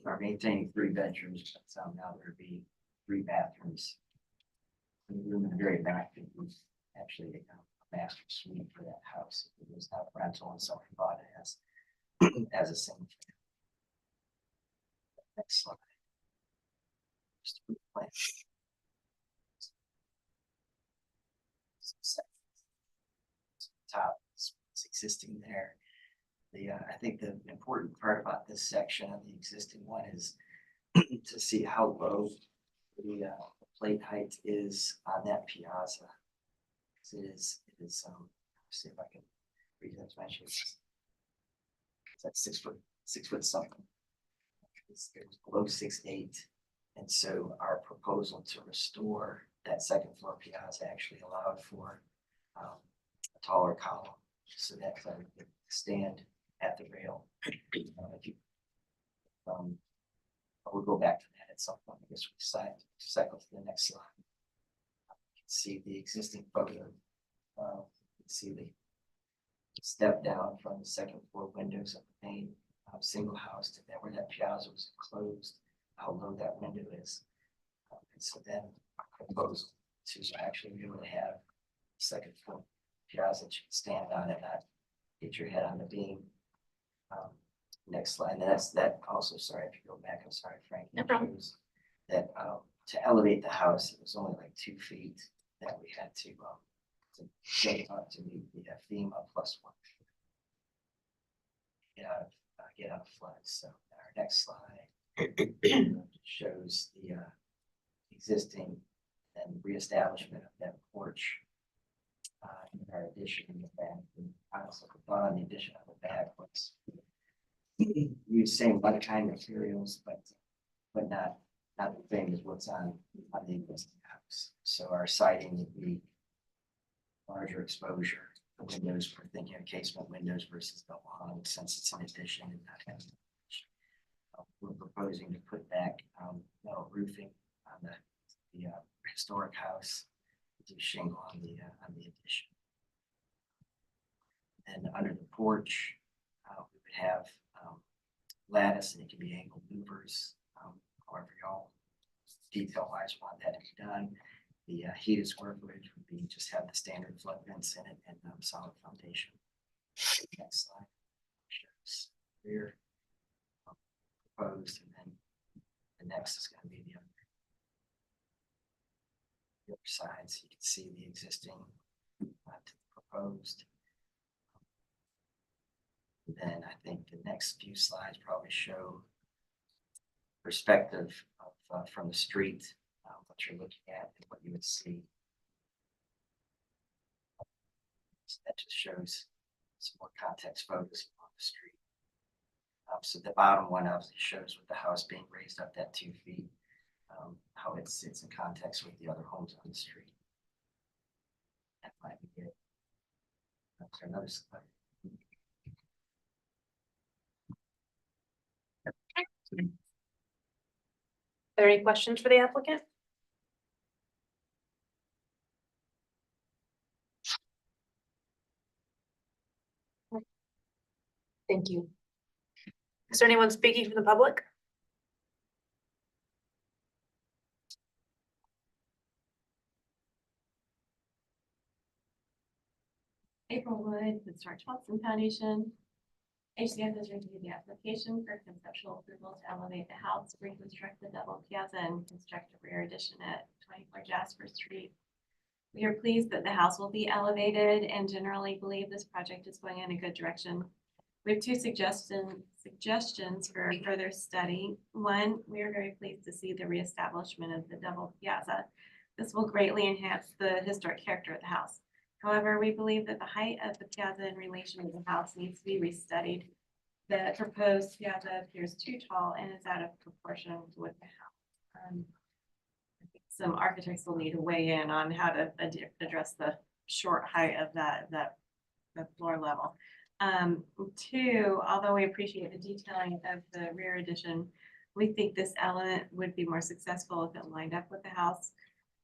O: Are maintaining 3 bedrooms, but now there'd be 3 bathrooms. And the room in the very back was actually a master suite for that house. It was not rental, and someone bought it as a single. Next slide. Just a plan. Top is what's existing there. I think the important part about this section of the existing one is to see how low the plate height is on that piazza. It is, see if I can read that dimension. It's at 6 foot something. It's below 6'8". And so our proposal to restore that second floor piazza actually allowed for a taller column so that it could stand at the rail. We'll go back to that at some point. I guess we cycle to the next slide. You can see the existing photo. You can see the step down from the second floor windows of the main single house to there where that piazza was enclosed, how low that window is. And so then our proposal to actually be able to have second floor piazza that you can stand on and not get your head on the beam. Next slide. And that's that also, sorry, if you go back, I'm sorry, Frank.
L: No problem.
O: That to elevate the house, it was only like 2 feet that we had to to meet the FEMA +1. Get out of flood. So our next slide shows the existing and reestablishment of that porch in our addition in the back. And honestly, the thought on the addition on the back was use same kind materials, but not the same as what's on the existing house. So our siding would be larger exposure. The windows, we're thinking of casement windows versus double hung, since it's an addition and not having. We're proposing to put back metal roofing on the historic house, do shingle on the addition. And under the porch, we would have lattice, and it can be angled louvers, however y'all detail wise want that to be done. The heated square footage would be just have the standard flood vents in it and solid foundation. Next slide shows rear proposed, and then the next is going to be the other side, so you can see the existing to the proposed. And then I think the next few slides probably show perspective of from the street, what you're looking at and what you would see. So that just shows some more context photos on the street. So the bottom one obviously shows with the house being raised up that 2 feet, how it sits in context with the other homes on the street. That might be it. That's another slide.
A: Are there any questions for the applicant? Thank you. Is there anyone speaking from the public?
F: April Wood, with Charleston Foundation. HCF has reviewed the application for conceptual approval to elevate the house, reconstruct the double piazza, and construct a rear addition at 24 Jasper Street. We are pleased that the house will be elevated and generally believe this project is going in a good direction. We have two suggestions for further study. One, we are very pleased to see the reestablishment of the double piazza. This will greatly enhance the historic character of the house. However, we believe that the height of the piazza in relation to the house needs to be restudied. The proposed piazza appears too tall and is out of proportion with the house. I think some architects will need to weigh in on how to address the short height of the floor level. Two, although we appreciate the detailing of the rear addition, we think this element would be more successful if it lined up with the house.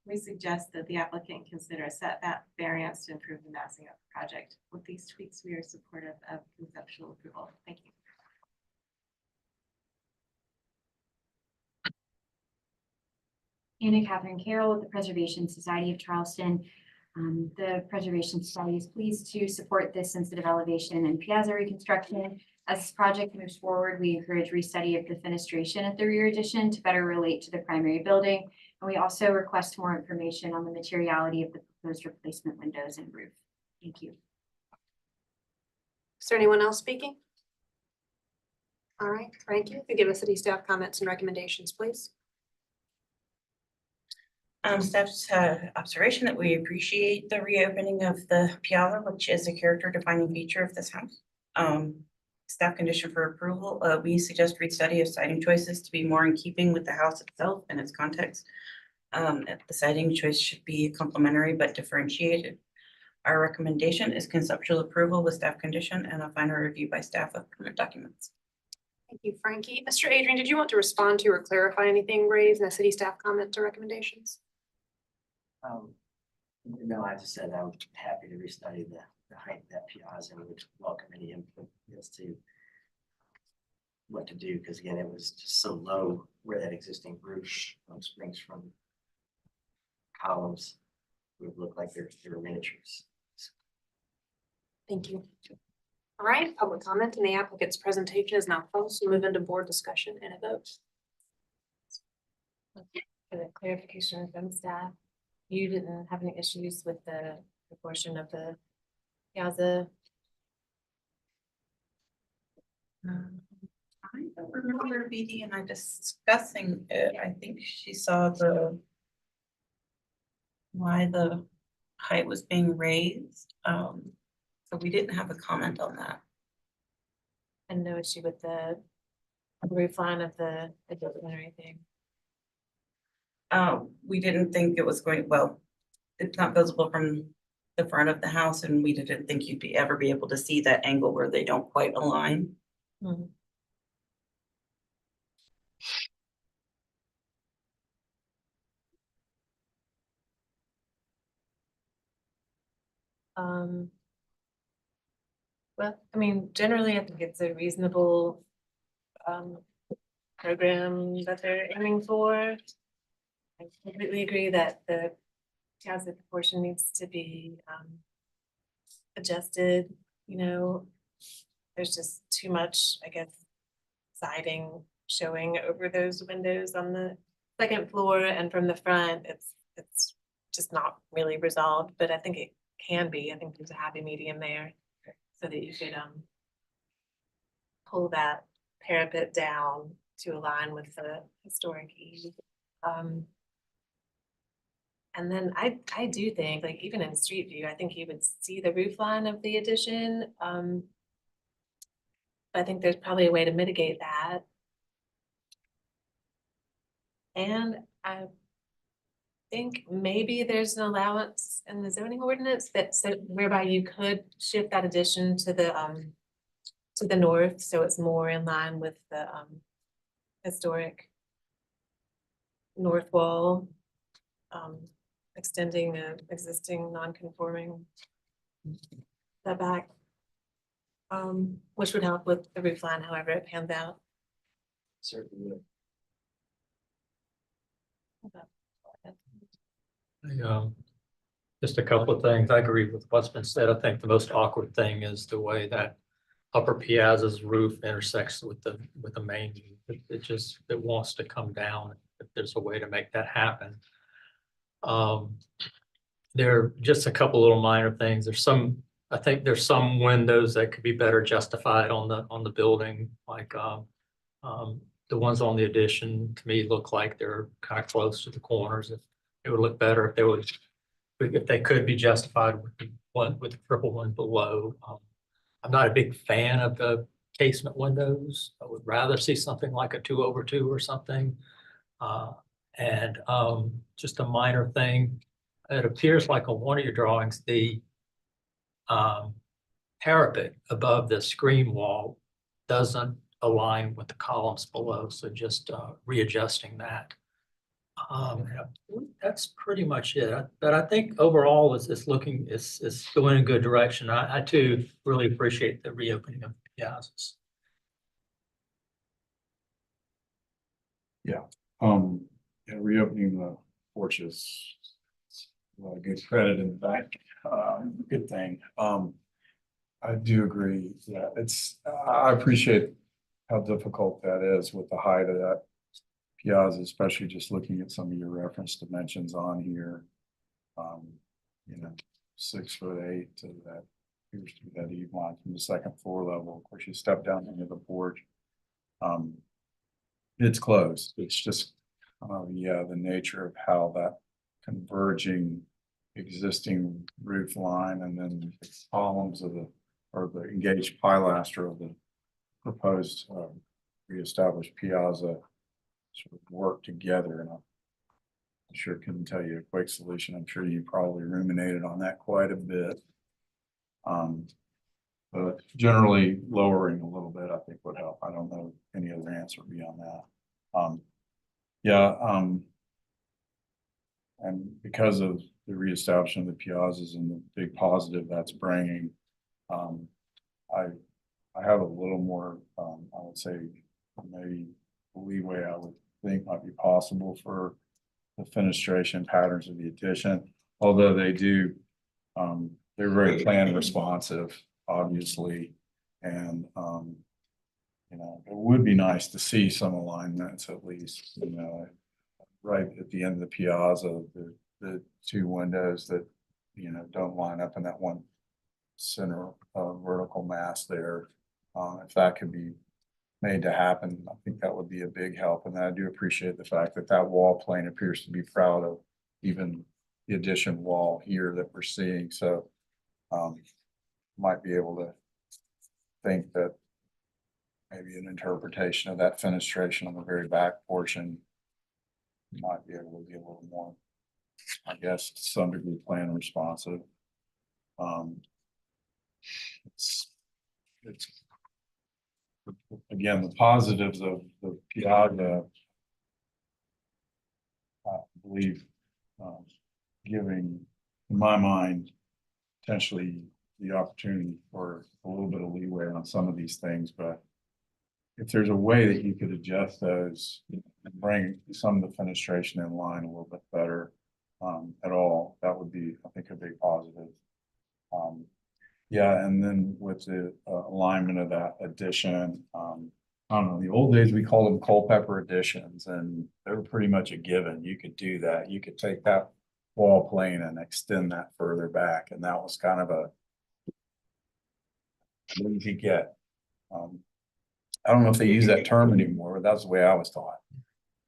F: We suggest that the applicant consider a setback variance to improve the massing of the project. With these tweaks, we are supportive of conceptual approval. Thank you.
G: Anna Catherine Carroll with the Preservation Society of Charleston. The Preservation Society is pleased to support this sensitive elevation and piazza reconstruction. As this project moves forward, we encourage restudy of the fenestration at the rear addition to better relate to the primary building. And we also request more information on the materiality of the proposed replacement windows and roof. Thank you.
A: Is there anyone else speaking? All right, thank you. Give us city staff comments and recommendations, please.
C: Staff's observation that we appreciate the reopening of the piazza, which is a character defining feature of this house. Staff condition for approval, we suggest restudy of siding choices to be more in keeping with the house itself and its context. The siding choice should be complementary but differentiated. Our recommendation is conceptual approval with staff condition and a final review by staff of permit documents.
A: Thank you, Frankie. Mr. Adrian, did you want to respond to or clarify anything raised in the city staff comment or recommendations?
O: No, I just said I would be happy to restudy the height of that piazza and would welcome any input as to what to do, because again, it was just so low where that existing roof springs from. Columns would look like they're miniatures.
A: Thank you. All right, public comment and the applicant's presentation is now closed. So move into board discussion and a vote.
E: For the clarification from staff, you didn't have any issues with the proportion of the piazza?
C: I don't remember BD and I discussing it. I think she saw why the height was being raised. So we didn't have a comment on that.
E: And no issue with the roof line of the building or anything.
C: We didn't think it was going, well, it's not visible from the front of the house, and we didn't think you'd ever be able to see that angle where they don't quite align.
E: Mhm. Um. Well, I mean, generally, I think it's a reasonable program that they're aiming for. I completely agree that the piazza proportion needs to be adjusted, you know. There's just too much, I guess, siding showing over those windows on the second floor, and from the front, it's just not really resolved, but I think it can be. I think there's a happy medium there, so that you could pull that parapet down to align with the historic eave. And then I do think, like, even in street view, I think you would see the roof line of the addition. I think there's probably a way to mitigate that. And I think maybe there's an allowance in the zoning ordinance that so whereby you could shift that addition to the north, so it's more in line with the historic north wall, extending an existing non-conforming setback, which would help with the roof line, however it pans out.
K: Certainly.
I: Just a couple of things. I agree with what's been said. I think the most awkward thing is the way that upper piazza's roof intersects with the main. It wants to come down. If there's a way to make that happen. There are just a couple little minor things. I think there's some windows that could be better justified on the building, like the ones on the addition to me look like they're kind of close to the corners. It would look better if they could be justified with the triple one below. I'm not a big fan of the casement windows. I would rather see something like a 2/2 or something. And just a minor thing, it appears like on one of your drawings, the parapet above the screen wall doesn't align with the columns below, so just readjusting that. That's pretty much it. But I think overall it's going in a good direction. I too really appreciate the reopening of the piazzas.
H: Yeah, reopening the porches, a lot of good credit in the back, good thing. I do agree, yeah, I appreciate how difficult that is with the height of that piazza, especially just looking at some of your reference dimensions on here. 6'8" to that, appears to be that eve line from the second floor level. Of course, you step down into the porch. It's close. It's just, the nature of how that converging existing roof line and then the columns of the engaged pilaster of the proposed reestablished piazza sort of work together. And I sure couldn't tell you a quick solution. I'm sure you probably ruminated on that quite a bit. But generally lowering a little bit, I think would help. I don't know any other answer beyond that. And because of the reestablishment of the piazzas and the big positive that's bringing, I have a little more, I would say, maybe leeway I would think might be possible for the fenestration patterns of the addition, although they do, they're very plan responsive, obviously, and it would be nice to see some alignments at least, right at the end of the piazza, the two windows that don't line up in that one center vertical mass there. If that could be made to happen, I think that would be a big help. And I do appreciate the fact that that wall plane appears to be proud of even the addition wall here that we're seeing, so might be able to think that maybe an interpretation of that fenestration on the very back portion might be able to be a little more, I guess, to some degree plan responsive. It's again, the positives of the Piazza, I believe, giving, in my mind, potentially the opportunity for a little bit of leeway on some of these things, but if there's a way that you could adjust those and bring some of the fenestration in line a little bit better at all, that would be, I think, a big positive. Yeah, and then with the alignment of that addition, I don't know, the old days, we called them Culpeper additions, and they were pretty much a given. You could do that. You could take that wall plane and extend that further back, and that was kind of a what you could get. I don't know if they use that term anymore, but that's the way I was taught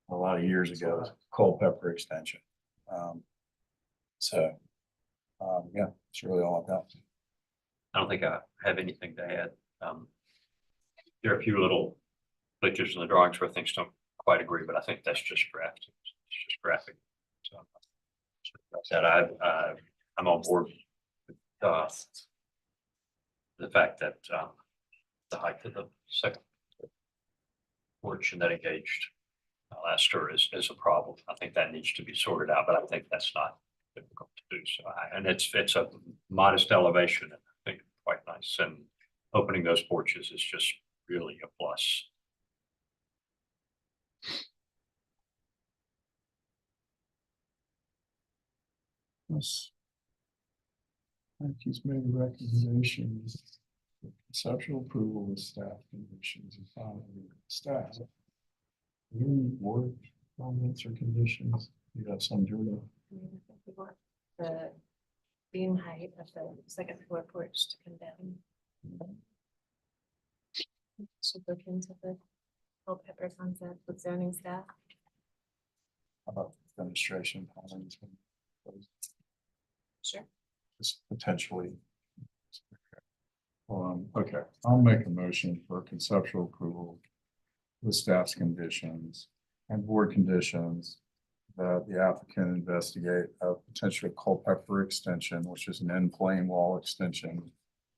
H: a lot of years ago, Culpeper extension. Yeah, it's really all about.
D: I don't think I have anything to add. There are a few little glitches in the drawings where things don't quite agree, but I think that's just graphic. It's just graphic. So that I'm on board with the fact that the height of the second porch and that engaged laster is a problem. I think that needs to be sorted out, but I think that's not difficult to do. So, and it's a modest elevation, and I think quite nice. And opening those porches is just really a plus.
H: Yes. I think he's made recommendations. Conceptual approval with staff conditions and following staff. Any board comments or conditions? You have some, Julia?
E: We want the beam height of the second floor porch to come down. Should look into the Culpeper concept with zoning staff.
H: How about the demonstration plans?
E: Sure.
H: Just potentially. Okay, I'll make a motion for conceptual approval with staff's conditions and board conditions that the applicant investigate a potential Culpeper extension, which is an end plane wall extension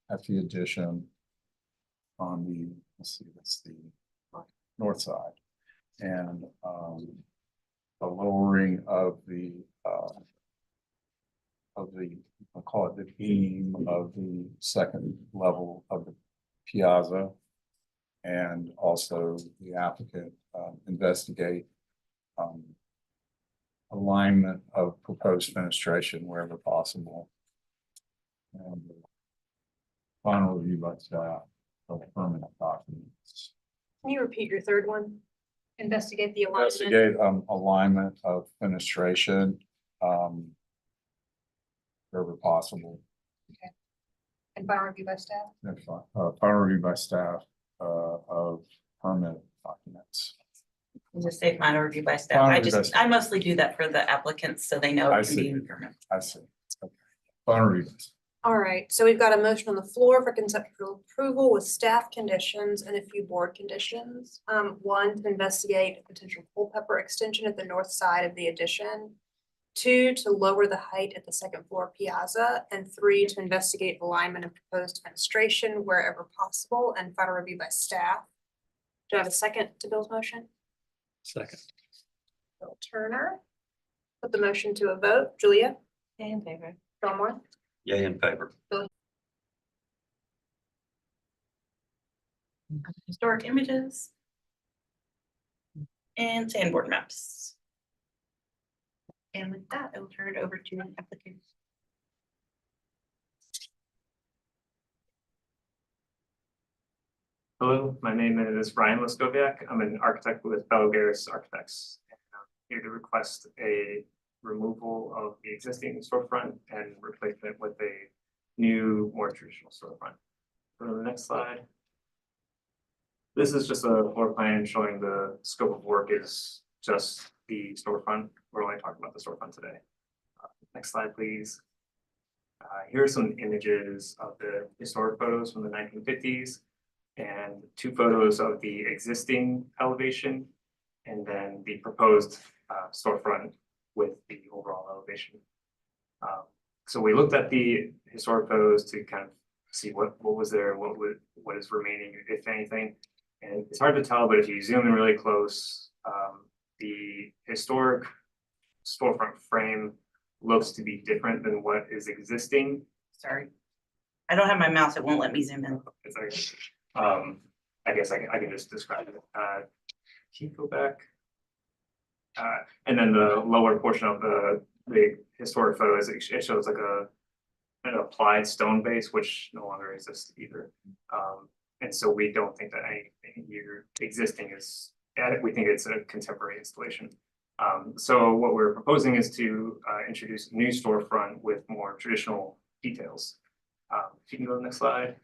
H: at the addition on the, let's see, that's the north side, and a lowering of the I'll call it the beam of the second level of the piazza, and also the applicant investigate alignment of proposed fenestration wherever possible. And final review by staff of permanent documents.
A: Can you repeat your third one? Investigate the alignment.
H: Investigate alignment of fenestration wherever possible.
A: Okay. And final review by staff?
H: That's fine. Final review by staff of permit documents.
C: Just say final review by staff. I mostly do that for the applicants, so they know.
H: I see. I see. Okay. Final review.
A: All right, so we've got a motion on the floor for conceptual approval with staff conditions and a few board conditions. One, to investigate a potential Culpeper extension at the north side of the addition. 2, to lower the height at the second floor piazza, and 3, to investigate alignment of proposed fenestration wherever possible, and final review by staff. Do I have a second to Bill's motion?
I: Second.
A: Bill Turner. Put the motion to a vote. Julia?
E: In favor.
A: Bill Moore?
D: Yay in favor.
C: Historic images. And sandboard maps. And with that, I will turn it over to the applicant.
P: Hello, my name is Ryan Leskoviak. I'm an architect with Bello Garris Architects. I'm here to request a removal of the existing storefront and replacement with a new, more traditional storefront. Go to the next slide. This is just a floor plan showing the scope of work is just the storefront. We're only talking about the storefront today. Next slide, please. Here are some images of the historic photos from the 1950s and 2 photos of the existing elevation and then the proposed storefront with the overall elevation. So we looked at the historic photos to kind of see what was there, and what is remaining, if anything. And it's hard to tell, but if you zoom in really close, the historic storefront frame looks to be different than what is existing.
C: Sorry. I don't have my mouse. It won't let me zoom in.
P: It's like, I guess I can just describe it. Can you go back? And then the lower portion of the historic photos, it shows like an applied stone base, which no longer exists either. And so we don't think that anything here existing is, we think it's a contemporary installation. So what we're proposing is to introduce a new storefront with more traditional details. If you can go to the next slide.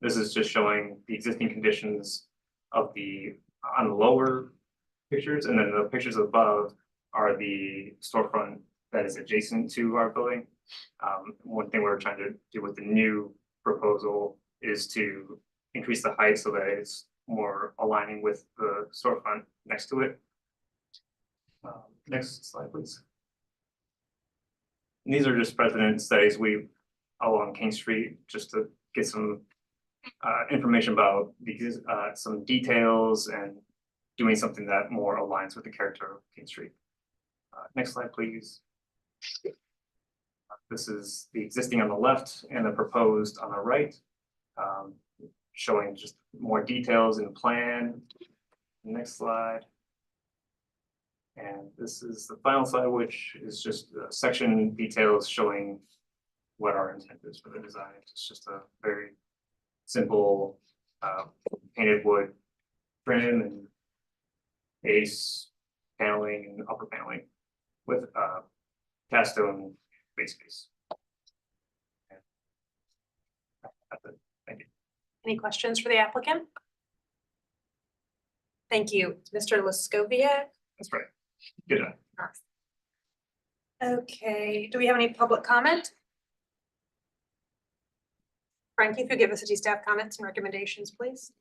P: This is just showing the existing conditions of on the lower pictures, and then the pictures above are the storefront that is adjacent to our building. One thing we're trying to do with the new proposal is to increase the height so that it's more aligning with the storefront next to it. Next slide, please. And these are just precedent studies along King Street, just to get some information about these, some details and doing something that more aligns with the character of King Street. Next slide, please. This is the existing on the left and the proposed on the right, showing just more details in the plan. Next slide. And this is the final slide, which is just section details showing what our intent is for the design. It's just a very simple painted wood trim and base paneling and upper paneling with cast stone base piece. That's it. Thank you.
A: Any questions for the applicant? Thank you. Mr. Leskovia.
P: That's right. Good job.
A: Okay, do we have any public comment? Frankie, if you give the city staff comments and recommendations, please.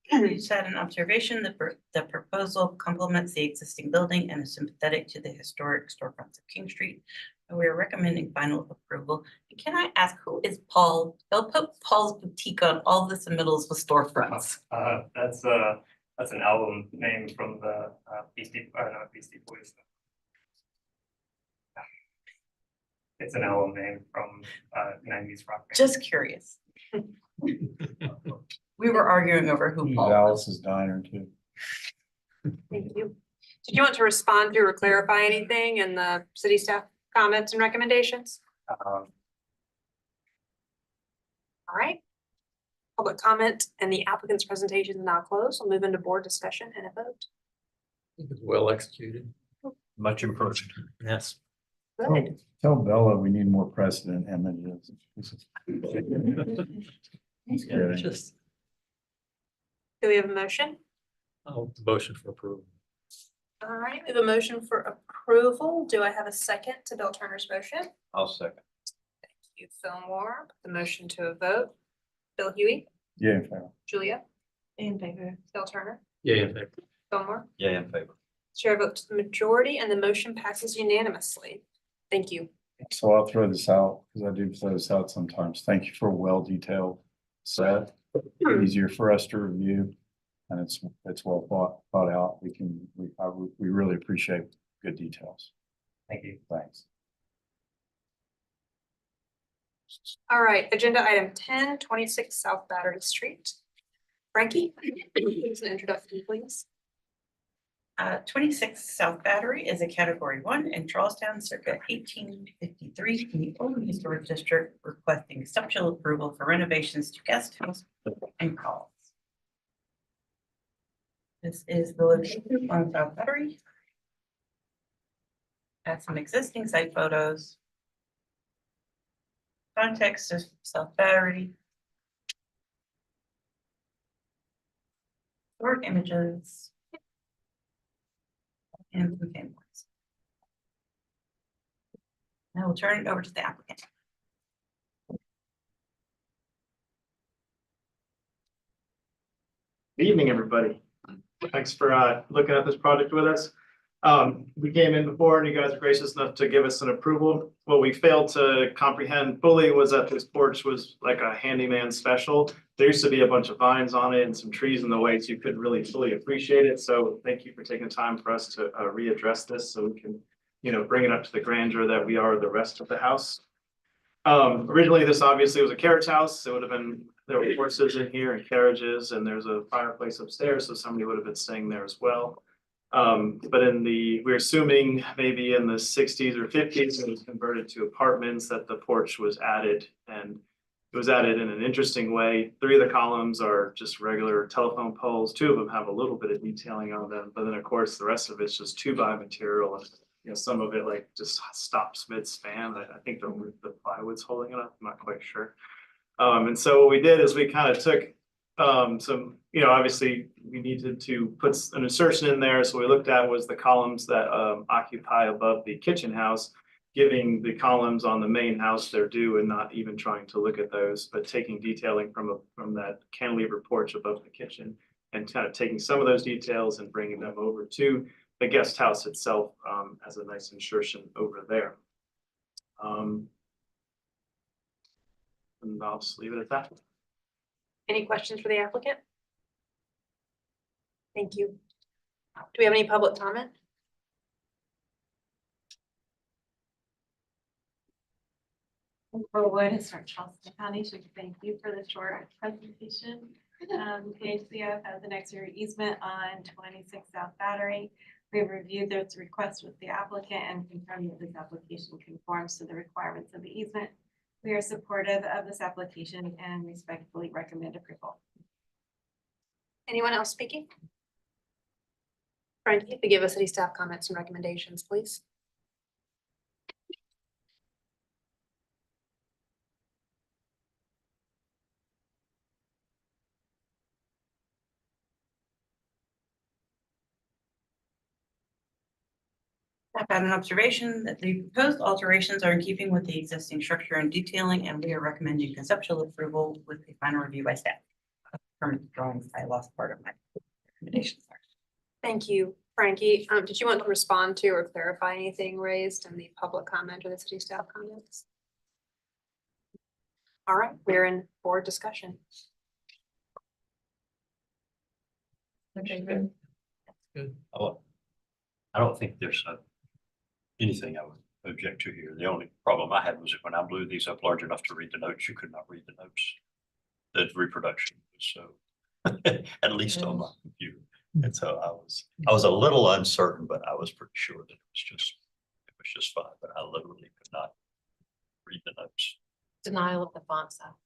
C: We just had an observation that the proposal complements the existing building and is sympathetic to the historic storefronts of King Street. And we are recommending final approval. And can I ask, who is Paul? They'll put Paul's Boutique on all the submittals with storefronts.
P: That's an album name from the Beastie Boys. It's an album name from 90s rock band.
C: Just curious. We were arguing over who Paul was.
H: Dallas's Diner too.
A: Thank you. Did you want to respond to or clarify anything in the city staff comments and recommendations? All right. Public comment and the applicant's presentation is now closed. We'll move into board discussion and a vote.
I: It was well executed.
D: Much improved.
I: Yes.
A: Good.
H: Tell Bella we need more precedent images. Just kidding.
I: Just,
A: Do we have a motion?
I: motion for approval.
A: All right, we have a motion for approval. Do I have a second to Bill Turner's motion?
D: I'll second.
A: Thank you, Fillmore. Put the motion to a vote. Bill Huey,
H: Yeah, in favor.
A: Julia,
E: In favor.
A: Bill Turner,
I: Yeah, in favor.
A: Fillmore.
D: Yeah, in favor.
A: Chair votes the majority and the motion passes unanimously. Thank you.
H: So I'll throw this out because I do throw this out sometimes. Thank you for a well-detailed set. Easier for us to review. And it's well thought out. We really appreciate good details.
P: Thank you.
H: Thanks.
A: All right, agenda item 10, 26 South Battery Street. Frankie, please an introduction, please.
C: 26 South Battery is a category 1 in Charlestown, circa 1853 in the Old Historic District, requesting conceptual approval for renovations to guest house and calls. This is the location on South Battery. Add some existing site photos. Context of South Battery. Short images. And some cameras. I will turn it over to the applicant.
P: Good evening, everybody. Thanks for looking at this project with us. We came in before and you guys were gracious enough to give us an approval. What we failed to comprehend fully was that this porch was like a handyman special. There used to be a bunch of vines on it and some trees in the way, so you couldn't really fully appreciate it. So thank you for taking the time for us to readdress this so we can, bring it up to the grandeur that we are the rest of the house. Originally, this obviously was a carriage house. It would have been, there were horses in here and carriages, and there's a fireplace upstairs, so somebody would have been staying there as well. But we're assuming maybe in the sixties or fifties, it was converted to apartments, that the porch was added, and it was added in an interesting way. 3 of the columns are just regular telephone poles. 2 of them have a little bit of detailing on them, but then of course, the rest of it's just 2x material, and some of it like just stops mid-span. I think the plywood's holding it up, I'm not quite sure. And so what we did is we kind of took some, obviously we needed to put an insertion in there. So we looked at was the columns that occupy above the kitchen house, giving the columns on the main house their due and not even trying to look at those, but taking detailing from that cantilever porch above the kitchen and kind of taking some of those details and bringing them over to the guest house itself as a nice insertion over there. And I'll just leave it at that.
A: Any questions for the applicant? Thank you. Do we have any public comment?
F: Wood is our Charleston Foundation. Thank you for the short presentation. KHCF has an exterior easement on 26 South Battery. We've reviewed this request with the applicant and confirmed that this application conforms to the requirements of the easement. We are supportive of this application and respectfully recommend approval.
A: Anyone else speaking? Frankie, if you give us city staff comments and recommendations, please.
C: I've had an observation that the proposed alterations are in keeping with the existing structure and detailing, and we are recommending conceptual approval with the final review by staff. From drawings, I lost part of my recommendations there.
A: Thank you, Frankie. Did you want to respond to or clarify anything raised in the public comment or the city staff comments? All right, we're in board discussion.
E: Okay, good.
I: Good.
D: I don't think there's anything I would object to here. The only problem I had was that when I blew these up large enough to read the notes, you could not read the notes. The reproduction was so, at least on my computer. And so I was a little uncertain, but I was pretty sure that it was just fine, but I literally could not read the notes.
E: Denial of the font size.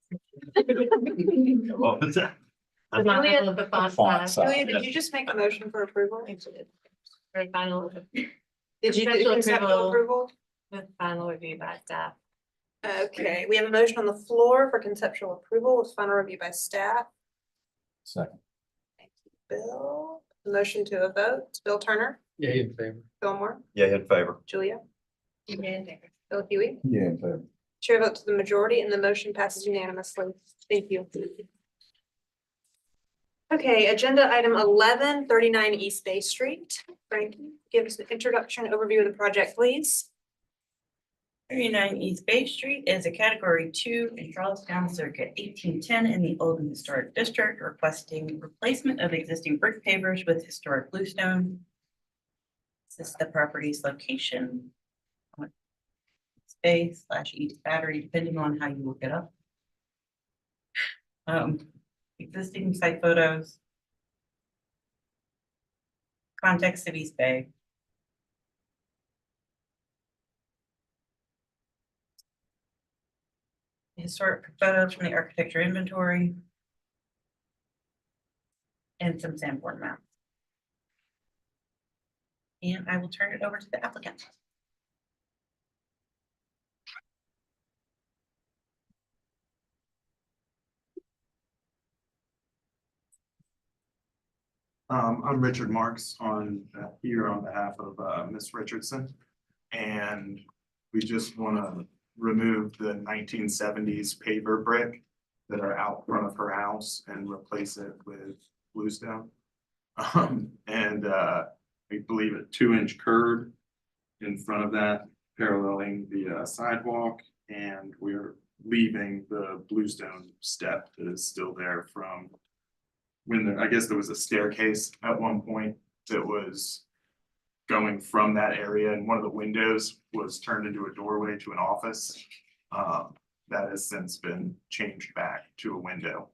D: What was that?
E: Denial of the font
H: Font
E: size.
H: size.
A: Julia, did you just make a motion for approval?
E: For final,
A: Did you do
E: Conceptual
A: conceptual
E: approval.
A: approval?
E: with final review by staff.
A: Okay, we have a motion on the floor for conceptual approval with final review by staff.
H: Second.
A: Thank you, Bill. Motion to a vote. Bill Turner,
I: Yeah, in favor.
A: Bill Moore,
D: Yeah, in favor.
A: Julia, Bill Huey.
H: Yeah, in favor.
A: Chair votes to the majority and the motion passes unanimously. Thank you. Okay, agenda item 1139 East Bay Street. Frankie, give us an introduction overview of the project, please.
C: 39 East Bay Street is a category 2 in Charlestown, circa 1810 in the Old and Historic District, requesting replacement of existing brick pavers with historic bluestone. This is the property's location. Space/East Battery, depending on how you look it up. Existing site photos. Context of East Bay. Historic photos from the architecture inventory. And some Sanborn maps. And I will turn it over to the applicant.
Q: I'm Richard Marks here on behalf of Ms. Richardson. And We just wanna remove the 1970s paver brick that are out front of her house and replace it with bluestone. I believe a 2-inch curb in front of that paralleling the sidewalk, and we're leaving the bluestone step that is still there from when I guess there was a staircase at one point that was going from that area, and one of the windows was turned into a doorway to an office. That has since been changed back to a window.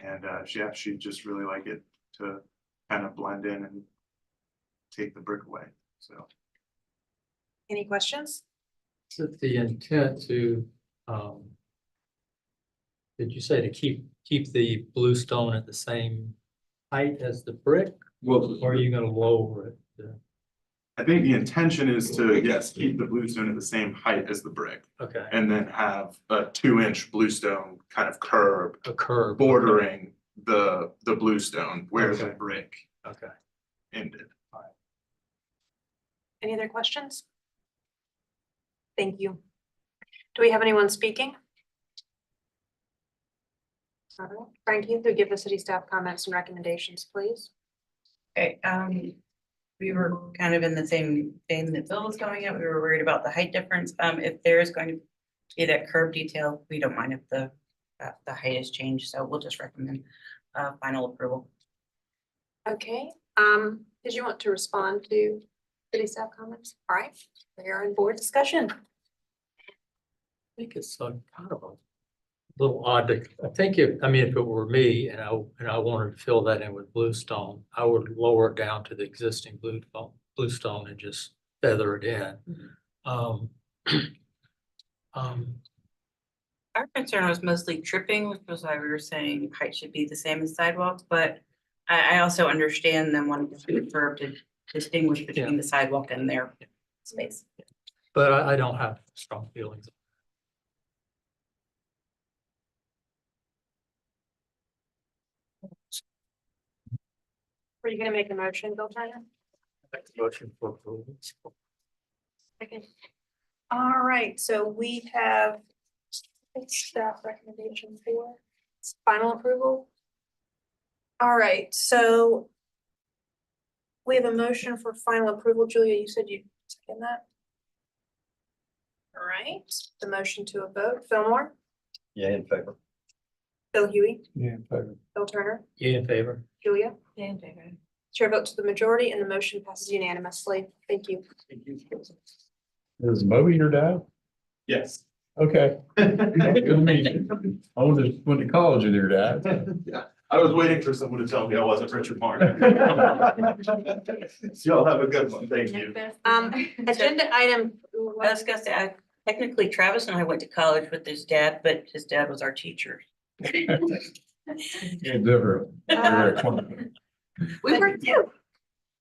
Q: And she'd just really like it to kind of blend in and take the brick away, so.
A: Any questions?
I: Is it the intent to, did you say to keep the bluestone at the same height as the brick?
Q: Well,
I: Or are you gonna lower it?
Q: I think the intention is to, yes, keep the bluestone at the same height as the brick.
I: Okay,
Q: And then have a 2-inch bluestone kind of curb
I: a curve.
Q: bordering the bluestone where the
I: Okay.
Q: brick
I: Okay.
Q: ended.
A: Any other questions? Thank you. Do we have anyone speaking? All right. Frankie, you give the city staff comments and recommendations, please.
C: Okay, we were kind of in the same vein that Bill was going at. We were worried about the height difference. If there is going to be that curb detail, we don't mind if the height is changed, so we'll just recommend final approval.
A: Okay, did you want to respond to city staff comments? All right, we are in board discussion.
I: I think it's kind of a little odd to, I think if it were me and I wanted to fill that in with bluestone, I would lower it down to the existing bluestone and just feather it in.
C: Our concern was mostly tripping, which was why we were saying height should be the same as sidewalks, but I also understand them wanting the curb to distinguish between the sidewalk and their space.
I: But I don't have strong feelings.
A: Were you gonna make a motion, Bill Turner?
I: Motion for approval.
A: Okay. All right, so we have staff recommendation for final approval. All right, so we have a motion for final approval. Julia, you said you second that? All right, the motion to a vote. Fillmore,
D: Yeah, in favor.
A: Bill Huey,
H: Yeah, in favor.
A: Bill Turner,
I: Yeah, in favor.
A: Julia.
E: Yeah, in favor.
A: Chair vote to the majority and the motion passes unanimously. Thank you.
H: Is Moby your dad?
Q: Yes.
H: Okay. Good to meet you. I went to college with your dad.
Q: Yeah, I was waiting for someone to tell me I wasn't Richard Martin. So y'all have a good one, thank you.
A: Agenda item.
C: I was gonna say, technically Travis and I went to college with his dad, but his dad was our teacher.
H: Yeah, different.
A: We were too.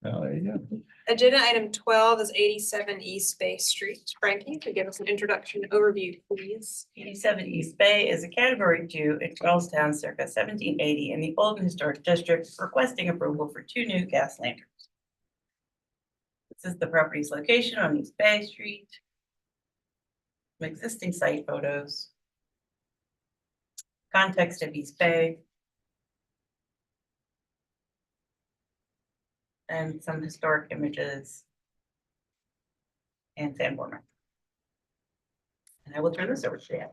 H: Oh, there you go.
A: Agenda item 12 is 87 East Bay Street. Frankie, to give us an introduction overview, please.
C: 87 East Bay is a category 2 in Charlestown circa 1780 in the Old Historic District, requesting approval for 2 new gas lanterns. This is the property's location on East Bay Street. Some existing site photos. Context of East Bay. And some historic images. And Sanborn. And I will turn this over to you.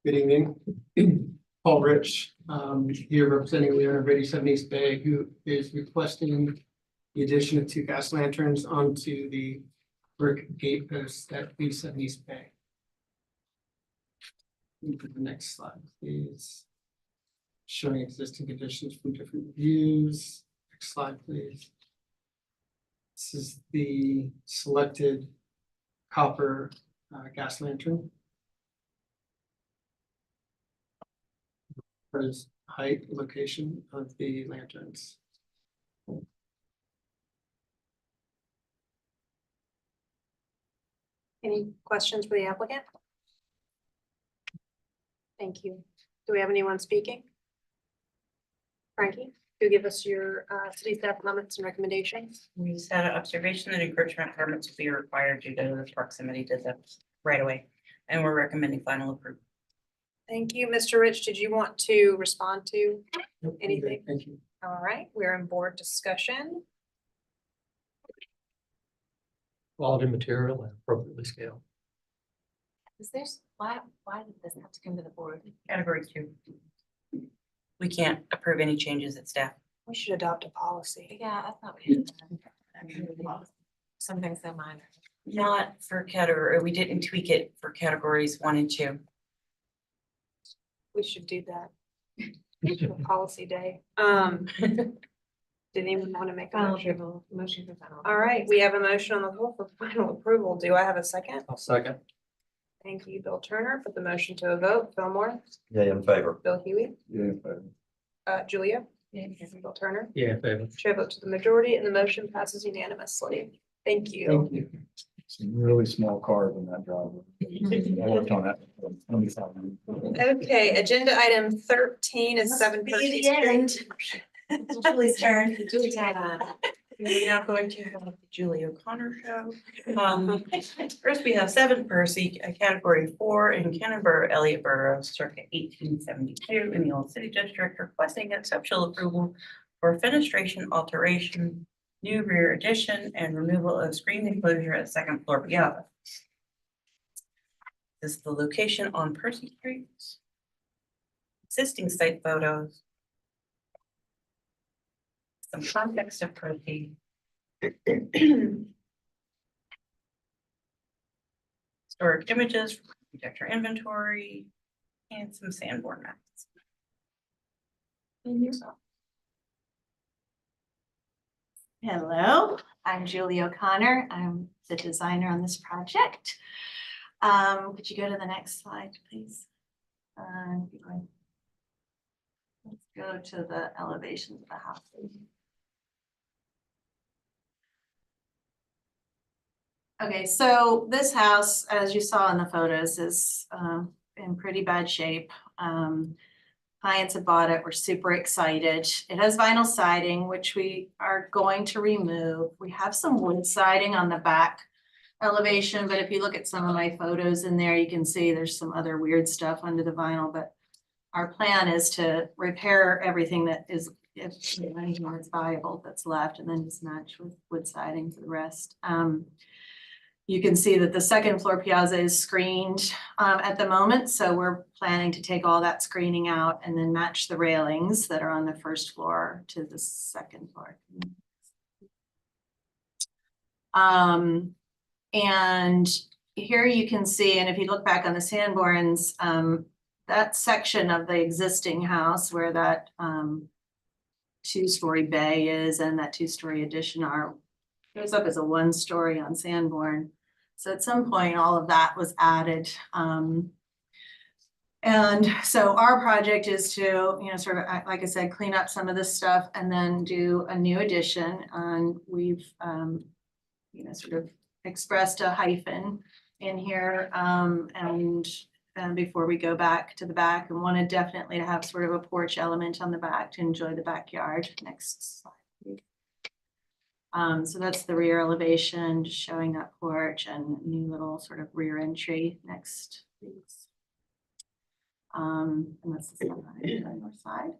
R: Good evening. Paul Rich, here representing the owner of 87 East Bay, who is requesting the addition of 2 gas lanterns onto the brick gate posts at 87 East Bay. Move to the next slide, please. Showing existing conditions from different views. Next slide, please. This is the selected copper gas lantern. Is height, location of the lanterns.
A: Any questions for the applicant? Thank you. Do we have anyone speaking? Frankie? You give us your city staff comments and recommendations.
C: We just had an observation that encroachment permits will be required due to the proximity to the right of way. And we're recommending final approval.
A: Thank you. Mr. Rich, did you want to respond to anything?
R: Thank you.
A: All right, we're in board discussion.
I: Quality material and appropriately scaled.
G: Is this, why did this have to come to the board?
C: Category 2. We can't approve any changes at staff.
A: We should adopt a policy.
G: Yeah, I thought we had that. Something so minor.
C: Not for category, we didn't tweak it for categories 1 and 2.
A: We should do that. Policy day. Did anyone want to make a
E: Final
A: motion?
E: approval, motion for final.
A: All right, we have a motion on the floor for final approval. Do I have a second?
I: I'll second.
A: Thank you, Bill Turner. Put the motion to a vote. Phil Moore,
D: Yeah, in favor.
A: Bill Huey,
H: Yeah.
A: Julia. Bill Turner.
I: Yeah, in favor.
A: Chair vote to the majority and the motion passes unanimously. Thank you.
R: Thank you.
H: Some really small cars in that driveway. I worked on that.
A: Okay, agenda item 13 is 7 Percy Street.
C: Julie's turn. We're now going to have the Julie O'Connor show. First we have 7 Percy, category 4 in Canterbury, Elliott Borough, circa 1872 in the Old City District, requesting conceptual approval for fenestration alteration, new rear addition, and removal of screen enclosure at 2nd floor piazza. This is the location on Percy Street. Existing site photos. Some context of Percy. Historic images from architecture inventory and some Sanborn maps.
S: Hello, I'm Julie O'Connor. I'm the designer on this project. Could you go to the next slide, please? Let's go to the elevations of the house. Okay, so this house, as you saw in the photos, is in pretty bad shape. Clients have bought it. We're super excited. It has vinyl siding, which we are going to remove. We have some wood siding on the back elevation, but if you look at some of my photos in there, you can see there's some other weird stuff under the vinyl, but our plan is to repair everything that is, if anything that's viable that's left, and then just match with wood siding for the rest. You can see that the 2nd floor piazza is screened at the moment, so we're planning to take all that screening out and then match the railings that are on the 1st floor to the 2nd floor. And here you can see, and if you look back on the Sanborns, that section of the existing house where that 2-story bay is and that 2-story addition are, goes up as a 1-story on Sanborn. So at some point, all of that was added. And so our project is to, sort of, like I said, clean up some of this stuff and then do a new addition. And we've, sort of expressed a hyphen in here. And before we go back to the back, and wanted definitely to have sort of a porch element on the back to enjoy the backyard. Next slide, please. So that's the rear elevation, just showing that porch and new little sort of rear entry. Next, please. And that's the stuff on the north side.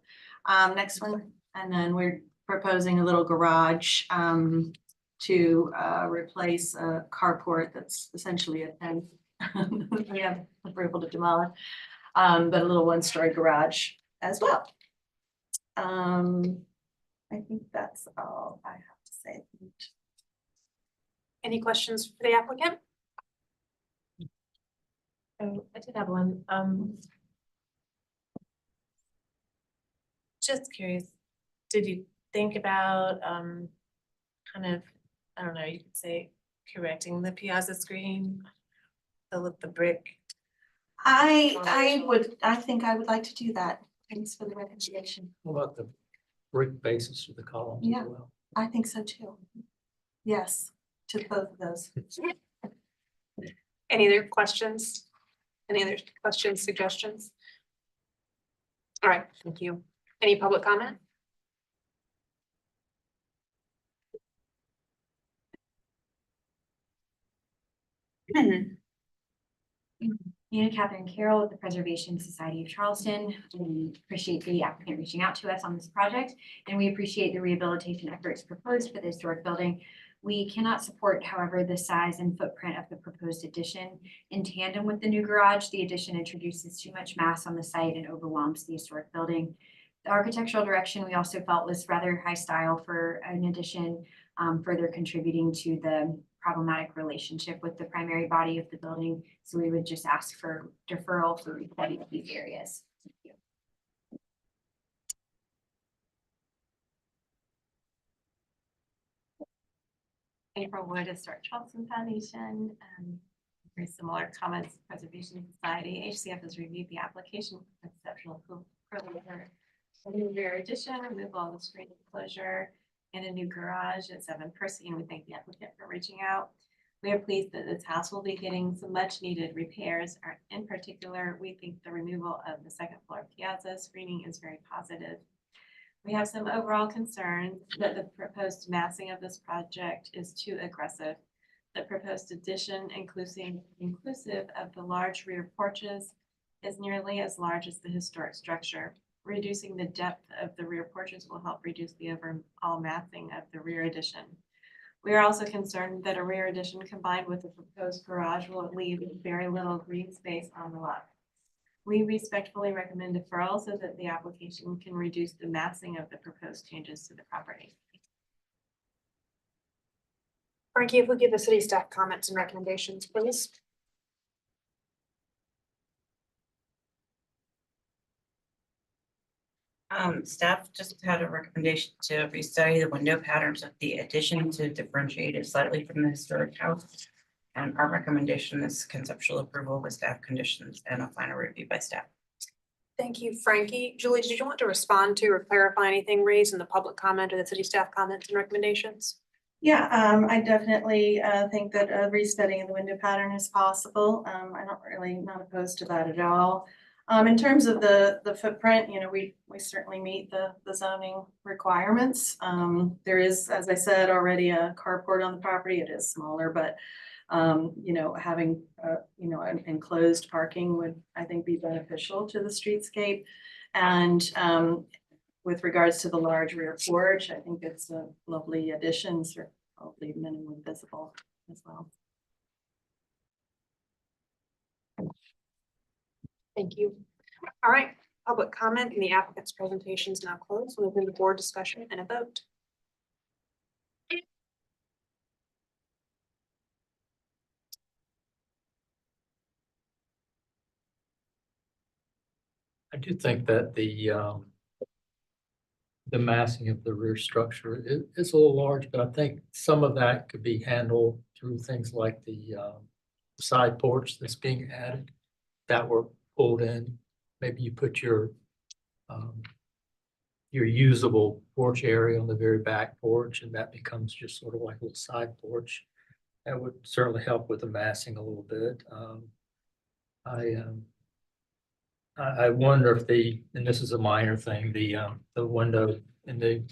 S: Next one, and then we're proposing a little garage to replace a carport that's essentially a pen. We have approval to demolish, but a little 1-story garage as well. I think that's all I have to say.
A: Any questions for the applicant?
E: Oh, I did have one. Just curious, did you think about kind of, I don't know, you could say correcting the piazza screen? With the brick.
S: I think I would like to do that. Thanks for the recommendation.
I: What about the brick basis of the columns
S: Yeah.
I: as well?
S: I think so too. Yes, to both of those.
A: Any other questions? Any other questions, suggestions? All right, thank you. Any public comment?
G: And Catherine Carroll with the Preservation Society of Charleston. We appreciate the applicant reaching out to us on this project, and we appreciate the rehabilitation efforts proposed for the historic building. We cannot support, however, the size and footprint of the proposed addition. In tandem with the new garage, the addition introduces too much mass on the site and overwhelms the historic building. The architectural direction we also felt was rather high style for an addition, further contributing to the problematic relationship with the primary body of the building. So we would just ask for deferral for reporting of these areas. Thank you.
F: April Wood, Historic Charleston Foundation, very similar comments, Preservation Society. HCF has reviewed the application for conceptual approval for a new rear addition, removal of the screen enclosure, and a new garage at 7 Percy, and we thank the applicant for reaching out. We are pleased that this house will be getting some much needed repairs. In particular, we think the removal of the second floor piazza screening is very positive. We have some overall concerns that the proposed massing of this project is too aggressive. The proposed addition, inclusive of the large rear porches, is nearly as large as the historic structure. Reducing the depth of the rear porches will help reduce the overall massing of the rear addition. We are also concerned that a rear addition combined with the proposed garage will leave very little green space on the lot. We respectfully recommend deferral so that the application can reduce the massing of the proposed changes to the property.
A: Frankie, if we give the city staff comments and recommendations, please.
C: Staff just had a recommendation to restudy the window patterns of the addition to differentiate it slightly from the historic house. And our recommendation is conceptual approval with staff conditions and a final review by staff.
A: Thank you, Frankie. Julie, did you want to respond to or clarify anything raised in the public comment or the city staff comments and recommendations?
S: Yeah, I definitely think that a restudying of the window pattern is possible. I don't really not opposed to that at all. In terms of the footprint, you know, we certainly meet the zoning requirements. There is, as I said, already a carport on the property. It is smaller, but you know, having you know, an enclosed parking would, I think, be beneficial to the streetscape. And with regards to the large rear porch, I think it's a lovely addition, certainly minimally visible as well.
A: Thank you. All right, public comment and the applicant's presentation is now closed. We'll move into board discussion and a vote.
I: I do think that the massing of the rear structure is a little large, but I think some of that could be handled through things like the side porch that's being added that were pulled in. Maybe you put your usable porch area on the very back porch, and that becomes just sort of like a little side porch. That would certainly help with the massing a little bit. I wonder if and this is a minor thing, the window in the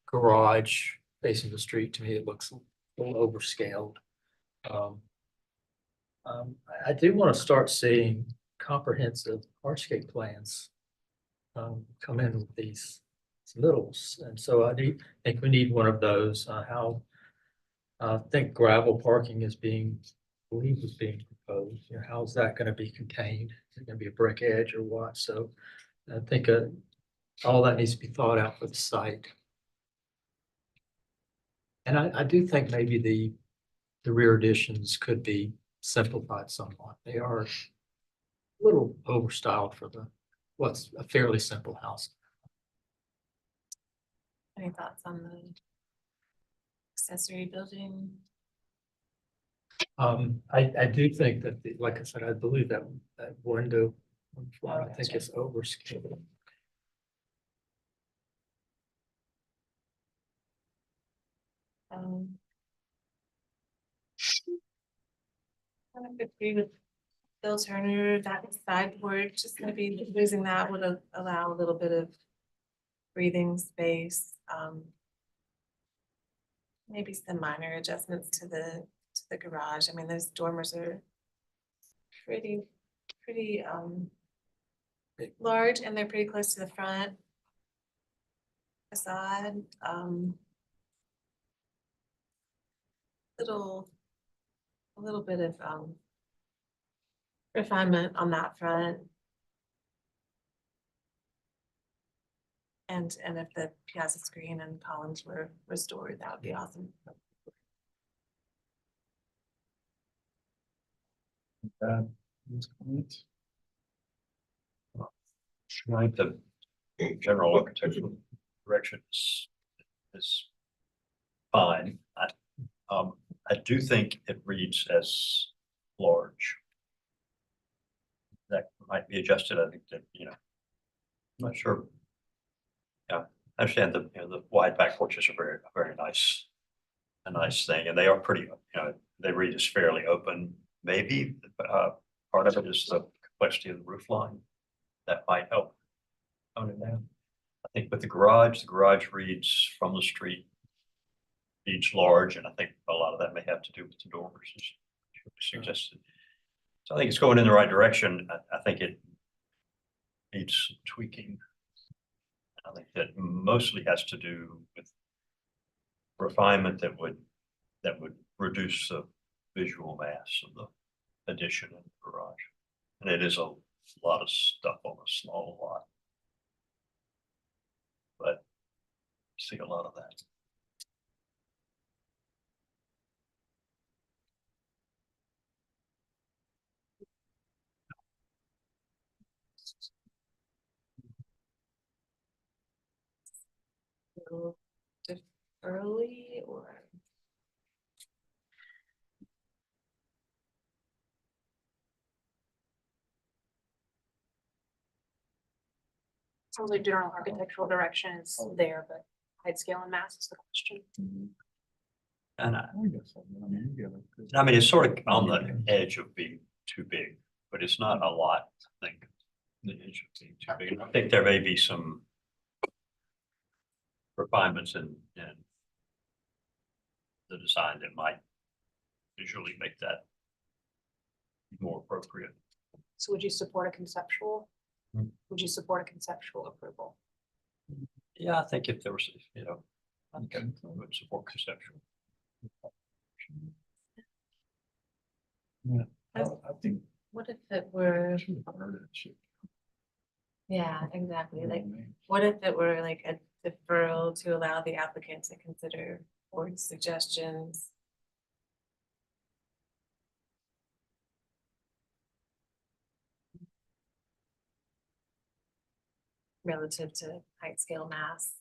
I: garage facing the street, to me, it looks a little overscaled. I do want to start seeing comprehensive hardscape plans come in with these middles, and so I think we need one of those. I think gravel parking is being proposed. You know, how's that going to be contained? Is it going to be a brick edge or what? So I think all that needs to be thought out for the site. And I do think maybe the rear additions could be simplified somewhat. They are a little overstyled for what's a fairly simple house.
F: Any thoughts on the accessory building?
I: I do think that, like I said, I believe that window, I think it's overscaled.
F: I would agree with Bill Turner, that side porch, just maybe losing that would allow a little bit of breathing space. Maybe some minor adjustments to the garage. I mean, those dormers are
E: pretty, large, and they're pretty close to the front facade. A little bit of, refinement on that front. And if the piazza screen and columns were restored, that would be awesome.
D: Right, the general architectural direction is fine. I do think it reads as large. That might be adjusted. I think that, I'm not sure. Yeah, I understand the wide back porches are very nice, a nice thing, and they are pretty, they read as fairly open. Maybe part of it is the complexity of the roof line. That might help tone it down. I think with the garage reads from the street, reads large, and I think a lot of that may have to do with the dormers, as you suggested. So I think it's going in the right direction. I think it needs some tweaking. I think that mostly has to do with refinement that would reduce the visual mass of the addition and garage. And it is a lot of stuff on a small lot. But see a lot of that.
E: Early or?
A: Sounds like general architectural direction is there, but height, scale, and mass is the question.
D: And I mean, it's sort of on the edge of being too big, but it's not a lot, I think. The edge of being too big. And I think there may be some refinements in the design that might visually make that more appropriate.
A: So would you support a conceptual? Would you support a conceptual approval?
D: Yeah, I think if there was, I think I would support conceptual.
H: Yeah, I think.
E: What if it were? Yeah, exactly. Like, what if it were like a deferral to allow the applicant to consider board suggestions? Relative to height, scale, mass.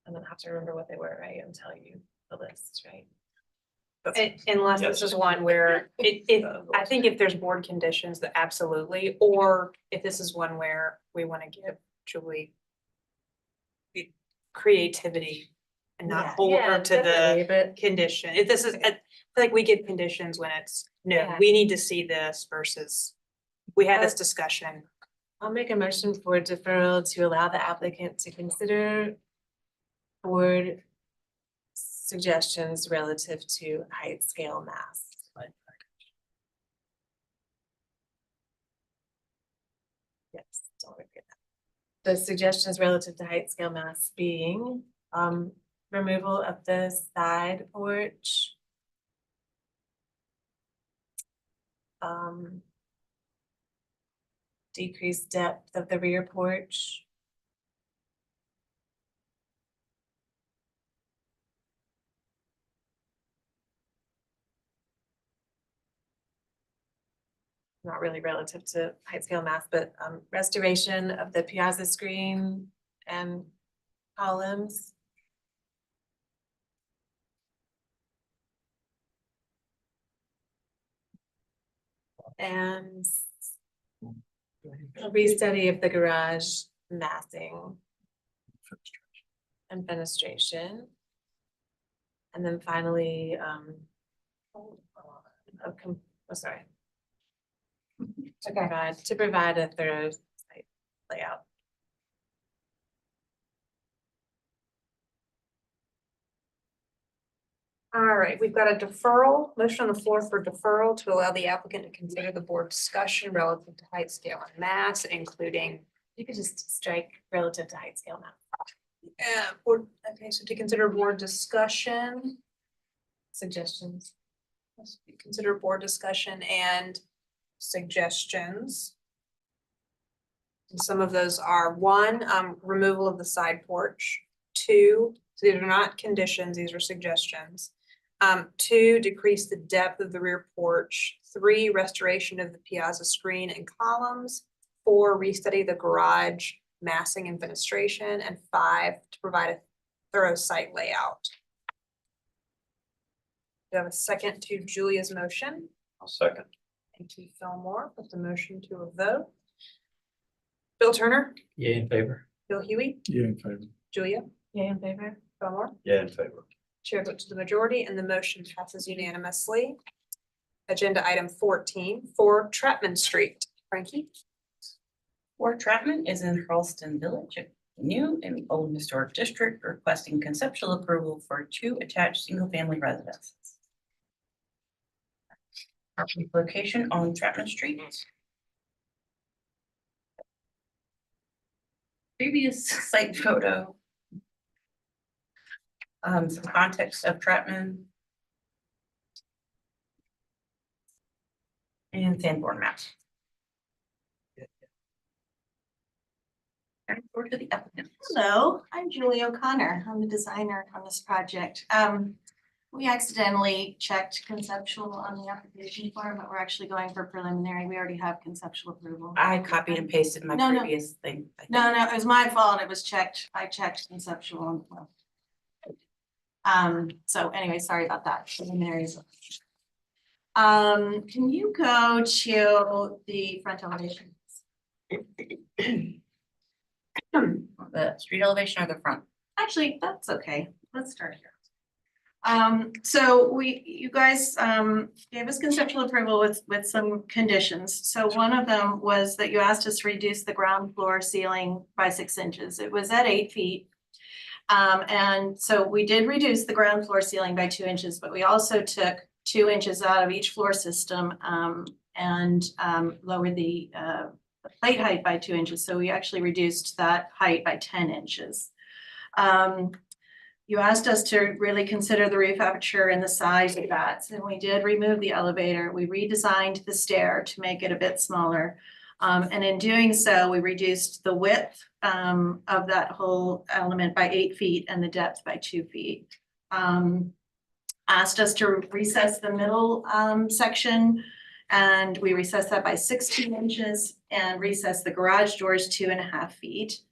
E: And then have to remember what they were, right, and tell you the list, right?
A: Unless this is one where I think if there's board conditions, that absolutely, or if this is one where we want to give Julie the creativity and not hold her to the condition. If this is, I feel like we give conditions when it's, no, we need to see this versus we had this discussion.
E: I'll make a motion for deferral to allow the applicant to consider board suggestions relative to height, scale, mass. Yes, don't forget that. The suggestions relative to height, scale, mass being removal of the side porch. Decreased depth of the rear porch. Not really relative to height, scale, mass, but restoration of the piazza screen and columns. And a restudy of the garage massing and fenestration. And then finally, to provide a thorough site layout.
A: All right, we've got a deferral, motion on the floor for deferral to allow the applicant to consider the board discussion relative to height, scale, and mass, including.
E: You could just strike relative to height scale map
A: Okay, so to consider board discussion,
E: suggestions.
A: consider board discussion and suggestions. And some of those are one, removal of the side porch. Two, so these are not conditions, these are suggestions. Two, decrease the depth of the rear porch. Three, restoration of the piazza screen and columns. Four, restudy the garage massing and fenestration. And five, to provide a thorough site layout. Do I have a second to Julia's motion?
D: I'll second.
A: Thank you, Fillmore. Put the motion to a vote. Bill Turner,
I: Yay in favor.
A: Bill Huey,
H: Yeah, in favor.
A: Julia,
E: Yay in favor.
A: Fillmore.
D: Yeah, in favor.
A: Chair votes to the majority and the motion passes unanimously. Agenda item 14 for Trapman Street. Frankie?
C: Fort Trapman is in Charleston Village, a new and old historic district, requesting conceptual approval for 2 attached single-family residences. Property location on Trapman Street. Previous site photo. Some context of Trapman. And Sanborn map. And forward to the applicant.
S: Hello, I'm Julie O'Connor. I'm the designer on this project. We accidentally checked conceptual on the application form, but we're actually going for preliminary. We already have conceptual approval.
C: I copied and pasted my
S: No, no.
C: previous thing. I think.
S: No, it was my fault. It was checked. I checked conceptual. So anyway, sorry about that. Preliminaries. Can you go to the front elevation?
C: The street elevation or the front?
S: Actually, that's okay. Let's start here. So you guys, gave us conceptual approval with some conditions. So one of them was that you asked us to reduce the ground floor ceiling by 6 inches. It was at 8 feet. And so we did reduce the ground floor ceiling by 2 inches, but we also took 2 inches out of each floor system, and lowered the plate height by 2 inches. So we actually reduced that height by 10 inches. You asked us to really consider the roof aperture and the size of that. So we did remove the elevator. We redesigned the stair to make it a bit smaller. And in doing so, we reduced the width of that whole element by 8 feet and the depth by 2 feet. Asked us to recess the middle section, and we recessed that by 16 inches and recessed the garage doors 2.5 feet.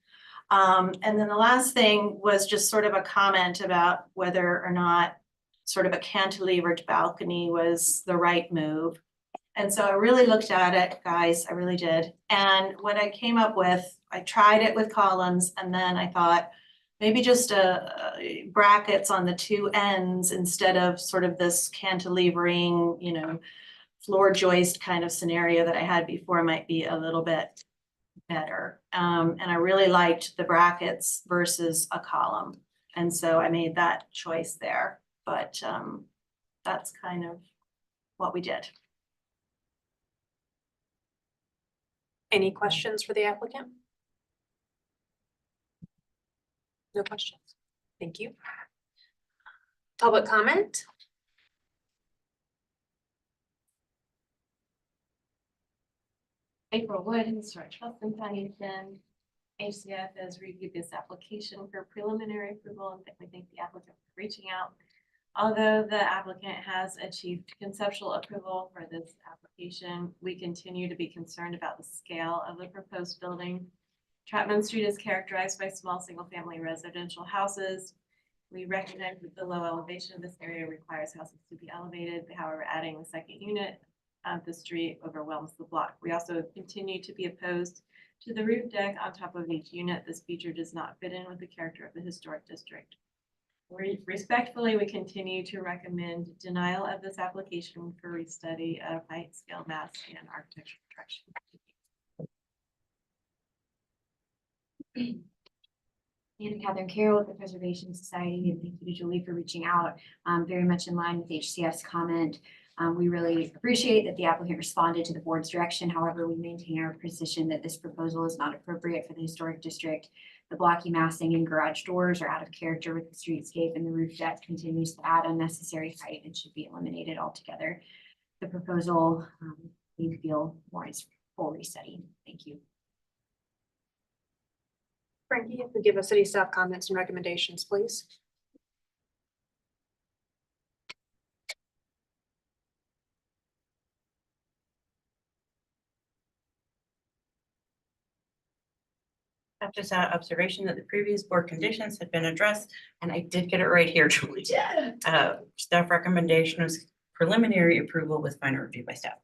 S: And then the last thing was just sort of a comment about whether or not sort of a cantilevered balcony was the right move. And so I really looked at it, guys, I really did. And what I came up with, I tried it with columns, and then I thought maybe just brackets on the 2 ends instead of sort of this cantilevering, floor joist kind of scenario that I had before might be a little bit better. And I really liked the brackets versus a column. And so I made that choice there, but that's kind of what we did.
A: Any questions for the applicant? No questions. Thank you. Public comment?
F: April Wood, Historic Charleston Foundation. HCF has reviewed this application for preliminary approval, and we thank the applicant for reaching out. Although the applicant has achieved conceptual approval for this application, we continue to be concerned about the scale of the proposed building. Trapman Street is characterized by small single-family residential houses. We recognize that the low elevation of this area requires houses to be elevated. However, adding the second unit of the street overwhelms the block. We also continue to be opposed to the roof deck on top of each unit. This feature does not fit in with the character of the historic district. Respectfully, we continue to recommend denial of this application for restudy of height, scale, mass, and architectural direction.
G: And Catherine Carroll with the Preservation Society, and thank you to Julie for reaching out. Very much in line with HCF's comment. We really appreciate that the applicant responded to the board's direction. However, we maintain our position that this proposal is not appropriate for the historic district. The blocky massing and garage doors are out of character with the streetscape, and the roof deck continues to add unnecessary height and should be eliminated altogether. The proposal, we feel warrants full restudy. Thank you.
A: Frankie, if you give us city staff comments and recommendations, please.
C: After that observation that the previous board conditions had been addressed, and I did get it right here, Julie. Staff recommendation was preliminary approval with final review by staff.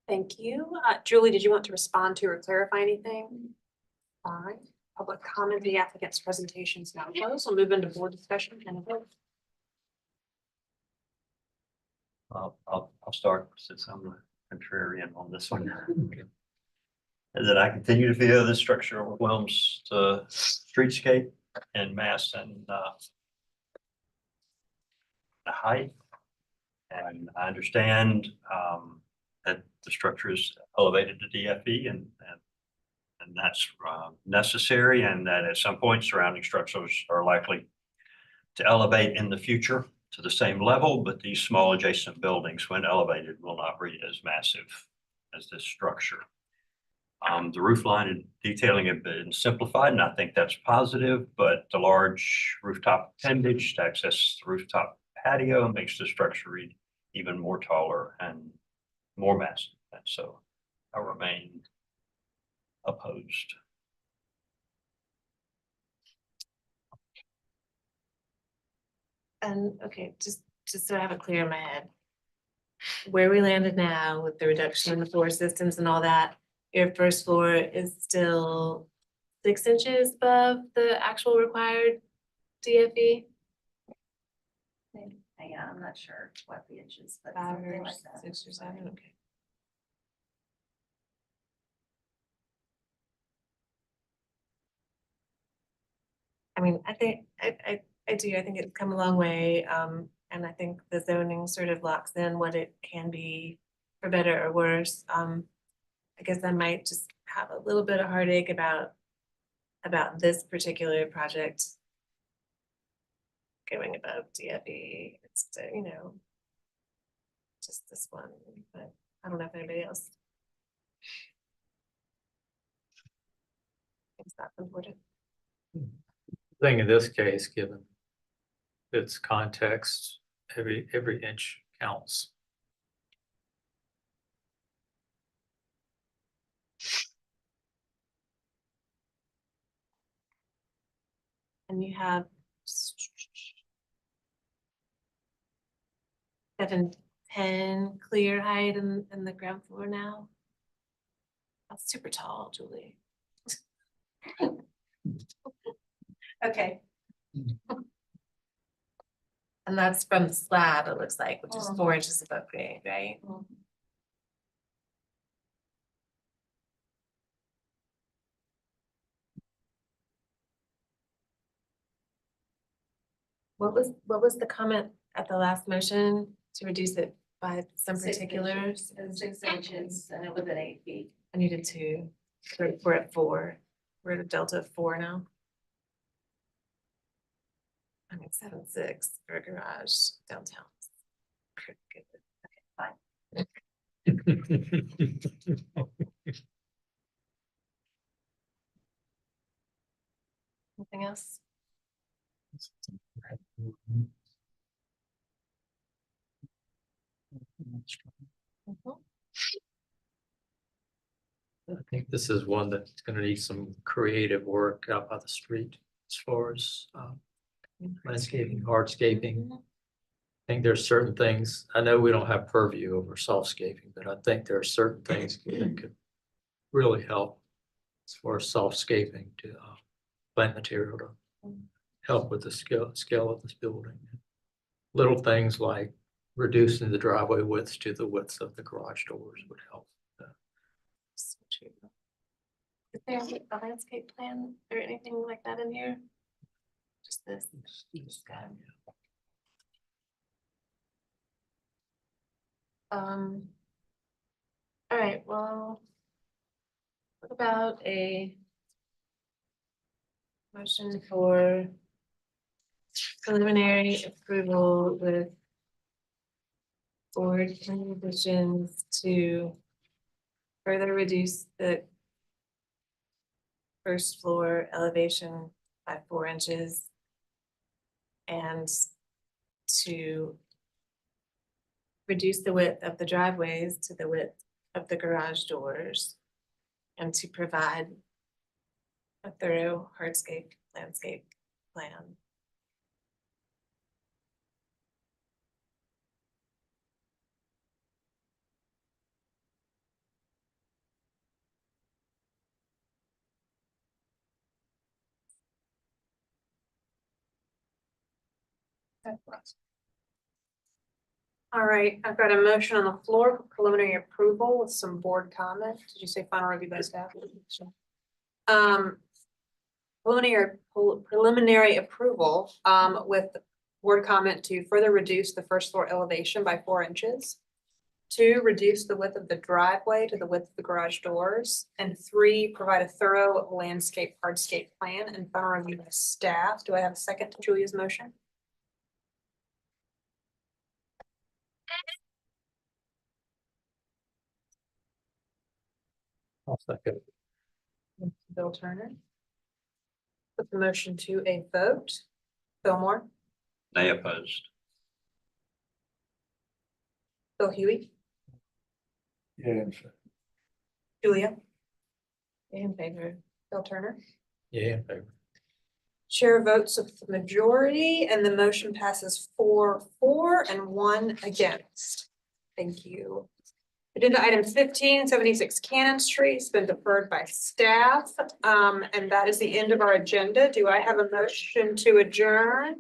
A: Thank you. Julie, did you want to respond to or clarify anything? All right, public comment, the applicant's presentation is now closed. We'll move into board discussion and a vote.
D: I'll start since I'm the contrarian on this one. And that I continue to feel this structure overwhelms the streetscape and mass and the height. And I understand that the structure is elevated to DFE and that's necessary, and that at some point surrounding structures are likely to elevate in the future to the same level, but these small adjacent buildings, when elevated, will not read as massive as this structure. The roof line and detailing have been simplified, and I think that's positive, but the large rooftop appendage to access the rooftop patio makes the structure read even more taller and more massive. And so I remain opposed.
E: And okay, just so I have it clear in my head. Where we landed now with the reduction in the floor systems and all that, your first floor is still 6 inches above the actual required DFE?
L: Yeah, I'm not sure what the inches, but
E: 5
L: something
E: or
L: like that.
E: 6 or 7, okay. I mean, I think, I do, I think it's come a long way, and I think the zoning sort of locks in what it can be for better or worse. I guess I might just have a little bit of heartache about this particular project going above DFE. It's, you know, just this one, but I don't know if anybody else thinks that's important.
I: Thing in this case, given its context, every inch counts.
E: And you have 710 clear height in the ground floor now. That's super tall, Julie. Okay. And that's from the slab, it looks like, which is 4 inches above grade, right? What was the comment at the last motion to reduce it by some
L: 6
E: particulars?
L: inches. 6 inches, and it was at 8 feet.
E: I needed 2, we're at 4, we're at a delta of 4 now. I mean, 7.6 for a garage downtown. Pretty good. Okay, fine. Anything else?
I: I think this is one that's gonna need some creative work out by the street as far as landscaping, hardscaping. I think there's certain things, I know we don't have purview over softscaping, but I think there are certain things that could really help as far as softscaping to plant material to help with the scale of this building. Little things like reducing the driveway widths to the widths of the garage doors would help.
E: Is there a landscape plan or anything like that in here? this. All right, well. What about a motion for preliminary approval with board conditions to further reduce the first floor elevation by 4 inches and to reduce the width of the driveways to the width of the garage doors and to provide a thorough hardscape landscape plan.
A: All right, I've got a motion on the floor for preliminary approval with some board comment. Did you say final review by staff? Preliminary approval, with board comment to further reduce the first floor elevation by 4 inches. 2, reduce the width of the driveway to the width of the garage doors. And 3, provide a thorough landscape hardscape plan and final review by staff. Do I have a second to Julia's motion?
I: I'll second.
A: Bill Turner. Put the motion to a vote. Bill Moore,
D: Nay opposed.
A: Bill Huey,
H: Yeah.
A: Julia,
E: In favor.
A: Bill Turner.
I: Yeah, in favor.
A: Chair votes with the majority and the motion passes 4-4 and 1 against. Thank you. Agenda item 1576 Cannon Street has been deferred by staff. And that is the end of our agenda. Do I have a motion to adjourn?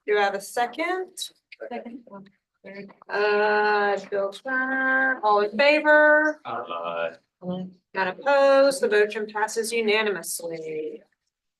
A: Do I have a second?
E: Second.
A: Bill Turner, all in favor? None opposed. The motion passes unanimously.